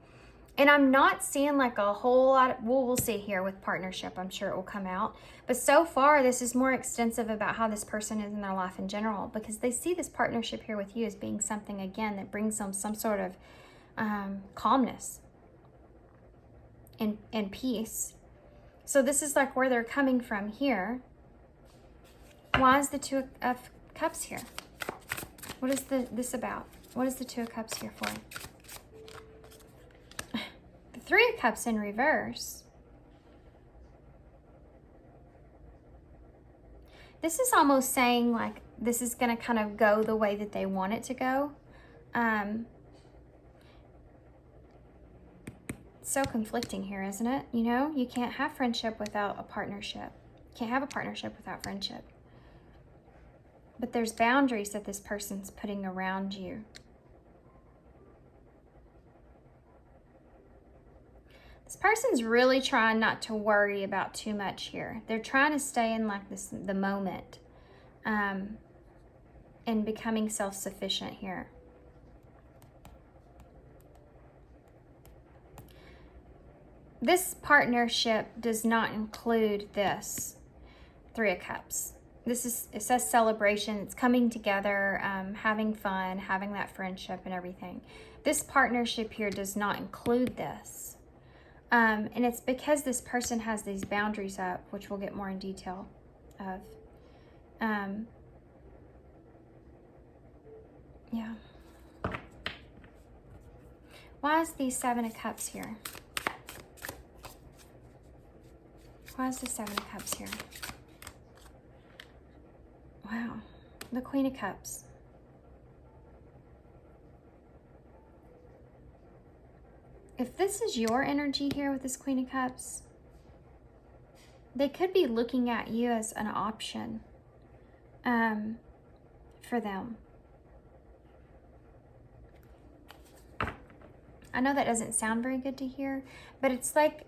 And I'm not seeing like a whole lot of, we'll see here with partnership. I'm sure it will come out. But so far, this is more extensive about how this person is in their life in general, because they see this partnership here with you as being something, again, that brings them some sort of calmness and peace. So this is like where they're coming from here. Why is the Two of Cups here? What is this about? What is the Two of Cups here for? The Three of Cups in reverse. This is almost saying like this is going to kind of go the way that they want it to go. So conflicting here, isn't it? You know, you can't have friendship without a partnership. You can't have a partnership without friendship. But there's boundaries that this person's putting around you. This person's really trying not to worry about too much here. They're trying to stay in like the moment, and becoming self-sufficient here. This partnership does not include this Three of Cups. It says celebration. It's coming together, having fun, having that friendship and everything. This partnership here does not include this. And it's because this person has these boundaries up, which we'll get more in detail of. Yeah. Why is the Seven of Cups here? Why is the Seven of Cups here? Wow. The Queen of Cups. If this is your energy here with this Queen of Cups, they could be looking at you as an option for them. I know that doesn't sound very good to hear, but it's like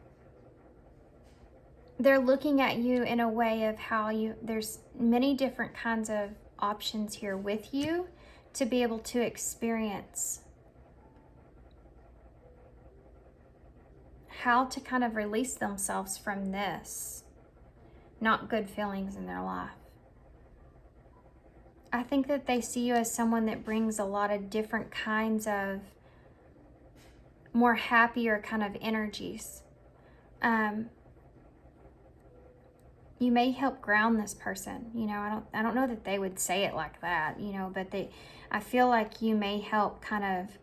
they're looking at you in a way of how there's many different kinds of options here with you to be able to experience how to kind of release themselves from this not good feelings in their life. I think that they see you as someone that brings a lot of different kinds of more happier kind of energies. You may help ground this person. You know, I don't know that they would say it like that, you know, but I feel like you may help kind of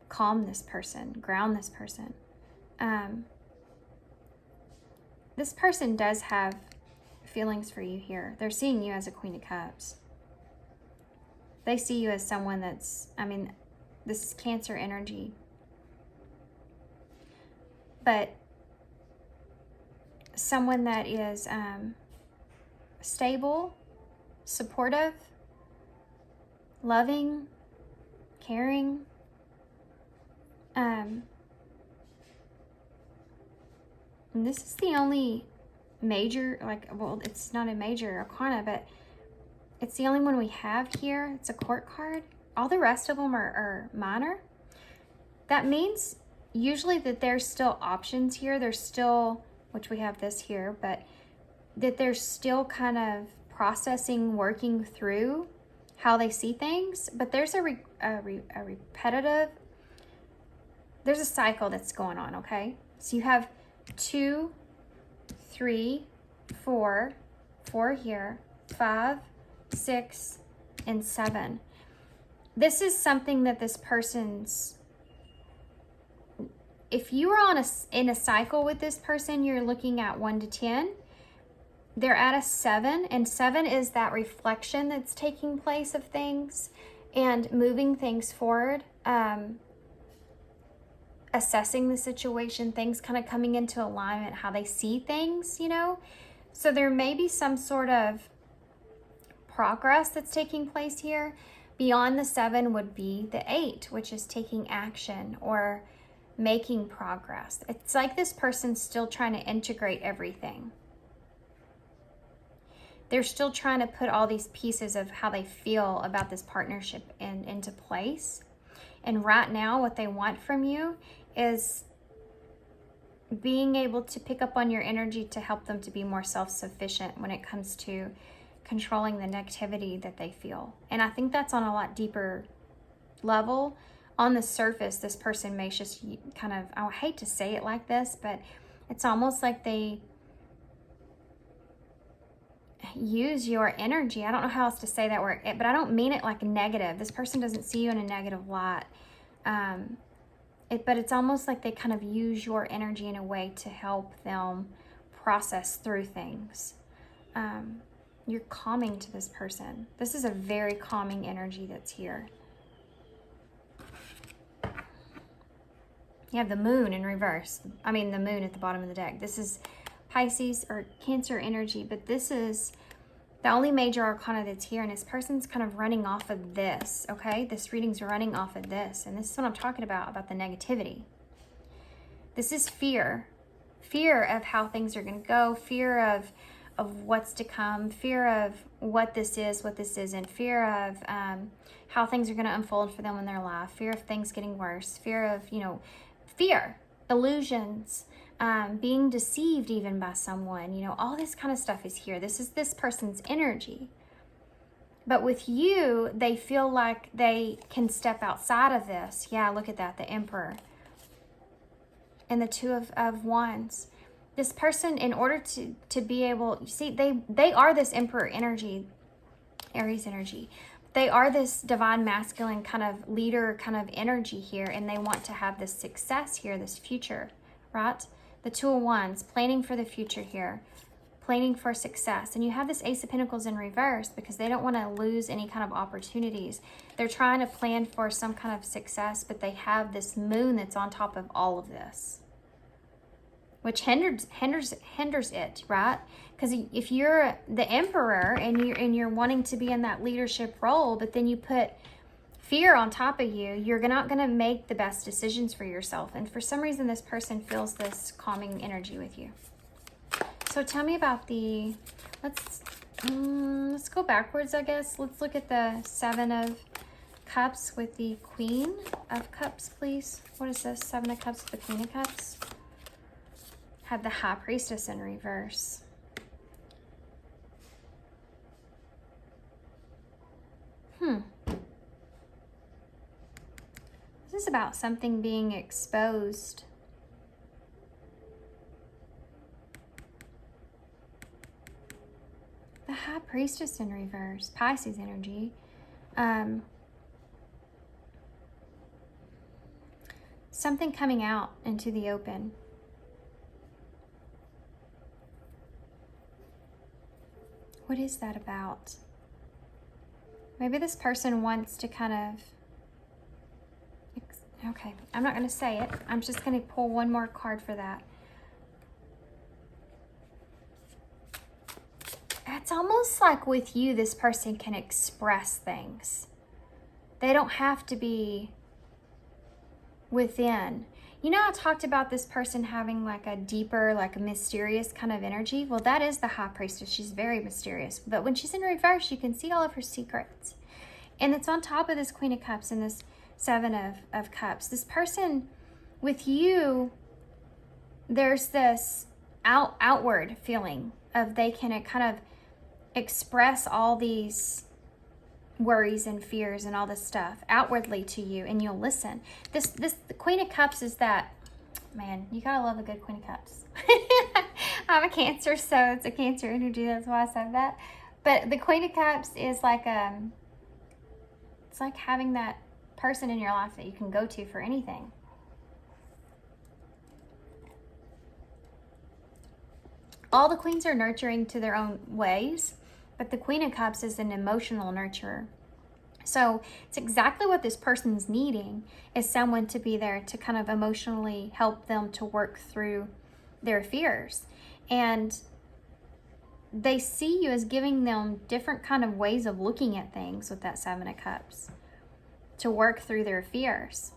calm this person, ground this person. This person does have feelings for you here. They're seeing you as a Queen of Cups. They see you as someone that's, I mean, this is Cancer energy. But someone that is stable, supportive, loving, caring. And this is the only major, well, it's not a major arcana, but it's the only one we have here. It's a court card. All the rest of them are minor. That means usually that there's still options here. There's still, which we have this here, but that they're still kind of processing, working through how they see things, but there's a repetitive, there's a cycle that's going on, okay? So you have 2, 3, 4, 4 here, 5, 6, and 7. This is something that this person's, if you are in a cycle with this person, you're looking at 1 to 10. They're at a 7, and 7 is that reflection that's taking place of things and moving things forward, assessing the situation, things kind of coming into alignment, how they see things, you know? So there may be some sort of progress that's taking place here. Beyond the 7 would be the 8, which is taking action or making progress. It's like this person's still trying to integrate everything. They're still trying to put all these pieces of how they feel about this partnership into place. And right now, what they want from you is being able to pick up on your energy to help them to be more self-sufficient when it comes to controlling the negativity that they feel. And I think that's on a lot deeper level. On the surface, this person may just kind of, I hate to say it like this, but it's almost like they use your energy. I don't know how else to say that word, but I don't mean it like negative. This person doesn't see you in a negative light. But it's almost like they kind of use your energy in a way to help them process through things. You're calming to this person. This is a very calming energy that's here. You have the moon in reverse. I mean, the moon at the bottom of the deck. This is Pisces or Cancer energy, but this is the only major arcana that's here, and this person's kind of running off of this, okay? This reading's running off of this, and this is what I'm talking about the negativity. This is fear. Fear of how things are going to go, fear of what's to come, fear of what this is, what this isn't, fear of how things are going to unfold for them in their life, fear of things getting worse, fear of, fear, illusions, being deceived even by someone, all this kind of stuff is here. This is this person's energy. But with you, they feel like they can step outside of this. Yeah, look at that, the Emperor. And the Two of Wands. This person, in order to be able, you see, they are this Emperor energy, Aries energy. They are this divine masculine kind of leader kind of energy here, and they want to have this success here, this future, right? The Two of Wands, planning for the future here, planning for success. And you have this Ace of Pentacles in reverse because they don't want to lose any kind of opportunities. They're trying to plan for some kind of success, but they have this moon that's on top of all of this, which hinders it, right? Because if you're the Emperor and you're wanting to be in that leadership role, but then you put fear on top of you, you're not going to make the best decisions for yourself. And for some reason, this person feels this calming energy with you. So tell me about the, let's go backwards, I guess. Let's look at the Seven of Cups with the Queen of Cups, please. What is this? Seven of Cups with the Queen of Cups. Have the High Priestess in reverse. This is about something being exposed. The High Priestess in reverse. Pisces energy. Something coming out into the open. What is that about? Maybe this person wants to kind of... Okay, I'm not going to say it. I'm just going to pull one more card for that. It's almost like with you, this person can express things. They don't have to be within. I talked about this person having like a deeper, like a mysterious kind of energy. Well, that is the High Priestess. She's very mysterious. But when she's in reverse, you can see all of her secrets. And it's on top of this Queen of Cups and this Seven of Cups. This person, with you, there's this outward feeling of they can kind of express all these worries and fears and all this stuff outwardly to you, and you'll listen. The Queen of Cups is that, man, you gotta love a good Queen of Cups. I'm a Cancer, so it's a Cancer energy, that's why I said that. But the Queen of Cups is like it's like having that person in your life that you can go to for anything. All the queens are nurturing to their own ways, but the Queen of Cups is an emotional nurturer. So it's exactly what this person's needing, is someone to be there to kind of emotionally help them to work through their fears. And they see you as giving them different kind of ways of looking at things with that Seven of Cups to work through their fears.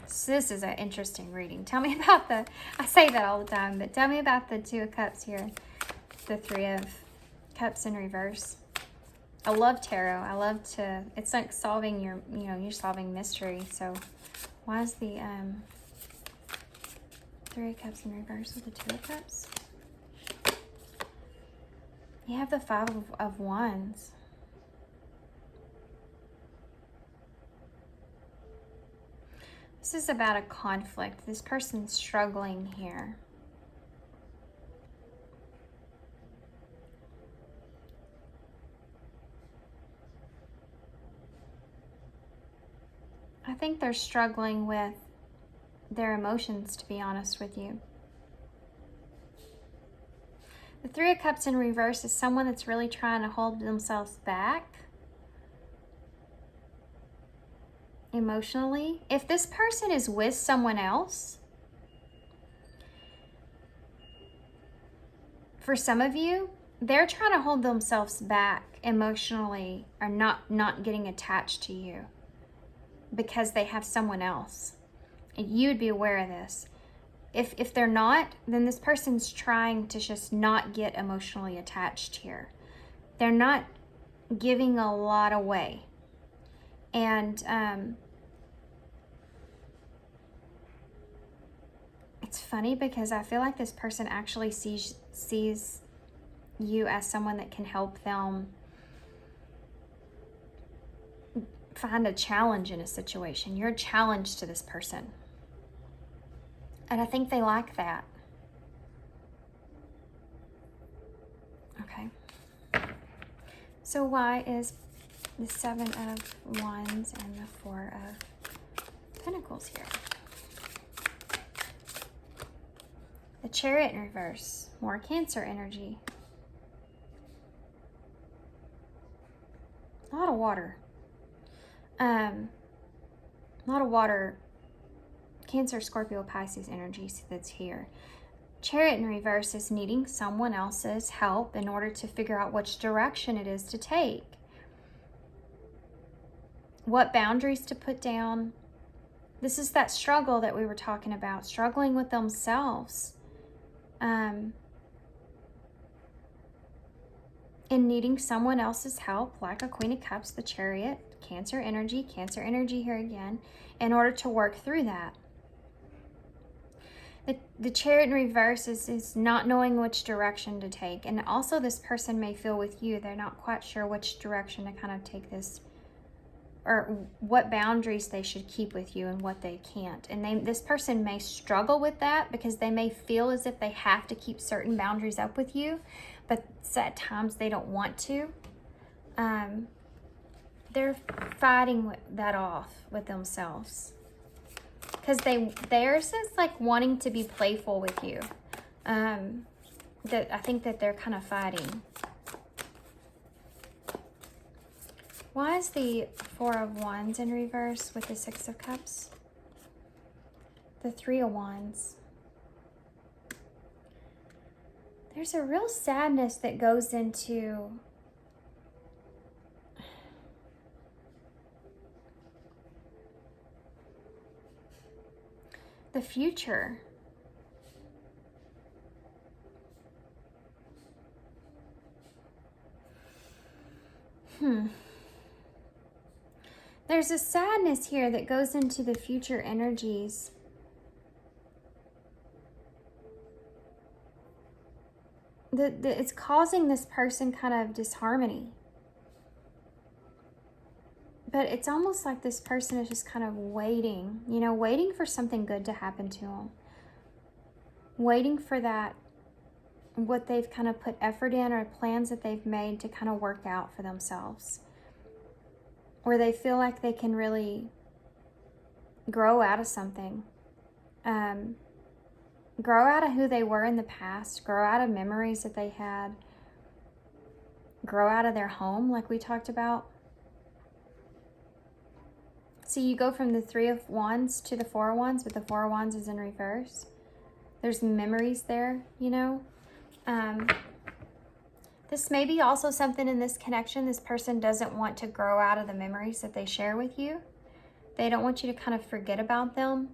So this is an interesting reading. Tell me about I say that all the time, but tell me about the Two of Cups here. The Three of Cups in reverse. I love tarot. I love it's like solving you're solving mystery. So why is the Three of Cups in reverse with the Two of Cups? You have the Five of Wands. This is about a conflict. This person's struggling here. I think they're struggling with their emotions, to be honest with you. The Three of Cups in reverse is someone that's really trying to hold themselves back emotionally. If this person is with someone else, for some of you, they're trying to hold themselves back emotionally, or not getting attached to you because they have someone else. And you would be aware of this. If they're not, then this person's trying to just not get emotionally attached here. They're not giving a lot away. And it's funny because I feel like this person actually sees you as someone that can help them find a challenge in a situation. You're a challenge to this person. And I think they like that. Okay. So why is the Seven of Wands and the Four of Pentacles here? The Chariot in reverse. More Cancer energy. A lot of water. A lot of water. Cancer, Scorpio, Pisces energy that's here. Chariot in reverse is needing someone else's help in order to figure out which direction it is to take. What boundaries to put down. This is that struggle that we were talking about, struggling with themselves. And needing someone else's help, like a Queen of Cups, the Chariot, Cancer energy here again, in order to work through that. The Chariot in reverse is not knowing which direction to take. And also this person may feel with you, they're not quite sure which direction to kind of take this, or what boundaries they should keep with you and what they can't. And this person may struggle with that because they may feel as if they have to keep certain boundaries up with you, but at times they don't want to. They're fighting that off with themselves. Because they're just like wanting to be playful with you. That I think that they're kind of fighting. Why is the Four of Wands in reverse with the Six of Cups? The Three of Wands. There's a real sadness that goes into the future. There's a sadness here that goes into the future energies. it's causing this person kind of disharmony. But it's almost like this person is just kind of waiting, you know, waiting for something good to happen to them. Waiting for that, what they've kind of put effort in or plans that they've made to kind of work out for themselves. Or they feel like they can really grow out of something. Grow out of who they were in the past. Grow out of memories that they had. Grow out of their home, like we talked about. See, you go from the 3 of Wands to the 4 of Wands, but the 4 of Wands is in reverse. There's memories there, you know. This may be also something in this connection. This person doesn't want to grow out of the memories that they share with you. They don't want you to kind of forget about them.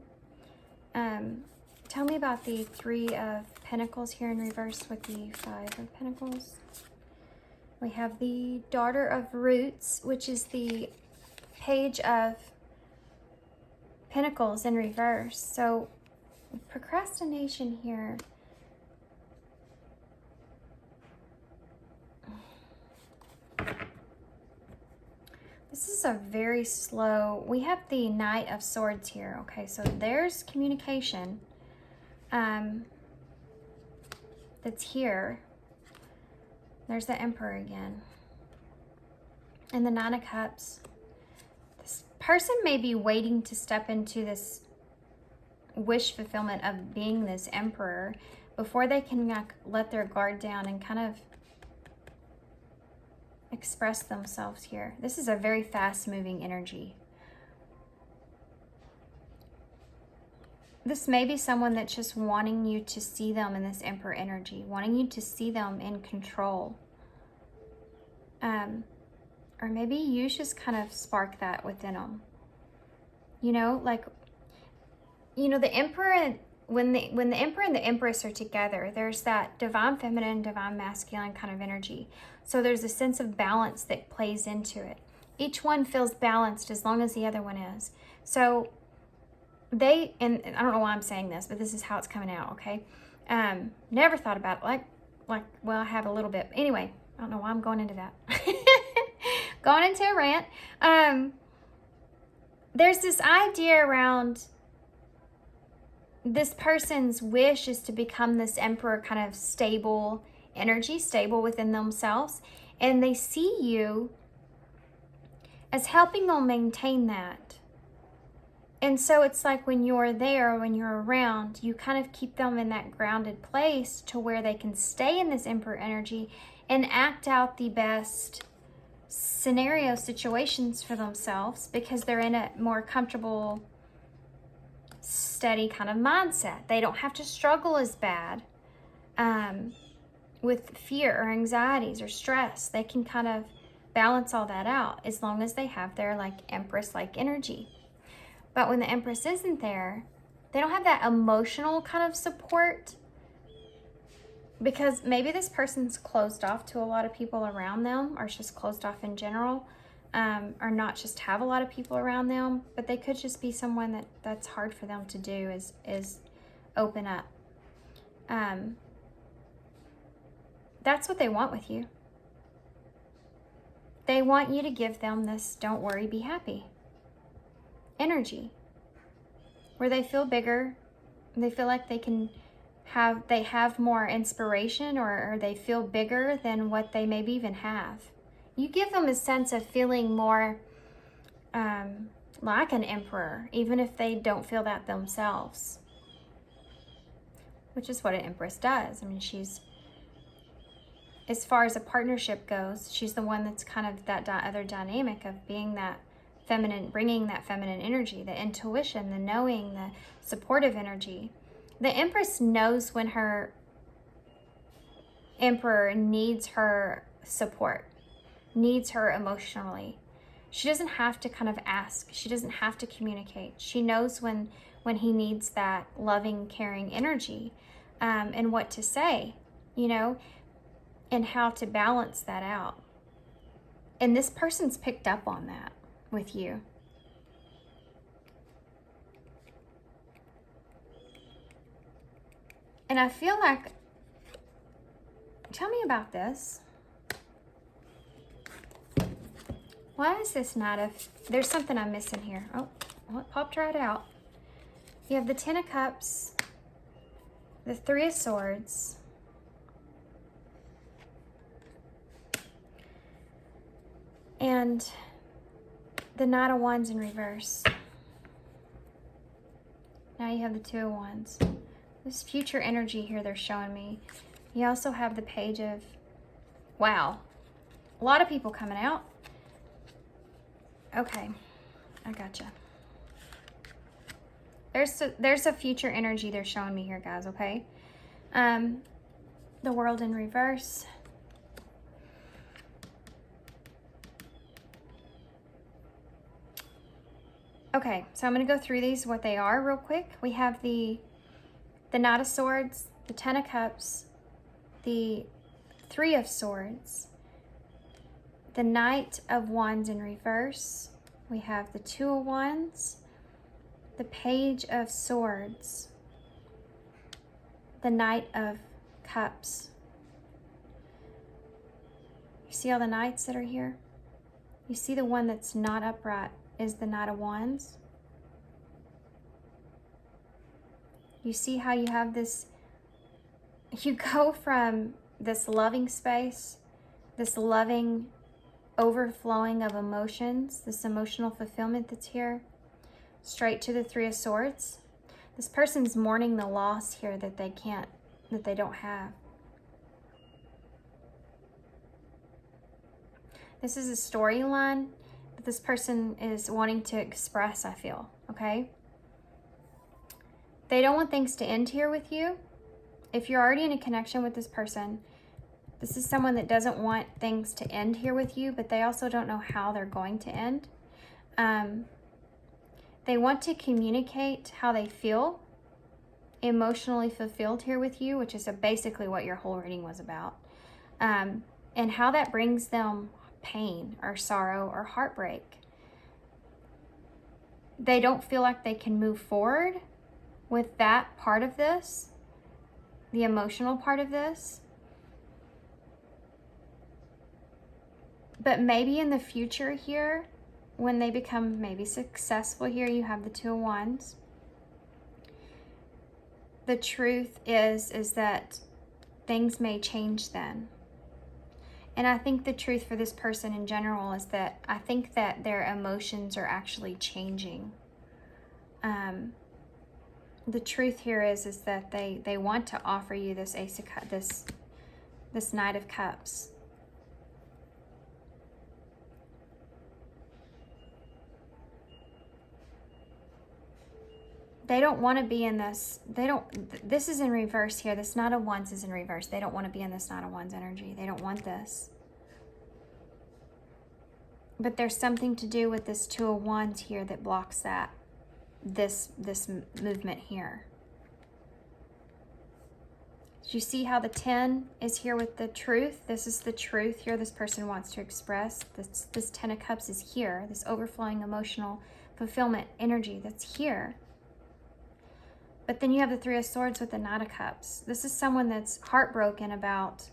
Tell me about the 3 of Pentacles here in reverse with the 5 of Pentacles. We have the Daughter of Roots, which is the Page of Pentacles in reverse. So procrastination here. This is a very slow, we have the Knight of Swords here. Okay, so there's communication that's here. There's the Emperor again. And the 9 of Cups. This person may be waiting to step into this wish fulfillment of being this Emperor before they can let their guard down and kind of express themselves here. This is a very fast-moving energy. This may be someone that's just wanting you to see them in this Emperor energy, wanting you to see them in control. Or maybe you just kind of spark that within them. You know, like, you know, the Emperor, when the Emperor and the Empress are together, there's that divine feminine, divine masculine kind of energy. So there's a sense of balance that plays into it. Each one feels balanced as long as the other one is. So they, and I don't know why I'm saying this, but this is how it's coming out, okay? Never thought about it like, well, I have a little bit. Anyway, I don't know why I'm going into that. Going into a rant. There's this idea around this person's wish is to become this Emperor kind of stable energy, stable within themselves. And they see you as helping them maintain that. And so it's like when you're there, when you're around, you kind of keep them in that grounded place to where they can stay in this Emperor energy and act out the best scenario situations for themselves because they're in a more comfortable, steady kind of mindset. They don't have to struggle as bad with fear or anxieties or stress. They can kind of balance all that out as long as they have their like Empress-like energy. But when the Empress isn't there, they don't have that emotional kind of support because maybe this person's closed off to a lot of people around them or just closed off in general, or not just have a lot of people around them, but they could just be someone that's hard for them to do is open up. That's what they want with you. They want you to give them this don't worry, be happy energy where they feel bigger, they feel like they have more inspiration or they feel bigger than what they maybe even have. You give them a sense of feeling more like an Emperor, even if they don't feel that themselves, which is what an Empress does. I mean, she's, as far as a partnership goes, she's the one that's kind of that other dynamic of being that feminine, bringing that feminine energy, the intuition, the knowing, the supportive energy. The Empress knows when her Emperor needs her support, needs her emotionally. She doesn't have to kind of ask. She doesn't have to communicate. She knows when he needs that loving, caring energy, and what to say, you know, and how to balance that out. And this person's picked up on that with you. And I feel like Tell me about this. Why is this Knight of... There's something I'm missing here. Oh, well, it popped right out. You have the Ten of Cups, the Three of Swords, and the Knight of Wands in reverse. Now you have the Two of Wands. This future energy here they're showing me. You also have the Page of... Wow. A lot of people coming out. Okay. I gotcha. There's a future energy they're showing me here, guys, okay? The World in reverse. Okay, so I'm going to go through these, what they are real quick. We have the Knight of Swords, the Ten of Cups, the Three of Swords, the Knight of Wands in reverse. We have the Two of Wands, the Page of Swords, the Knight of Cups. You see all the knights that are here? You see the one that's not upright is the Knight of Wands. You see how you have this, you go from this loving space, this loving overflowing of emotions, this emotional fulfillment that's here, straight to the Three of Swords. This person's mourning the loss here that they don't have. This is a storyline that this person is wanting to express, I feel, okay? They don't want things to end here with you. If you're already in a connection with this person, this is someone that doesn't want things to end here with you, but they also don't know how they're going to end. They want to communicate how they feel emotionally fulfilled here with you, which is basically what your whole reading was about. And how that brings them pain or sorrow or heartbreak. They don't feel like they can move forward with that part of this, the emotional part of this. But maybe in the future here, when they become maybe successful here, you have the Two of Wands. The truth is that things may change then. And I think the truth for this person in general is that I think that their emotions are actually changing. The truth here is that they want to offer you this Ace of Cups, this Knight of Cups. They don't want to be in this. This is in reverse here. This Knight of Wands is in reverse. They don't want to be in this Knight of Wands energy. They don't want this. But there's something to do with this Two of Wands here that blocks that. This movement here. Do you see how the 10 is here with the truth? This is the truth here this person wants to express. This 10 of Cups is here. This overflowing emotional fulfillment energy that's here. But then you have the Three of Swords with the Knight of Cups. This is someone that's heartbroken about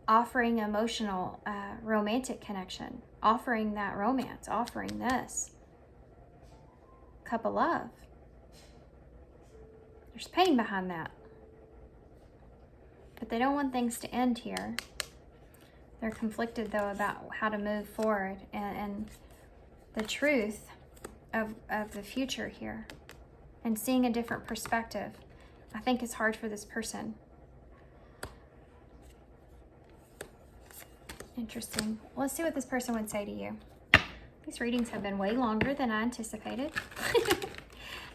offering emotional, romantic connection, offering that romance, offering this cup of love. There's pain behind that. But they don't want things to end here. They're conflicted, though, about how to move forward and the truth of the future here and seeing a different perspective. I think it's hard for this person. Interesting. Well, let's see what this person would say to you. These readings have been way longer than I anticipated.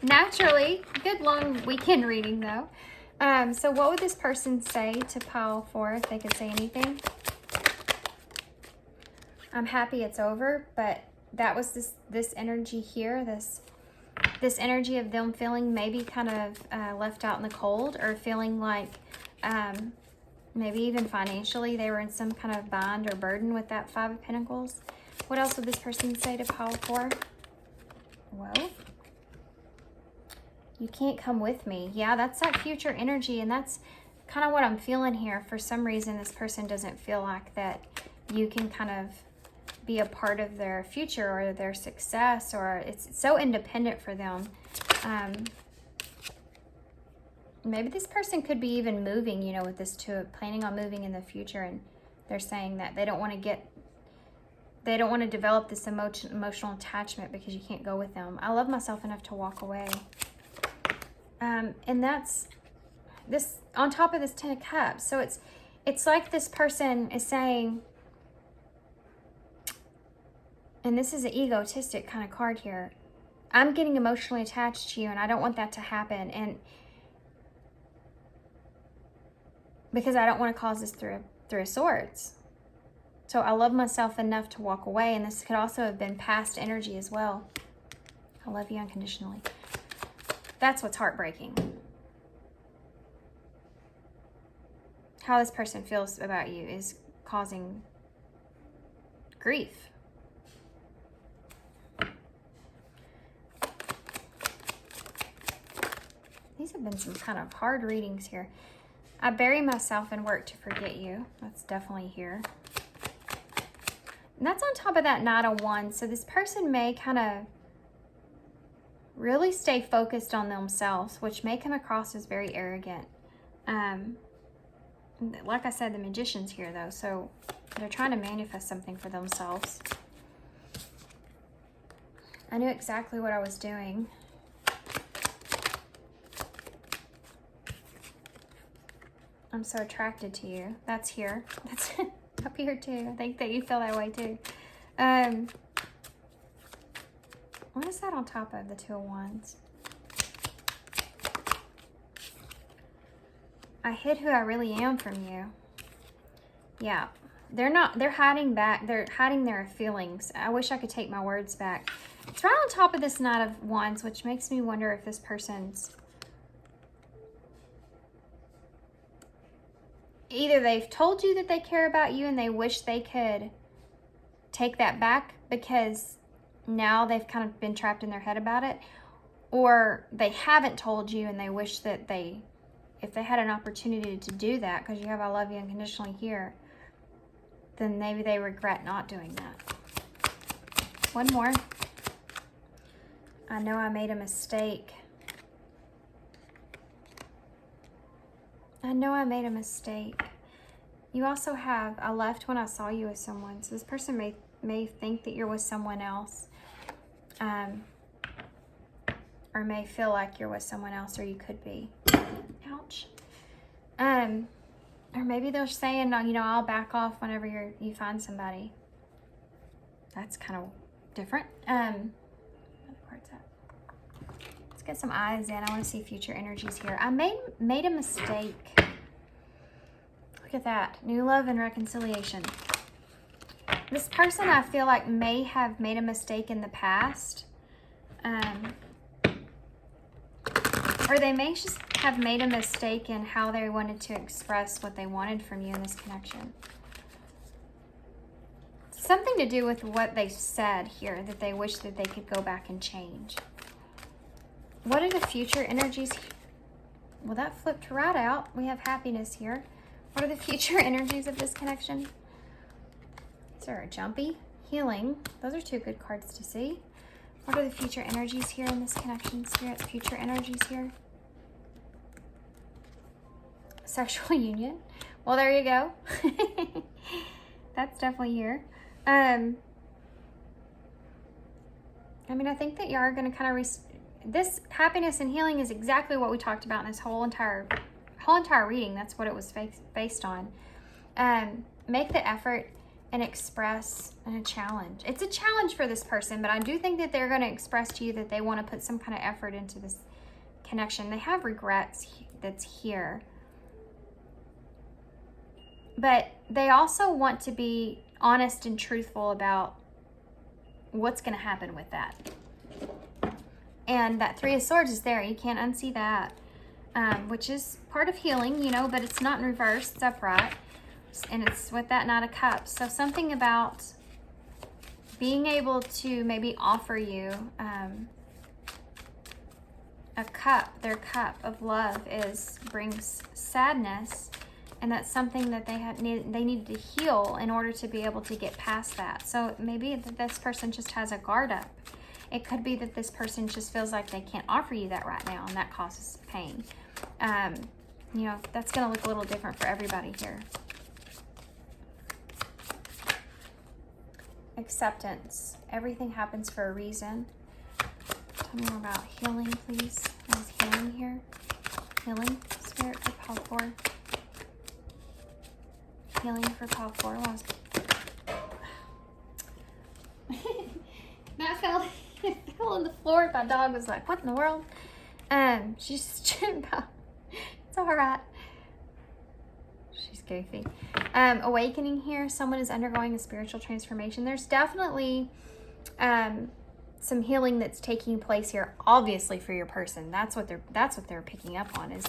Naturally, good long weekend reading though. So what would this person say to pile 4 if they could say anything? I'm happy it's over, but that was this energy here, this energy of them feeling maybe kind of left out in the cold, or feeling like maybe even financially they were in some kind of bind or burden with that 5 of Pentacles. What else would this person say to pile 4? Well, you can't come with me. Yeah, that's that future energy, and that's kind of what I'm feeling here. For some reason, this person doesn't feel like that you can kind of be a part of their future or their success, or it's so independent for them. Maybe this person could be even moving, you know, with this too, planning on moving in the future, and they're saying that they don't want to develop this emotional attachment because you can't go with them. I love myself enough to walk away. And that's this on top of this 10 of Cups. So it's like this person is saying, and this is an egotistic kind of card here, I'm getting emotionally attached to you and I don't want that to happen, and because I don't want to cause this Three of Swords. So I love myself enough to walk away, and this could also have been past energy as well. I love you unconditionally. That's what's heartbreaking. How this person feels about you is causing grief. These have been some kind of hard readings here. I bury myself in work to forget you. That's definitely here. And that's on top of that Knight of Wands. So this person may kind of really stay focused on themselves, which may come across as very arrogant. Like I said, the Magician's here though, so they're trying to manifest something for themselves. I knew exactly what I was doing. I'm so attracted to you. That's here. That's up here too. I think that you feel that way too. What is that on top of the Two of Wands? I hid who I really am from you. Yeah. They're hiding back. They're hiding their feelings. I wish I could take my words back. It's right on top of this Knight of Wands, which makes me wonder if this person's either they've told you that they care about you and they wish they could take that back because now they've kind of been trapped in their head about it, or they haven't told you and they wish that if they had an opportunity to do that, because you have I love you unconditionally here, then maybe they regret not doing that. One more. I know I made a mistake. I know I made a mistake. You also have, I left when I saw you with someone. So this person may think that you're with someone else. Or may feel like you're with someone else, or you could be. Ouch. Or maybe they're saying, you know, I'll back off whenever you find somebody. That's kind of different. Where the card's at? Let's get some eyes in. I want to see future energies here. I made a mistake. Look at that. New love and reconciliation. This person, I feel like, may have made a mistake in the past. Or they may just have made a mistake in how they wanted to express what they wanted from you in this connection. Something to do with what they said here, that they wish that they could go back and change. What are the future energies? Well, that flipped right out. We have happiness here. What are the future energies of this connection? These are jumpy, healing. Those are two good cards to see. What are the future energies here in this connection, Spirit? Future energies here. Sexual union. Well, there you go. That's definitely here. I mean, I think that you are going to kind of this happiness and healing is exactly what we talked about in this whole entire reading. That's what it was based on. Make the effort and express a challenge. It's a challenge for this person, but I do think that they're going to express to you that they want to put some kind of effort into this connection. They have regrets that's here. But they also want to be honest and truthful about what's going to happen with that. And that Three of Swords is there. You can't unsee that, which is part of healing, you know, but it's not in reverse. It's upright. And it's with that Knight of Cups. So something about being able to maybe offer you a cup, their cup of love brings sadness, and that's something that they need to heal in order to be able to get past that. So maybe that this person just has a guard up. It could be that this person just feels like they can't offer you that right now, and that causes pain. You know, that's going to look a little different for everybody here. Acceptance. Everything happens for a reason. Tell me more about healing, please. There's healing here. Healing, Spirit, for pile 4. Healing for pile 4. That fell, it fell on the floor. My dog was like, what in the world? She's just chewing about. It's all right. She's goofy. Awakening here. Someone is undergoing a spiritual transformation. There's definitely some healing that's taking place here, obviously for your person. That's what they're picking up on. Is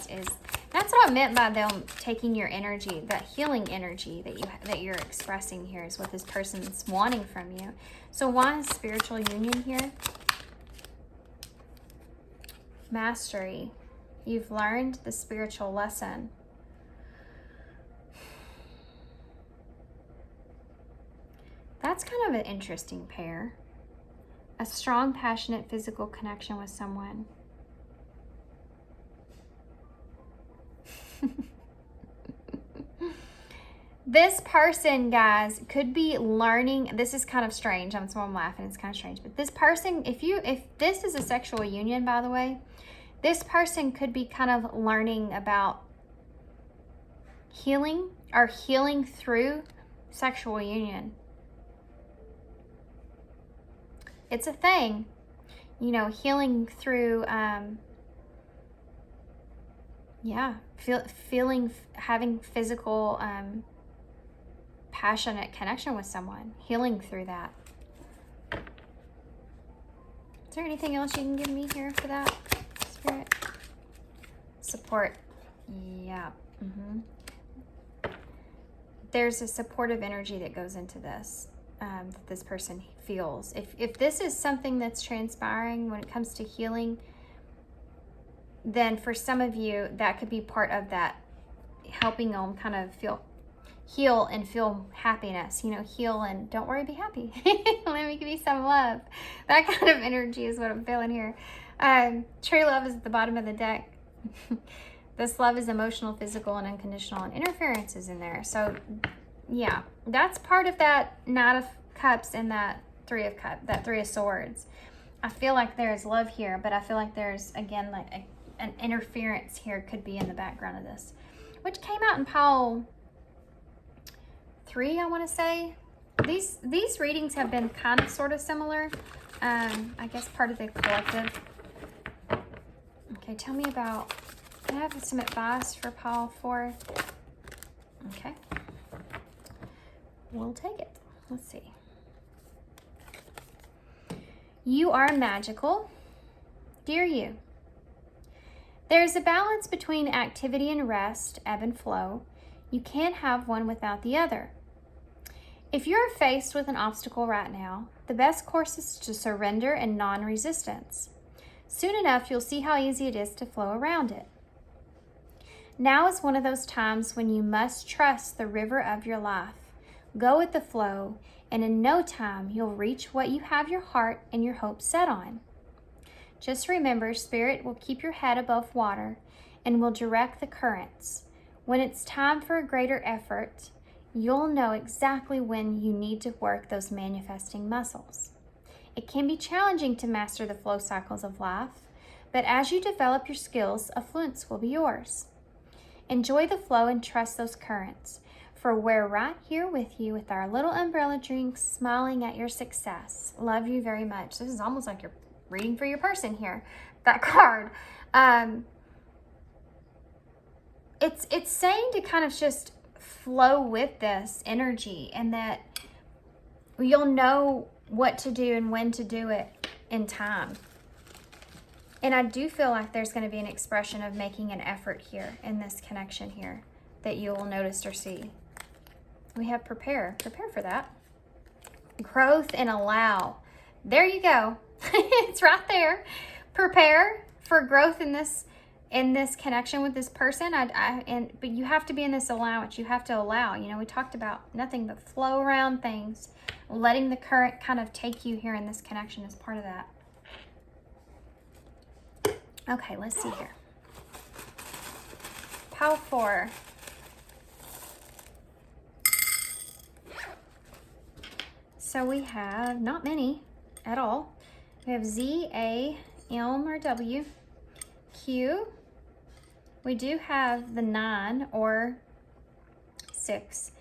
that's what I meant by them taking your energy, that healing energy that you're expressing here is what this person's wanting from you. So why is spiritual union here? Mastery. You've learned the spiritual lesson. That's kind of an interesting pair. A strong, passionate physical connection with someone. This person, guys, could be learning. This is kind of strange. That's why I'm laughing. It's kind of strange. But this person, if this is a sexual union, by the way, this person could be kind of learning about healing or healing through sexual union. It's a thing, you know, healing through, having physical, passionate connection with someone, healing through that. Is there anything else you can give me here for that, Spirit? Support. Yeah. There's a supportive energy that goes into this. That this person feels. If this is something that's transpiring when it comes to healing, then for some of you, that could be part of that, helping them kind of heal and feel happiness. You know, heal and don't worry, be happy. Let me give you some love. That kind of energy is what I'm feeling here. True love is at the bottom of the deck. This love is emotional, physical, and unconditional, and interference is in there. So yeah, that's part of that Knight of Cups and that Three of Cups, that Three of Swords. I feel like there's love here, but I feel like there's, again, like an interference here could be in the background of this, which came out in pile 3, I want to say. These readings have been kind of sort of similar. I guess part of the collective. Okay, tell me about, can I have some advice for pile 4? Okay. We'll take it. Let's see. You are magical. Dear you. There's a balance between activity and rest, ebb and flow. You can't have one without the other. If you're faced with an obstacle right now, the best course is to surrender and non-resistance. Soon enough, you'll see how easy it is to flow around it. Now is one of those times when you must trust the river of your life. Go with the flow, and in no time, you'll reach what you have your heart and your hopes set on. Just remember, Spirit will keep your head above water and will direct the currents. When it's time for a greater effort, you'll know exactly when you need to work those manifesting muscles. It can be challenging to master the flow cycles of life, but as you develop your skills, affluence will be yours. Enjoy the flow and trust those currents. For we're right here with you with our little umbrella drinks, smiling at your success. Love you very much. This is almost like you're reading for your person here, that card. It's saying to kind of just flow with this energy, and that you'll know what to do and when to do it in time. And I do feel like there's going to be an expression of making an effort here in this connection here that you will notice or see. We have prepare. Prepare for that. Growth and allow. There you go. It's right there. Prepare for growth in this connection with this person. But you have to be in this allowance. You have to allow. You know, we talked about nothing but flow around things, letting the current kind of take you here in this connection is part of that. Okay, let's see here. Pile 4. So we have not many at all. We have Z, A, M, or W, Q. We do have the 9 or 6.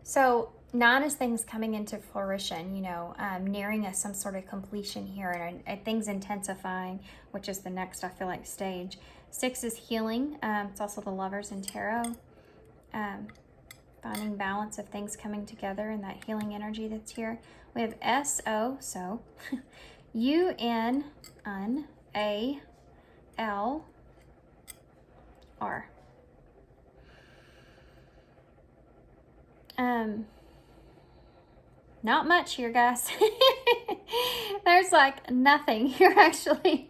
So 9 is things coming into fruition, you know, nearing some sort of completion here, and things intensifying, which is the next, I feel like, stage. 6 is healing. It's also the Lovers in Tarot. Finding balance of things coming together and that healing energy that's here. We have S-O, so U-N, un, A, L, R. Not much here, guys. There's like nothing here, actually.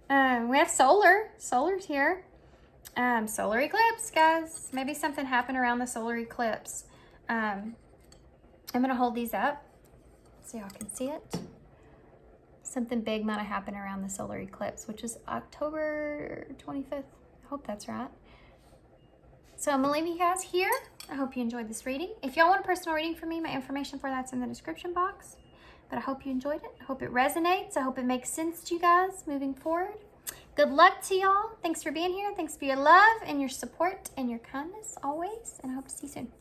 We have solar. Solar's here. Solar eclipse, guys. Maybe something happened around the solar eclipse. I'm going to hold these up so y'all can see it. Something big might have happened around the solar eclipse, which is October 25th. I hope that's right. So I'm going to leave you guys here. I hope you enjoyed this reading. If y'all want a personal reading from me, my information for that's in the description box. But I hope you enjoyed it. I hope it resonates. I hope it makes sense to you guys moving forward. Good luck to y'all. Thanks for being here. Thanks for your love and your support and your kindness always. And I hope to see you soon.